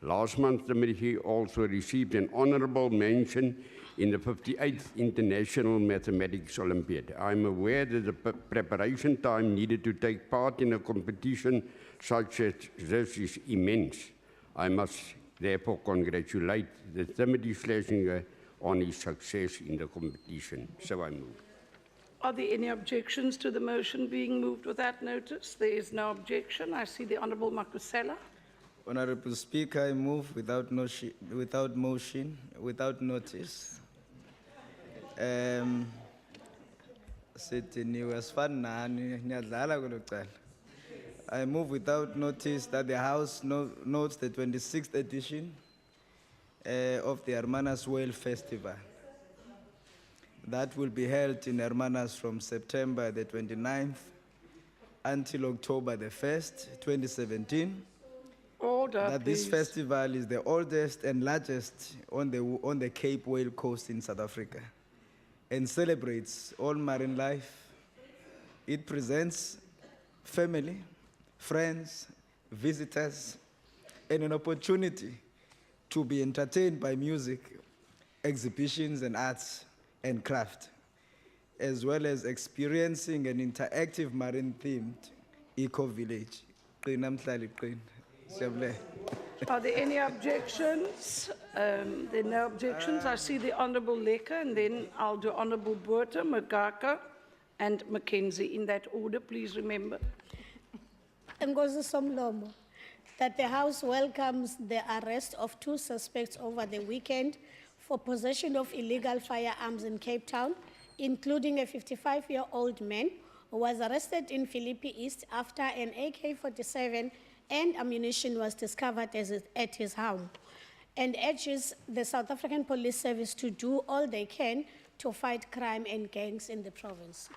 Last month, Timothy also received an honourable mention in the 58th International Mathematics Olympiad. I'm aware that the preparation time needed to take part in a competition such as this is immense. I must therefore congratulate the Timothy Schlesinger on his success in the competition. So I move. Are there any objections to the motion being moved without notice? There is no objection. I see the Honourable Makwasela. Honourable Speaker, I move without motion, without notice. I move without notice that the House notes the 26th edition of the Hermanas Whale Festival. That will be held in Hermanas from September the 29th until October the 1st, 2017. Order, that please. This festival is the oldest and largest on the Cape Whale Coast in South Africa and celebrates all marine life. It presents family, friends, visitors, and an opportunity to be entertained by music, exhibitions, and arts and craft, as well as experiencing an interactive marine-themed eco-village. Are there any objections? There are no objections. I see the Honourable Lecker, and then I'll do Honourable Botha, Magaka, and Mackenzie. In that order, please remember. Ngozi Somlomo, that the House welcomes the arrest of 2 suspects over the weekend for possession of illegal firearms in Cape Town, including a 55-year-old man who was arrested in Philippi East after an AK-47 and ammunition was discovered at his home, and urges the South African Police Service to do all they can to fight crime and gangs in the province.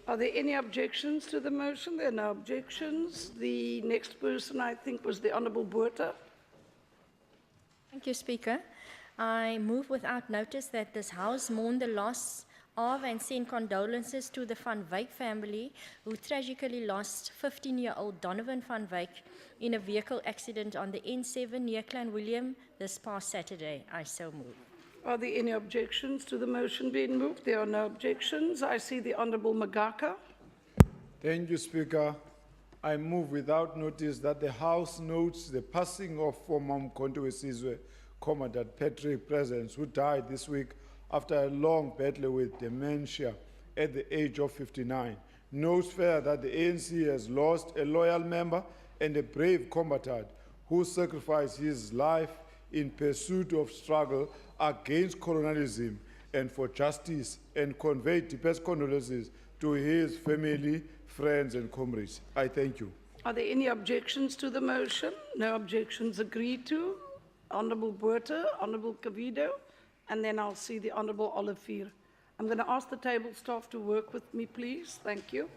Are there any objections to the motion? There are no objections. The next person, I think, was the Honourable Botha. Thank you, Speaker. I move without notice that this House mourn the loss of and send condolences to the Van Wyk family who tragically lost 15-year-old Donovan Van Wyk in a vehicle accident on the N7 near Clan William this past Saturday. I so move. Are there any objections to the motion being moved? There are no objections. I see the Honourable Magaka. Thank you, Speaker. I move without notice that the House notes the passing of former Mkhonto weSizwe Commandant Patrick Presence, who died this week after a long battle with dementia at the age of 59. Notes further that the ANC has lost a loyal member and a brave combatant who sacrificed his life in pursuit of struggle against colonialism and for justice, and convey deepest condolences to his family, friends, and comrades. I thank you. Are there any objections to the motion? No objections agreed to. Honourable Botha, Honourable Cavido, and then I'll see the Honourable Olivier. I'm going to ask the table staff to work with me, please. Thank you.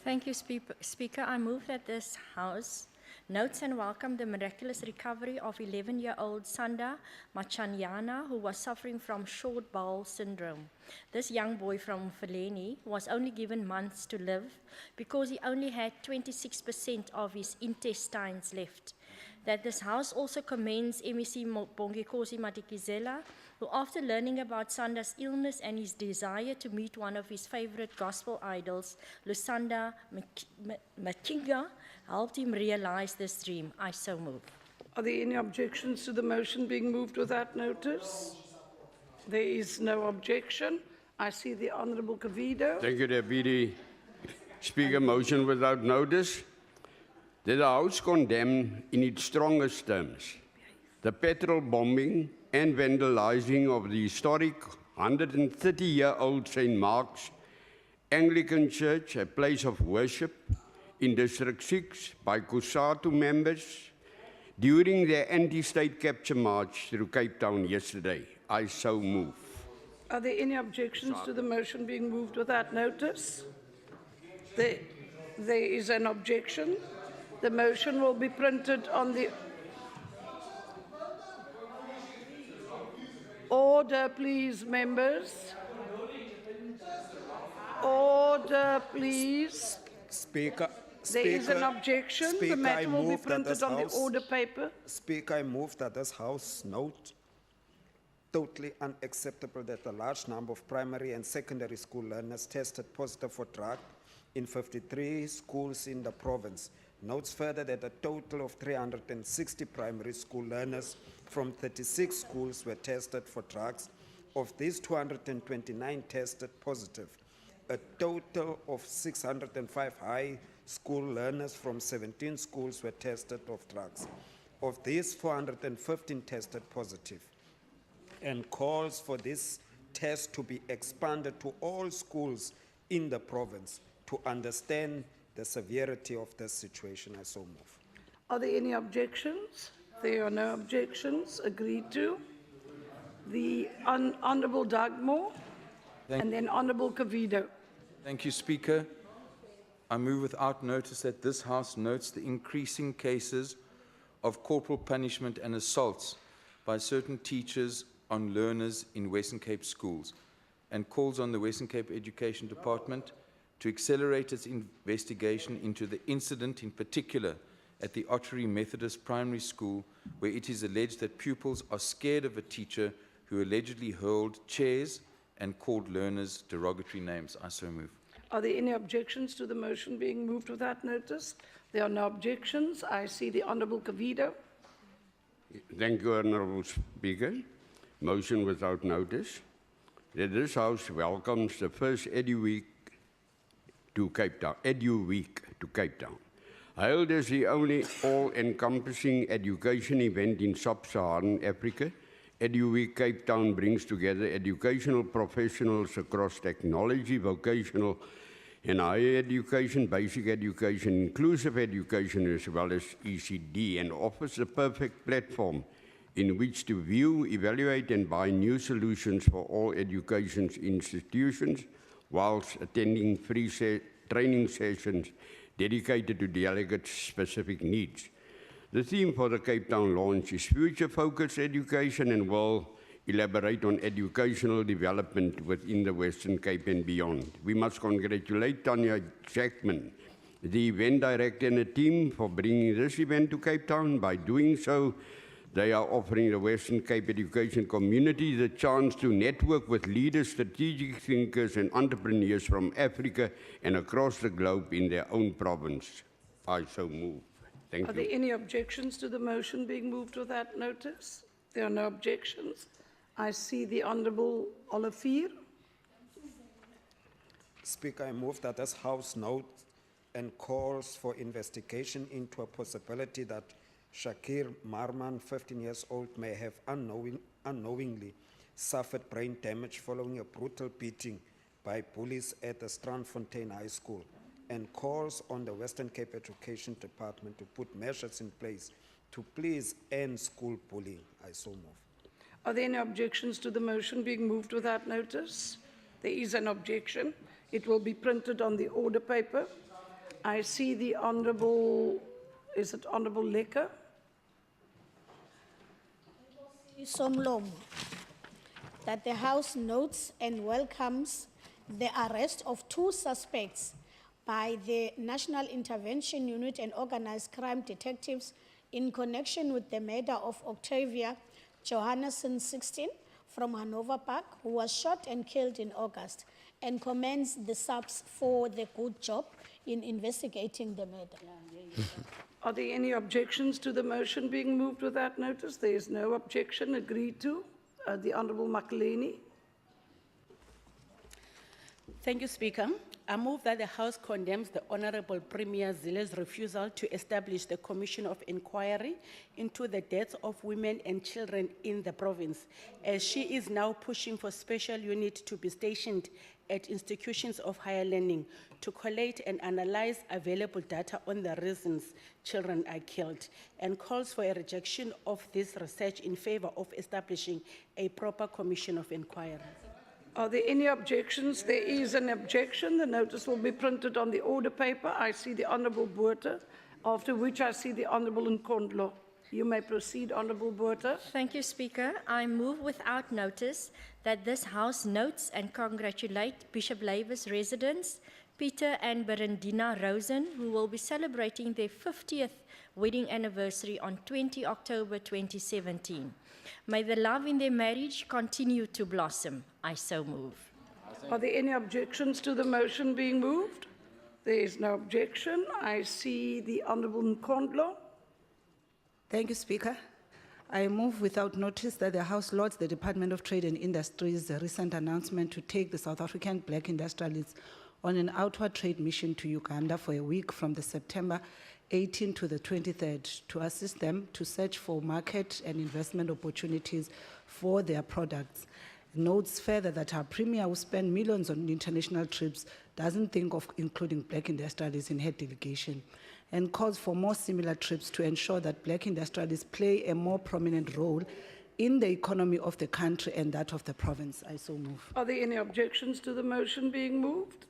Thank you, Speaker. I move that this House notes and welcome the miraculous recovery of 11-year-old Sanda Machanyana, who was suffering from short bowel syndrome. This young boy from Feleni was only given months to live because he only had 26% of his intestines left. That this House also commends MEC Bongikosi Madikizela, who after learning about Sanda's illness and his desire to meet one of his favorite gospel idols, Lusanda Machinga, helped him realize this dream. I so move. Are there any objections to the motion being moved without notice? There is no objection. I see the Honourable Cavido. Thank you, Deputy Speaker. Motion without notice. That the House condemn in its strongest terms the petrol bombing and vandalizing of the historic 130-year-old St. Mark's Anglican Church, a place of worship in District 6 by COSATU members during their anti-state capture march through Cape Town yesterday. I so move. Are there any objections to the motion being moved without notice? There is an objection. The motion will be printed on the... Order, please, members. Order, please. Speaker. There is an objection. Speaker, the matter will be move that printed this on the House- order paper. Speaker, I move that this House note totally unacceptable that a large number of primary and secondary school learners tested positive for drug in 53 schools in the province. Notes further that a total of 360 primary school learners from 36 schools were tested for drugs. Of these, 229 tested positive. A total of 605 high school learners from 17 schools were tested of drugs. Of these, 415 tested positive. And calls for this test to be expanded to all schools in the province to understand the severity of this situation. I so move. Are there any objections? There are no objections. Agreed to. The Honourable Dugmore and then Honourable Cavido. Thank you, Speaker. I move without notice that this House notes the increasing cases of corporal punishment and assaults by certain teachers on learners in Western Cape schools, and calls on the Western Cape Education Department to accelerate its investigation into the incident, in particular at the Ottery Methodist Primary School, where it is alleged that pupils are scared of a teacher who allegedly hurled chairs and called learners derogatory names. I so move. Are there any objections to the motion being moved without notice? There are no objections. I see the Honourable Cavido. Thank you, Honourable Speaker. Motion without notice. That this House welcomes the first Edu Week to Cape Town. Held as the only all-encompassing education event in sub-Saharan Africa, EduWeek Cape Town brings together educational professionals across technology, vocational and higher education, basic education, inclusive education, as well as ECD, and offers a perfect platform in which to view, evaluate, and buy new solutions for all education institutions, whilst attending free training sessions dedicated to delegates' specific needs. The theme for the Cape Town launch is future-focused education, and will elaborate on educational development within the Western Cape and beyond. We must congratulate Tanya Jackman, the event director, and the team for bringing this event to Cape Town. By doing so, they are offering the Western Cape education community the chance to network with leaders, strategic thinkers, and entrepreneurs from Africa and across the globe in their own province. I so move. Thank you. Are there any objections to the motion being moved without notice? There are no objections. I see the Honourable Olivier. Speaker, I move that this House notes and calls for investigation into a possibility that Shakir Marman, 15 years old, may have unknowingly suffered brain damage following a brutal beating by police at the Strandfontein High School, and calls on the Western Cape Education Department to put measures in place to please end school bullying. I so move. Are there any objections to the motion being moved without notice? There is an objection. It will be printed on the order paper. I see the Honourable, is it Honourable Lecker? Somlomo, that the House notes and welcomes the arrest of 2 suspects by the National Intervention Unit and Organized Crime Detectives in connection with the murder of Octavia Johannesson, 16, from Hanover Park, who was shot and killed in August, and commends the subs for the good job in investigating the murder. Are there any objections to the motion being moved without notice? There is no objection. Agreed to. The Honourable Makaleni. Thank you, Speaker. I move that the House condemns the Honourable Premier Zile's refusal to establish the Commission of Inquiry into the deaths of women and children in the province, as she is now pushing for special unit to be stationed at institutions of higher learning to collate and analyze available data on the reasons children are killed, and calls for a rejection of this research in favor of establishing a proper Commission of Inquiry. Are there any objections? There is an objection. The notice will be printed on the order paper. I see the Honourable Botha, after which I see the Honourable Nkondlo. You may proceed, Honourable Botha. Thank you, Speaker. I move without notice that this House notes and congratulate Bishop Lavis residents, Peter and Berendina Rosen, who will be celebrating their 50th wedding anniversary on 20 October 2017. May the love in their marriage continue to blossom. I so move. Are there any objections to the motion being moved? There is no objection. I see the Honourable Nkondlo. Thank you, Speaker. I move without notice that the House lauds the Department of Trade and Industry's recent announcement to take the South African black industrialists on an outward trade mission to Uganda for a week from the September 18 to the 23rd to assist them to search for market and investment opportunities for their products. Notes further that our Premier, who spent millions on international trips, doesn't think of including black industrialists in her delegation, and calls for more similar trips to ensure that black industrialists play a more prominent role in the economy of the country and that of the province. I so move. Are there any objections to the motion being moved?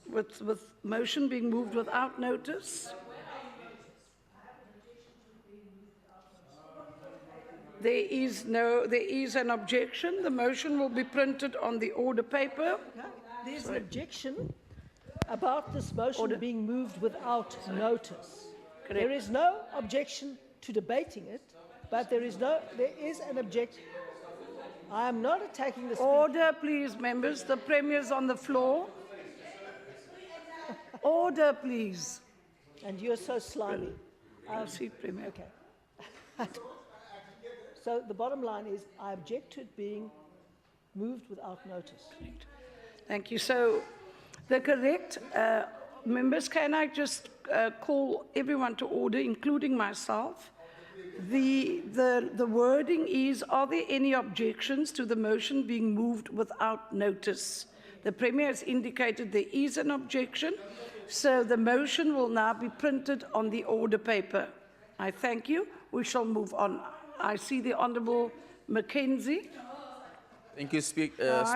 With motion being moved without notice? There is an objection. The motion will be printed on the order paper. There's an objection about this motion being moved without notice. Correct. There is no objection to debating it, but there is an objection. I am not attacking the speaker. Order, please, members. The Premier's on the floor. Order, please. And you're so slimy. Proceed, Premier. Okay. So the bottom line is, I object to it being moved without notice. Thank you. So, the correct members, can I just call everyone to order, including myself? The wording is, are there any objections to the motion being moved without notice? The Premier has indicated there is an objection, so the motion will now be printed on the order paper. I thank you. We shall move on. I see the Honourable Mackenzie. Thank you, Speaker.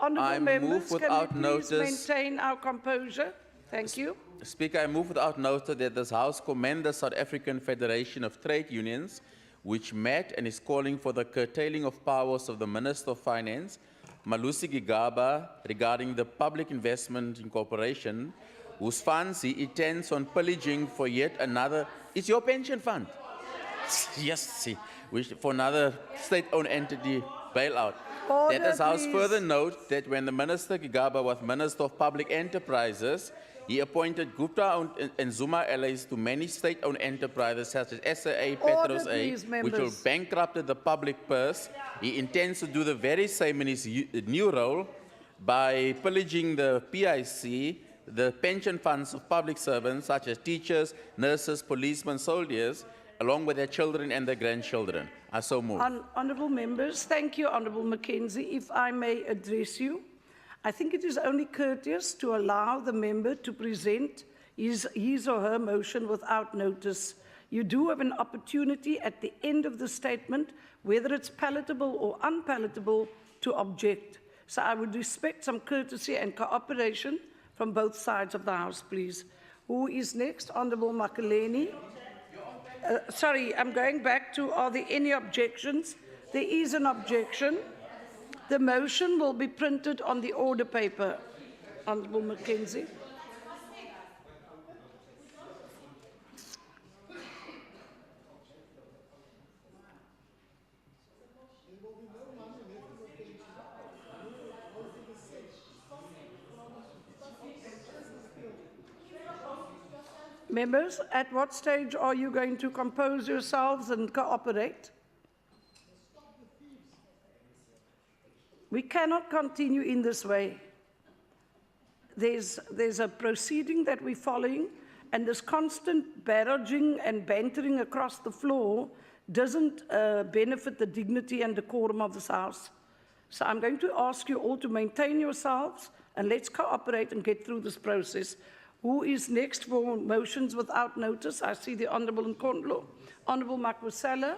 Honourable I members, move can we without please notice. maintain our composure? Thank you. Speaker, I move without notice that this House commend the South African Federation of Trade Unions, which met and is calling for the curtailing of powers of the Minister of Finance, Malusi Gigaba, regarding the Public Investment Incorporation, whose funds he intends on pillaging for yet another. It's your pension fund. Yes, see, for another state-owned entity bailout. Order, That this House please. further note that when the Minister Gigaba was Minister of Public Enterprises, he appointed Gupta and Zuma allies to many state-owned enterprises such as SAA, Petros A, please, which will members. bankrupt the public purse. He intends to do the very same in his new role by pillaging the PIC, the pension funds of public servants such as teachers, nurses, policemen, soldiers, along with their children and their grandchildren. I so move. Honourable members, thank you, Honourable Mackenzie. If I may address you, I think it is only courteous to allow the member to present his or her motion without notice. You do have an opportunity at the end of the statement, whether it's palatable or unpalatable, to object. So I would respect some courtesy and cooperation from both sides of the House, please. Who is next? Honourable Makaleni. Sorry, I'm going back to, are there any objections? There is an objection. The motion will be printed on the order paper. Honourable Mackenzie. Members, at what stage are you going to compose yourselves and cooperate? We cannot continue in this way. There's a proceeding that we're following, and this constant barraging and bantering across the floor doesn't benefit the dignity and decorum of this House. So I'm going to ask you all to maintain yourselves, and let's cooperate and get through this process. Who is next for motions without notice? I see the Honourable Nkondlo. Honourable Makwasela.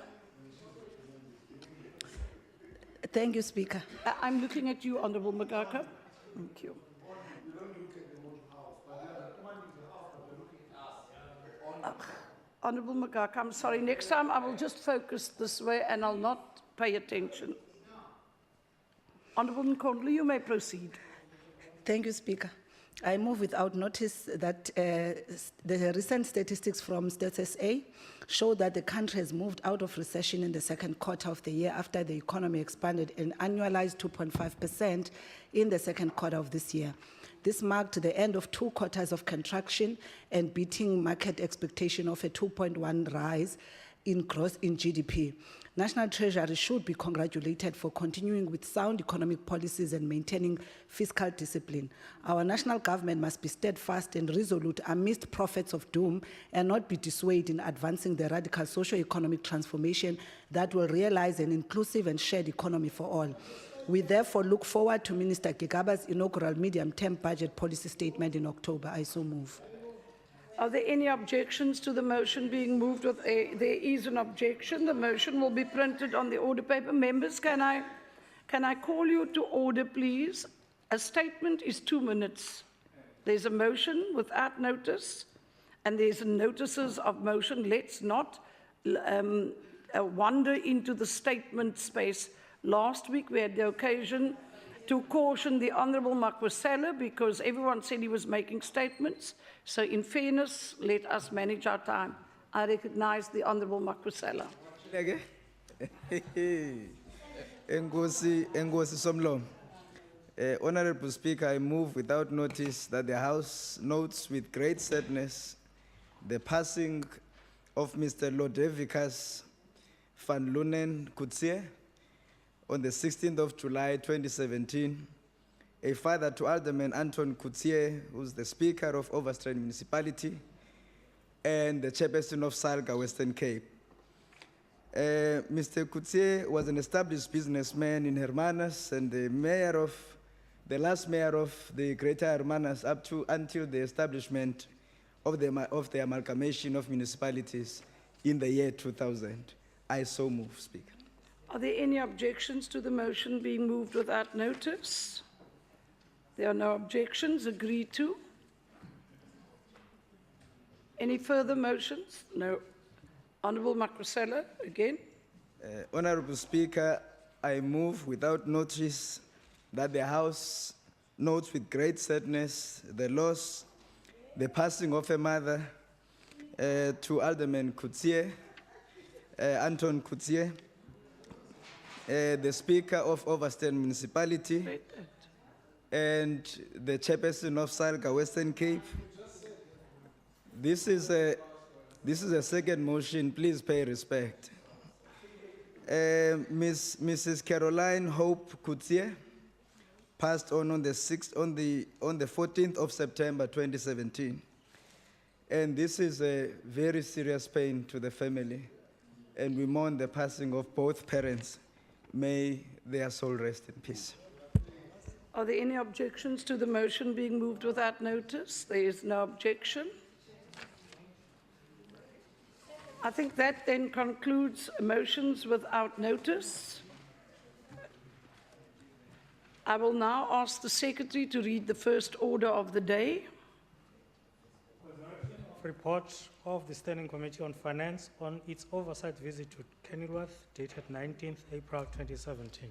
Thank you, Speaker. I'm looking at you, Honourable Magaka. Thank you. Honourable Magaka, I'm sorry. Next time I will just focus this way and I'll not pay attention. Honourable Nkondlo, you may proceed. Thank you, Speaker. I move without notice that the recent statistics from Stats SA show that the country has moved out of recession in the second quarter of the year after the economy expanded an annualized 2.5% in the second quarter of this year. This marked the end of 2 quarters of contraction and beating market expectation of a 2.1 rise in growth in GDP. National Treasury should be congratulated for continuing with sound economic policies and maintaining fiscal discipline. Our national government must be steadfast and resolute amidst prophets of doom and not be dissuaded in advancing the radical socio-economic transformation that will realize an inclusive and shared economy for all. We therefore look forward to Minister Gigaba's inaugural medium-term budget policy statement in October. I so move. Are there any objections to the motion being moved with a? There is an objection. The motion will be printed on the order paper. Members, can I call you to order, please? A statement is 2 minutes. There's a motion without notice, and there's notices of motion. Let's not wander into the statement space. Last week we had the occasion to caution the Honourable Makwasela because everyone said he was making statements. So in fairness, let us manage our time. I recognise the Honourable Makwasela. Enkosi Somlo. Honourable Speaker, I move without notice that the House notes with great sadness the passing of Mr. Lodevikas van Lunen Kutsie on the 16th of July 2017, a father to Alderman Anton Kutsie, who's the Speaker of Overstrain Municipality and the Chairperson of Salga, Western Cape. Mr. Kutsie was an established businessman in Hermanus and the mayor of the last mayor of the Greater Hermanas until the establishment of the amalgamation of municipalities in the year 2000. I so move, Speaker. Are there any objections to the motion being moved without notice? There are no objections. Agreed to. Any further motions? No. Honourable Makrosela, again. Honourable Speaker, I move without notice that the House notes with great sadness the passing of a mother to Alderman Coetzee, Anton Coetzee, the Speaker of Overstern Municipality, and the Chairperson of Salga Western Cape. This is a second motion. Please pay respect. Mrs. Caroline Hope Coetzee passed on the 14th of September 2017, and this is a very serious pain to the family, and we mourn the passing of both parents. May their soul rest in peace. Are there any objections to the motion being moved without notice? There is no objection. I think that then concludes motions without notice. I will now ask the Secretary to read the first order of the day. Report of the Standing Committee on Finance on its oversight visit to Kenilworth, dated 19th April 2017.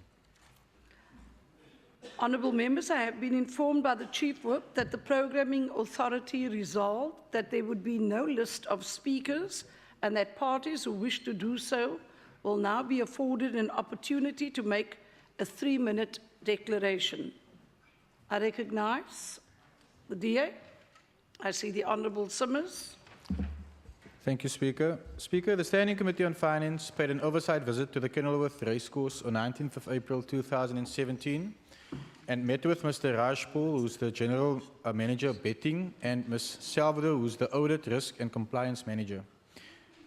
Honourable members, I have been informed by the Chief Whip that the Programming Authority resolved that there would be no list of speakers and that parties who wish to do so will now be afforded an opportunity to make a 3-minute declaration. I recognise the DA. I see the Honourable Simmers. Thank you, Speaker. Speaker, the Standing Committee on Finance paid an oversight visit to the Kenilworth Racecourse on 19th of April 2017 and met with Mr. Raj Paul, who's the General Manager of Betting, and Ms. Salvador, who's the Audit, Risk and Compliance Manager.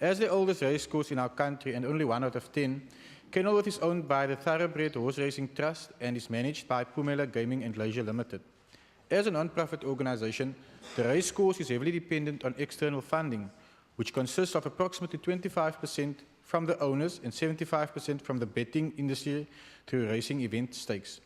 As the oldest racecourse in our country and only 1 out of 10, Kenilworth is owned by the Thoroughbred Horse Racing Trust and is managed by Pumela Gaming and Leisure Limited. As a non-profit organisation, the racecourse is heavily dependent on external funding, which consists of approximately 25% from the owners and 75% from the betting industry through racing event stakes.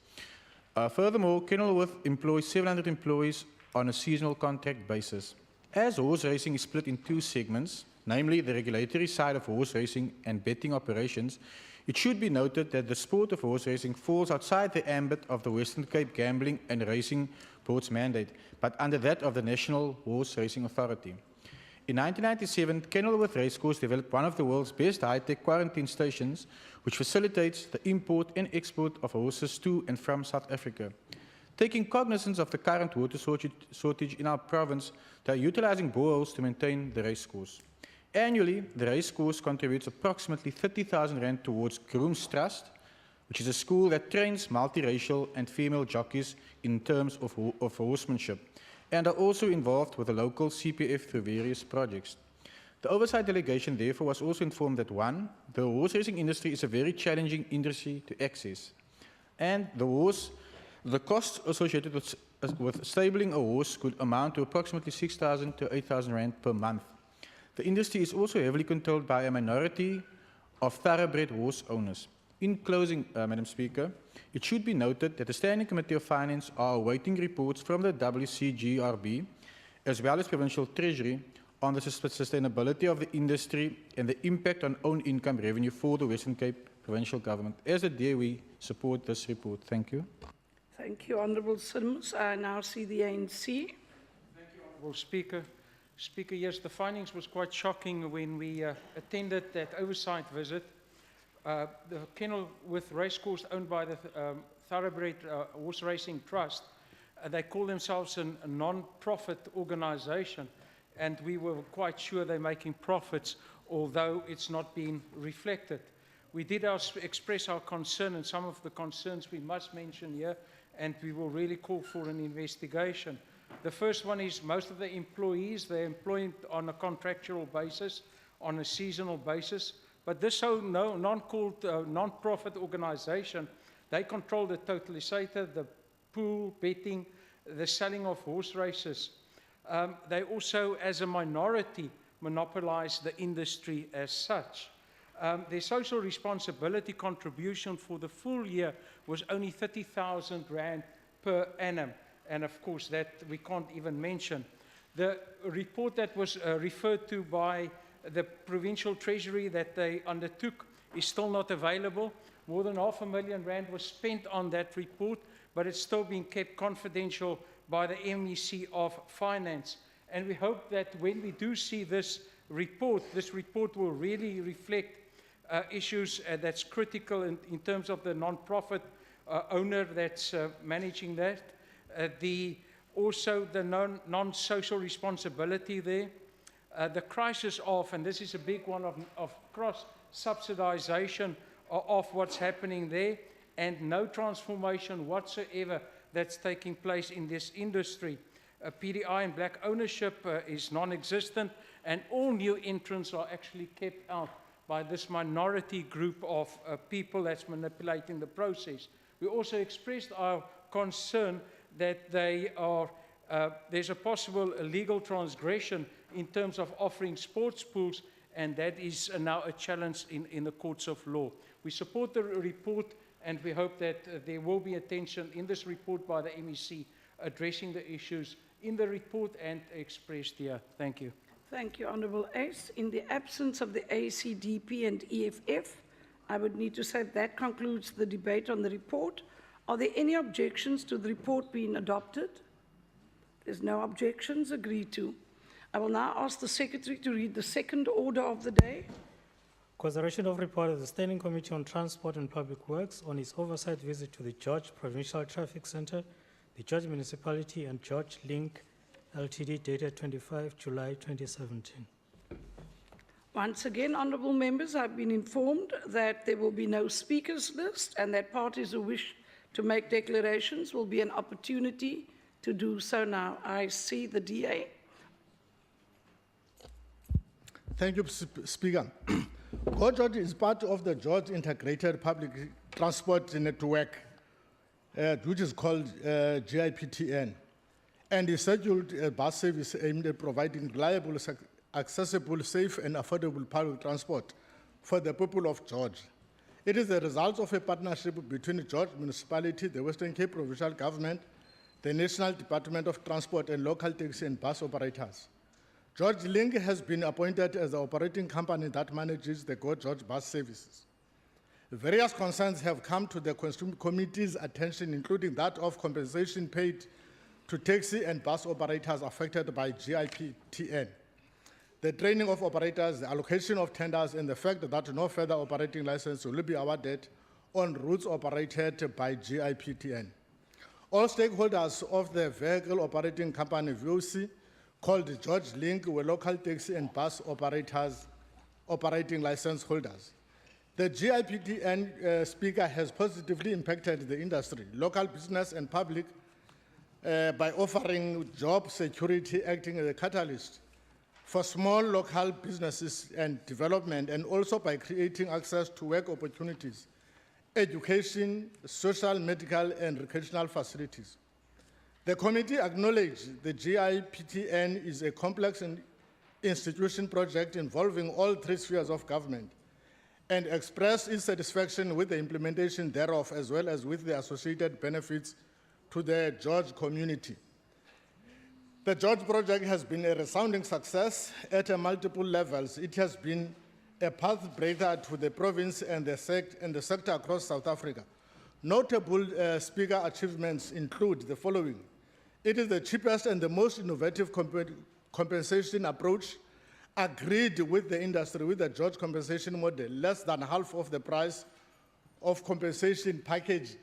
Furthermore, Kenilworth employs 700 employees on a seasonal contract basis. As horse racing is split in 2 segments, namely the regulatory side of horse racing and betting operations, it should be noted that the sport of horse racing falls outside the ambit of the Western Cape Gambling and Racing Board's mandate, but under that of the National Horse Racing Authority. In 1997, Kenilworth Racecourse developed one of the world's best high-tech quarantine stations, which facilitates the import and export of horses to and from South Africa. Taking cognizance of the current water shortage in our province, they are utilizing boreholes to maintain the racecourse. Annually, the racecourse contributes approximately 30,000 rand towards Grooms Trust, which is a school that trains multiracial and female jockeys in terms of horsemanship, and are also involved with the local CPF through various projects. The oversight delegation therefore was also informed that 1, the horse racing industry is a very challenging industry to access, and the costs associated with stabling a horse could amount to approximately 6,000 to 8,000 rand per month. The industry is also heavily controlled by a minority of thoroughbred horse owners. In closing, Madam Speaker, it should be noted that the Standing Committee of Finance are awaiting reports from the WCGRB as well as Provincial Treasury on the sustainability of the industry and the impact on own income revenue for the Western Cape Provincial Government. As a DA, we support this report. Thank you. Thank you, Honourable Sims. I now see the ANC. Thank you, Honourable Speaker. Speaker, yes, the findings was quite shocking when we attended that oversight visit. The Kenilworth Racecourse, owned by the Thoroughbred Horse Racing Trust, they call themselves a non-profit organisation, and we were quite sure they're making profits, although it's not being reflected. We did express our concern, and some of the concerns we must mention here, and we will really call for an investigation. The first one is most of the employees, they're employed on a contractual basis, on a seasonal basis, but this non-profit organisation, they control the totalisator, the pool betting, the selling of horse races. They also, as a minority, monopolize the industry as such. Their social responsibility contribution for the full year was only 30,000 rand per annum. And of course, that we can't even mention. The report that was referred to by the Provincial Treasury that they undertook is still not available. More than R500,000 was spent on that report, but it's still being kept confidential by the MEC of Finance. And we hope that when we do see this report will really reflect issues that's critical in terms of the non-profit owner that's managing that. Also the non-social responsibility there. The crisis of, and this is a big one, of cross-subsidization of what's happening there, and no transformation whatsoever that's taking place in this industry. PDI and black ownership is non-existent, and all new entrants are actually kept out by this minority group of people that's manipulating the process. We also expressed our concern that there's a possible illegal transgression in terms of offering sports pools, and that is now a challenge in the courts of law. We support the report, and we hope that there will be attention in this report by the MEC addressing the issues in the report and expressed here. Thank you. Thank you, Honourable Ace. In the absence of the ACDP and EFF, I would need to say that concludes the debate on the report. Are there any objections to the report being adopted? There's no objections. Agreed to. I will now ask the Secretary to read the second order of the day. Consideration of report of the Standing Committee on Transport and Public Works on its oversight visit to the George Provincial Traffic Centre, the George Municipality and George Link Ltd, dated 25 July 2017. Once again, honourable members, I've been informed that there will be no speakers list and that parties who wish to make declarations will be an opportunity to do so now. I see the DA. Thank you, Speaker. George is part of the George Integrated Public Transport Network, which is called GIPTN, and is scheduled a bus service aimed at providing reliable, accessible, safe, and affordable public transport for the people of George. It is the result of a partnership between the George Municipality, the Western Cape Provincial Government, the National Department of Transport, and local taxi and bus operators. George Link has been appointed as the operating company that manages the Go George bus services. Various concerns have come to the committee's attention, including that of compensation paid to taxi and bus operators affected by GIPTN, the training of operators, the allocation of tenders, and the fact that no further operating license will be awarded on routes operated by GIPTN. All stakeholders of the vehicle operating company VOC, called George Link, were local taxi and bus operators operating license holders. The GIPTN speaker has positively impacted the industry, local business and public by offering job security, acting as a catalyst for small local businesses and development, and also by creating access to work opportunities, education, social, medical, and recreational facilities. The committee acknowledged the GIPTN is a complex institution project involving all three spheres of government, and expressed its satisfaction with the implementation thereof, as well as with the associated benefits to the George community. The George project has been a resounding success at multiple levels. It has been a path breaker to the province and the sector across South Africa. Notable speaker achievements include the following. It is the cheapest and the most innovative compensation approach agreed with the industry with the George compensation model, less than half of the price of compensation package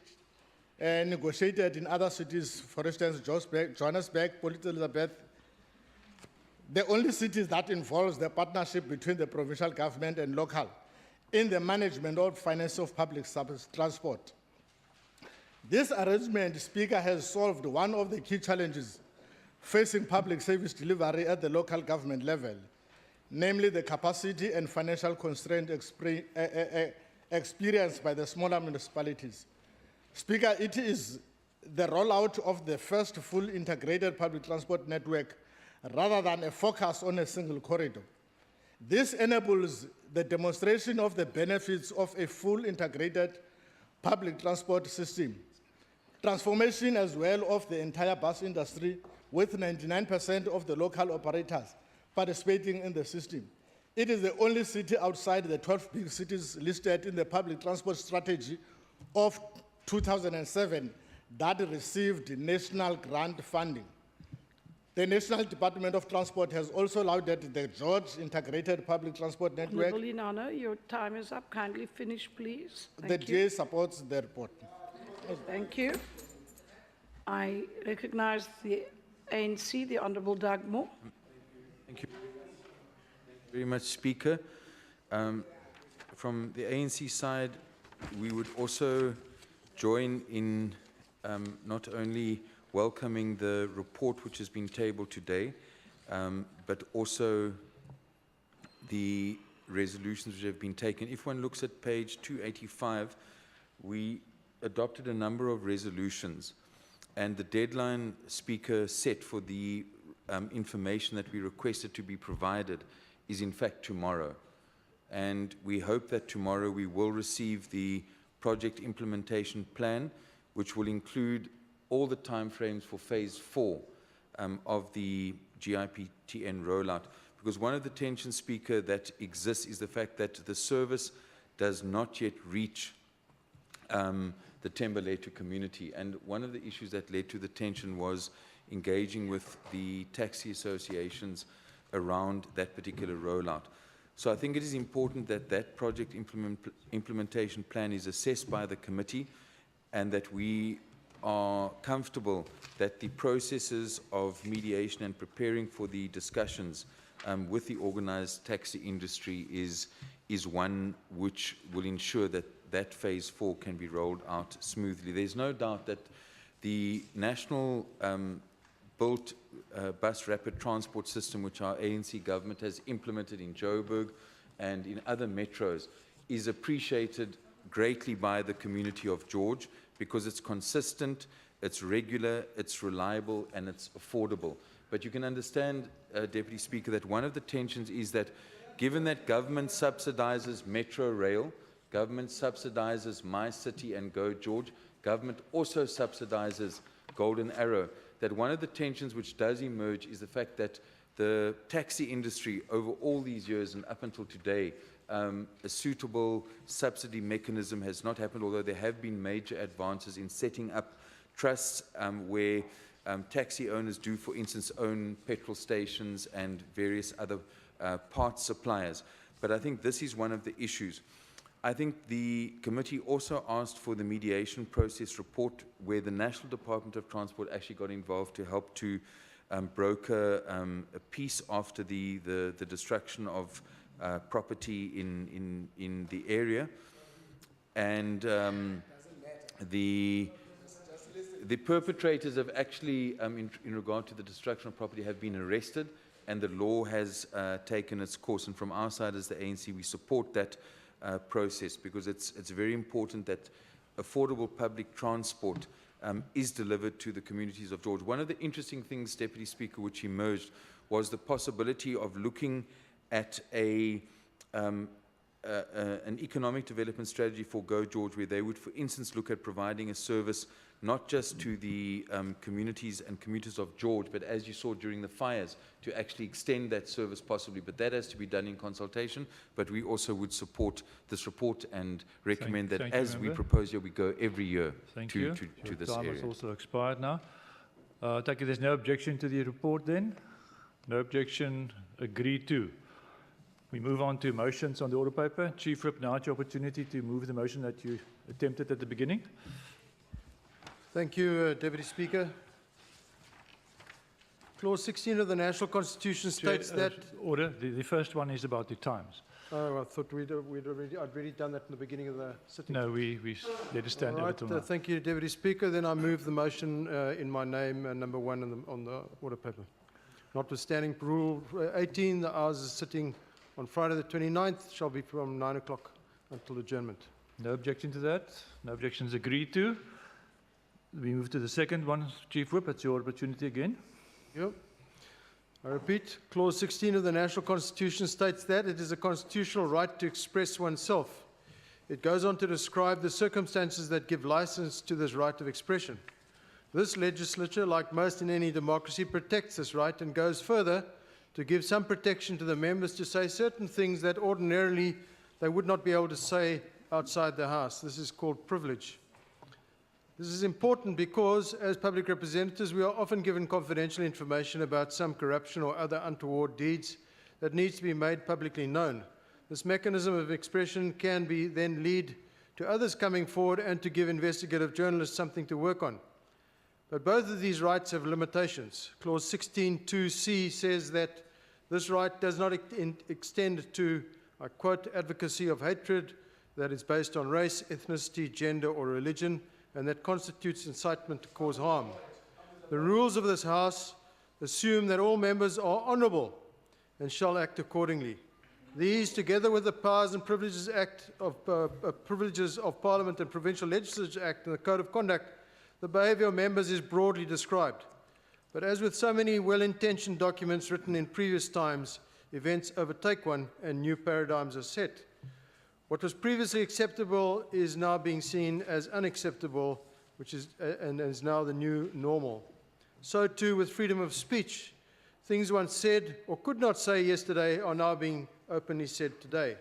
negotiated in other cities, for instance, Johannesburg, Port Elizabeth. The only cities that involves the partnership between the provincial government and local in the management or finance of public transport. This arrangement, Speaker, has solved one of the key challenges facing public service delivery at the local government level, namely the capacity and financial constraint experienced by the smaller municipalities. Speaker, it is the rollout of the first full integrated public transport network rather than a focus on a single corridor. This enables the demonstration of the benefits of a full integrated public transport system, transformation as well of the entire bus industry, with 99% of the local operators participating in the system. It is the only city outside the 12 big cities listed in the public transport strategy of 2007 that received national grant funding. The National Department of Transport has also lauded the George Integrated Public Transport Network. Honourable Inanno, your time is up. Kindly finish, please. The DA supports the report. Thank you. I recognise the ANC, the Honourable Doug Moore. Thank you very much, Speaker. From the ANC side, we would also join in not only welcoming the report which has been tabled today, but also the resolutions which have been taken. If one looks at page 285, we adopted a number of resolutions, and the deadline, Speaker, set for the information that we requested to be provided is in fact tomorrow. And we hope that tomorrow we will receive the project implementation plan, which will include all the timeframes for phase 4 of the GIPTN rollout. Because one of the tensions, Speaker, that exists is the fact that the service does not yet reach the Thembalethu community. And one of the issues that led to the tension was engaging with the taxi associations around that particular rollout. So I think it is important that that project implementation plan is assessed by the committee, and that we are comfortable that the processes of mediation and preparing for the discussions with the organized taxi industry is one which will ensure that that phase 4 can be rolled out smoothly. There's no doubt that the national built bus rapid transport system, which our ANC government has implemented in Joburg and in other metros, is appreciated greatly by the community of George, because it's consistent, it's regular, it's reliable, and it's affordable. But you can understand, Deputy Speaker, that one of the tensions is that given that government subsidizes Metro Rail, government subsidizes My City and Go George, government also subsidizes Golden Arrow, that one of the tensions which does emerge is the fact that the taxi industry over all these years and up until today, a suitable subsidy mechanism has not happened, although there have been major advances in setting up trusts where taxi owners do, for instance, own petrol stations and various other parts suppliers. But I think this is one of the issues. I think the committee also asked for the mediation process report, where the National Department of Transport actually got involved to help to broker a peace after the destruction of property in the area. And the perpetrators have actually, in regard to the destruction of property, have been arrested, and the law has taken its course. And from our side as the ANC, we support that process, because it's very important that affordable public transport is delivered to the communities of George. One of the interesting things, Deputy Speaker, which emerged was the possibility of looking at an economic development strategy for Go George, where they would, for instance, look at providing a service not just to the communities and commuters of George, but as you saw during the fires, to actually extend that service possibly. But that has to be done in consultation. But we also would support this report and recommend that, as we propose here, we go every year to this area. Time has also expired now. Take it there's no objection to the report then? No objection, agreed to. We move on to motions on the order paper. Chief Whip, now it's your opportunity to move the motion that you attempted at the beginning. Thank you, Deputy Speaker. Clause 16 of the National Constitution states that... Order. The first one is about the times. Oh, I thought I'd already done that in the beginning of the sitting. No, we let it stand over till now. Thank you, Deputy Speaker. Then I move the motion in my name, number 1 on the order paper. Notwithstanding Rule 18, the hours of sitting on Friday the 29th shall be from 9 o'clock until adjournment. No objection to that. No objections agreed to. We move to the second one. Chief Whip, it's your opportunity again. Yep. I repeat, Clause 16 of the National Constitution states that it is a constitutional right to express oneself. It goes on to describe the circumstances that give license to this right of expression. This legislature, like most in any democracy, protects this right and goes further to give some protection to the members to say certain things that ordinarily they would not be able to say outside the House. This is called privilege. This is important because, as public representatives, we are often given confidential information about some corruption or other untoward deeds that needs to be made publicly known. This mechanism of expression can then lead to others coming forward and to give investigative journalists something to work on. But both of these rights have limitations. Clause 16(2)(c) says that this right does not extend to, I quote, advocacy of hatred that is based on race, ethnicity, gender, or religion, and that constitutes incitement to cause harm. The rules of this House assume that all members are honourable and shall act accordingly. These, together with the Powers and Privileges Act Privileges of Parliament and Provincial Legislature Act and the Code of Conduct, the behaviour of members is broadly described. But as with so many well-intentioned documents written in previous times, events overtake one and new paradigms are set. What was previously acceptable is now being seen as unacceptable, and is now the new normal. So too with freedom of speech. Things one said or could not say yesterday are now being openly said today.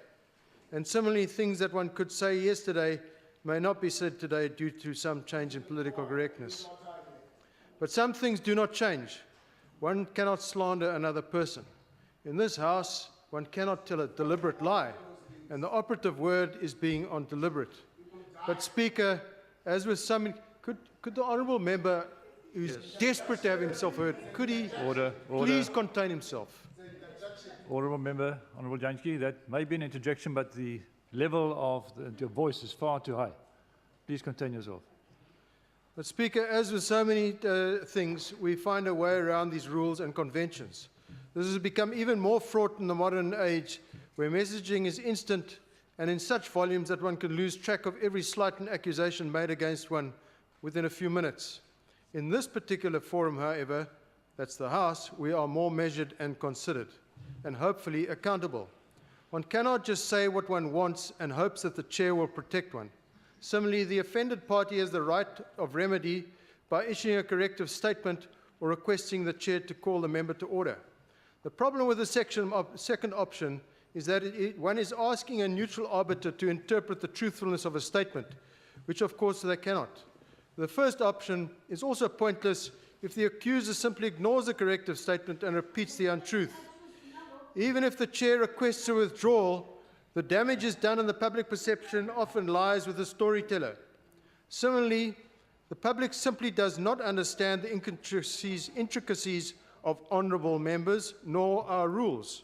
And similarly, things that one could say yesterday may not be said today due to some change in political correctness. But some things do not change. One cannot slander another person. In this House, one cannot tell a deliberate lie. And the operative word is being on deliberate. But Speaker, as with some, could the honourable member who's desperate to have himself heard, could he please contain himself? Honourable Member, Honourable Jansky, that may be an interjection, but the level of your voice is far too high. Please contain yourself. But Speaker, as with so many things, we find a way around these rules and conventions. This has become even more fraught in the modern age, where messaging is instant and in such volumes that one can lose track of every slight and accusation made against one within a few minutes. In this particular forum, however, that's the House, we are more measured and considered, and hopefully accountable. One cannot just say what one wants and hopes that the chair will protect one. Similarly, the offended party has the right of remedy by issuing a corrective statement or requesting the chair to call the member to order. The problem with the second option is that one is asking a neutral arbiter to interpret the truthfulness of a statement, which of course they cannot. The first option is also pointless if the accuser simply ignores the corrective statement and repeats the untruth. Even if the chair requests a withdrawal, the damage is done and the public perception often lies with the storyteller. Similarly, the public simply does not understand the intricacies of honourable members, nor our rules.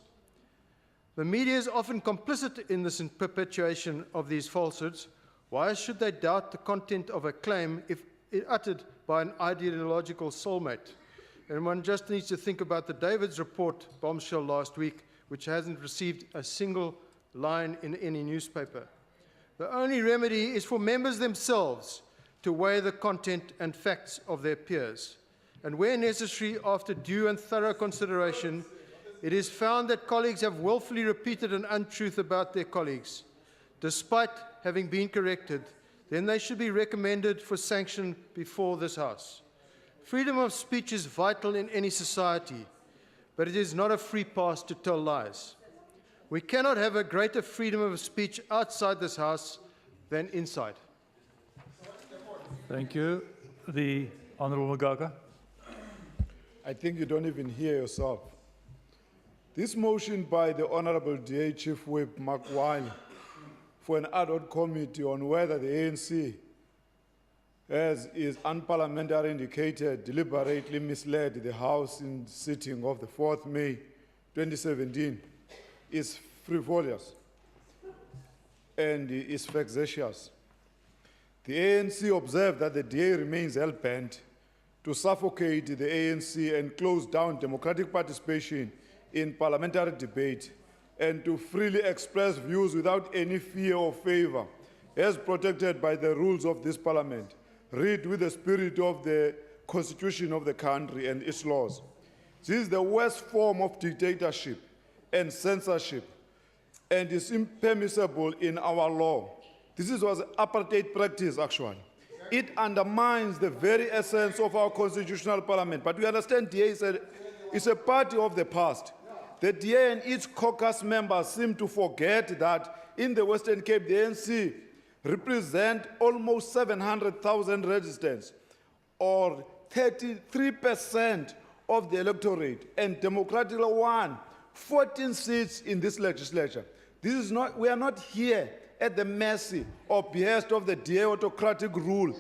The media is often complicit in this perpetuation of these falsehoods. Why should they doubt the content of a claim if uttered by an ideological soulmate? And one just needs to think about the David's report bombshell last week, which hasn't received a single line in any newspaper. The only remedy is for members themselves to weigh the content and facts of their peers. And where necessary, after due and thorough consideration, it is found that colleagues have willfully repeated an untruth about their colleagues, despite having been corrected, then they should be recommended for sanction before this House. Freedom of speech is vital in any society, but it is not a free pass to tell lies. We cannot have a greater freedom of speech outside this House than inside. Thank you. The Honourable Magaga. I think you don't even hear yourself. This motion by the Honourable DA Chief Whip Mark Wiley for an ad hoc committee on whether the ANC, as is unparliamentary indicated, deliberately misled the House in sitting of the 4th May 2017 is frivolous and is vexatious. The ANC observed that the DA remains hell-bent to suffocate the ANC and close down democratic participation in parliamentary debate and to freely express views without any fear or favour, as protected by the rules of this parliament, read with the spirit of the constitution of the country and its laws. This is the worst form of dictatorship and censorship, and is impermissible in our law. This was apartheid practice, actually. It undermines the very essence of our constitutional parliament. But we understand DA is a party of the past. The DA and its caucus members seem to forget that in the Western Cape, the ANC represent almost 700,000 residents, or 33% of the electorate, and democratically won 14 seats in this legislature. We are not here at the mercy or behest of the DA autocratic rule.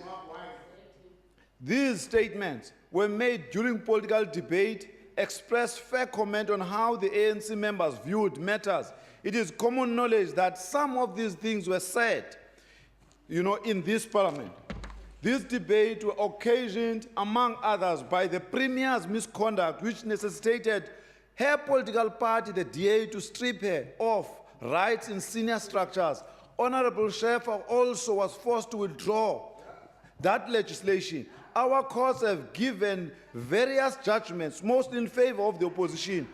These statements were made during political debate, expressed fair comment on how the ANC members viewed matters. It is common knowledge that some of these things were said, in this parliament. This debate were occasioned, among others, by the Premier's misconduct, which necessitated her political party, the DA, to strip her of rights in senior structures. Honorable Schaefer also was forced to withdraw that legislation. Our courts have given various judgments, most in favor of the opposition,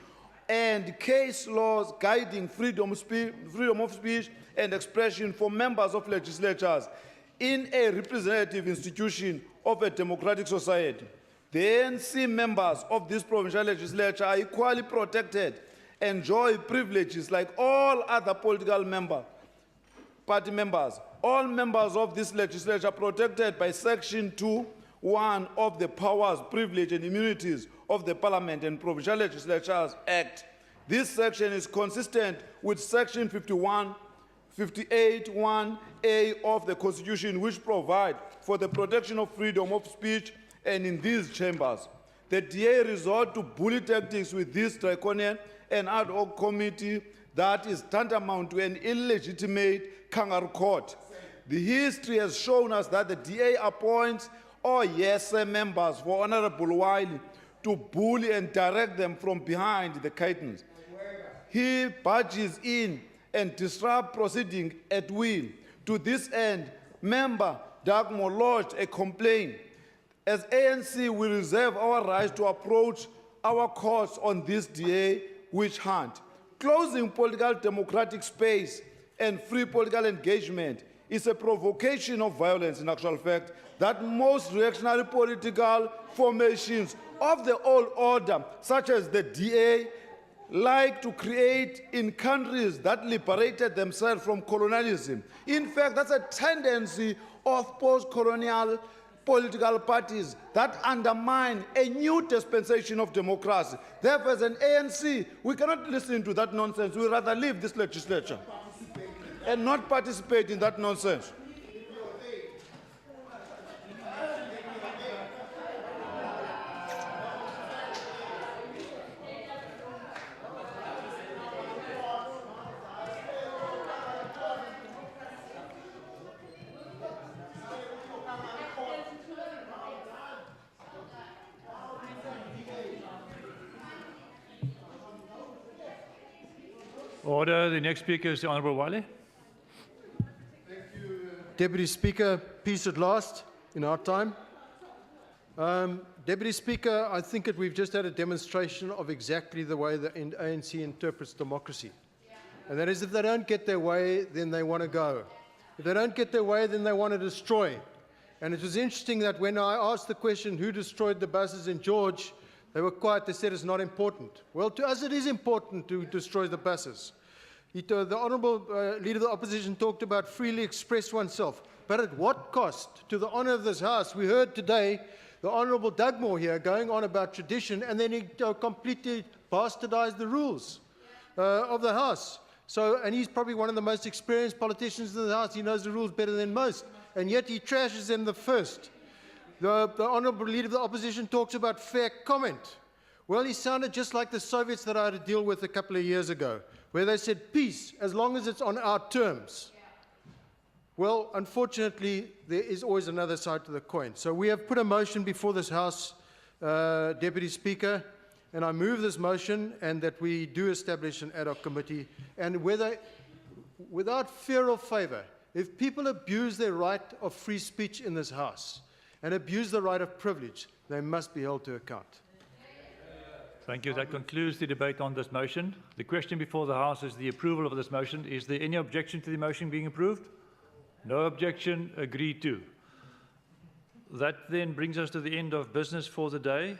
and case laws guiding freedom of speech and expression for members of legislatures in a representative institution of a democratic society. The ANC members of this provincial legislature are equally protected, enjoy privileges like all other political party members. All members of this legislature are protected by Section 2(1) of the Powers, Privileges and Immunities of the Parliament and Provincial Legislatures Act. This section is consistent with Section 58(1)(a) of the Constitution, which provide for the protection of freedom of speech. And in these chambers, the DA resort to bully tactics with this draconian and ad hoc committee that is tantamount to an illegitimate kangaroo court. The history has shown us that the DA appoints all yes-sir members for Honorable Wiley to bully and direct them from behind the curtains. He barges in and disrupts proceedings at will. To this end, member Dagmore lodged a complaint. As ANC, we reserve our rights to approach our courts on this DA witch hunt. Closing political democratic space and free political engagement is a provocation of violence, in actual fact, that most reactionary political formations of the old order, such as the DA, like to create in countries that liberated themselves from colonialism. In fact, that's a tendency of post-colonial political parties that undermine a new dispensation of democracy. Therefore, as an ANC, we cannot listen to that nonsense. We rather leave this legislature and not participate in that nonsense. Order. The next speaker is the Honourable Wiley. Deputy Speaker, peace at last in our time. Deputy Speaker, I think that we've just had a demonstration of exactly the way the ANC interprets democracy. And that is, if they don't get their way, then they want to go. If they don't get their way, then they want to destroy. And it was interesting that when I asked the question, who destroyed the buses in George, they were quiet. They said it's not important. Well, to us it is important to destroy the buses. The Honourable Leader of the Opposition talked about freely express oneself. But at what cost to the honour of this House? We heard today the Honourable Dugmore here going on about tradition, and then he completely bastardized the rules of the House. And he's probably one of the most experienced politicians in the House. He knows the rules better than most. And yet he trashes them the first. The Honourable Leader of the Opposition talks about fair comment. Well, he sounded just like the Soviets that I had to deal with a couple of years ago, where they said peace as long as it's on our terms. Well, unfortunately, there is always another side to the coin. So we have put a motion before this House, Deputy Speaker, and I move this motion and that we do establish an ad hoc committee. And without fear or favour, if people abuse their right of free speech in this House, and abuse the right of privilege, they must be held to account. Thank you. That concludes the debate on this motion. The question before the House is the approval of this motion. Is there any objection to the motion being approved? No objection. Agreed to. That then brings us to the end of business for the day.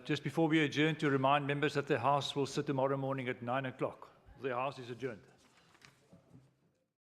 Just before we adjourn, to remind members that the House will sit tomorrow morning at 9 o'clock. The House is adjourned.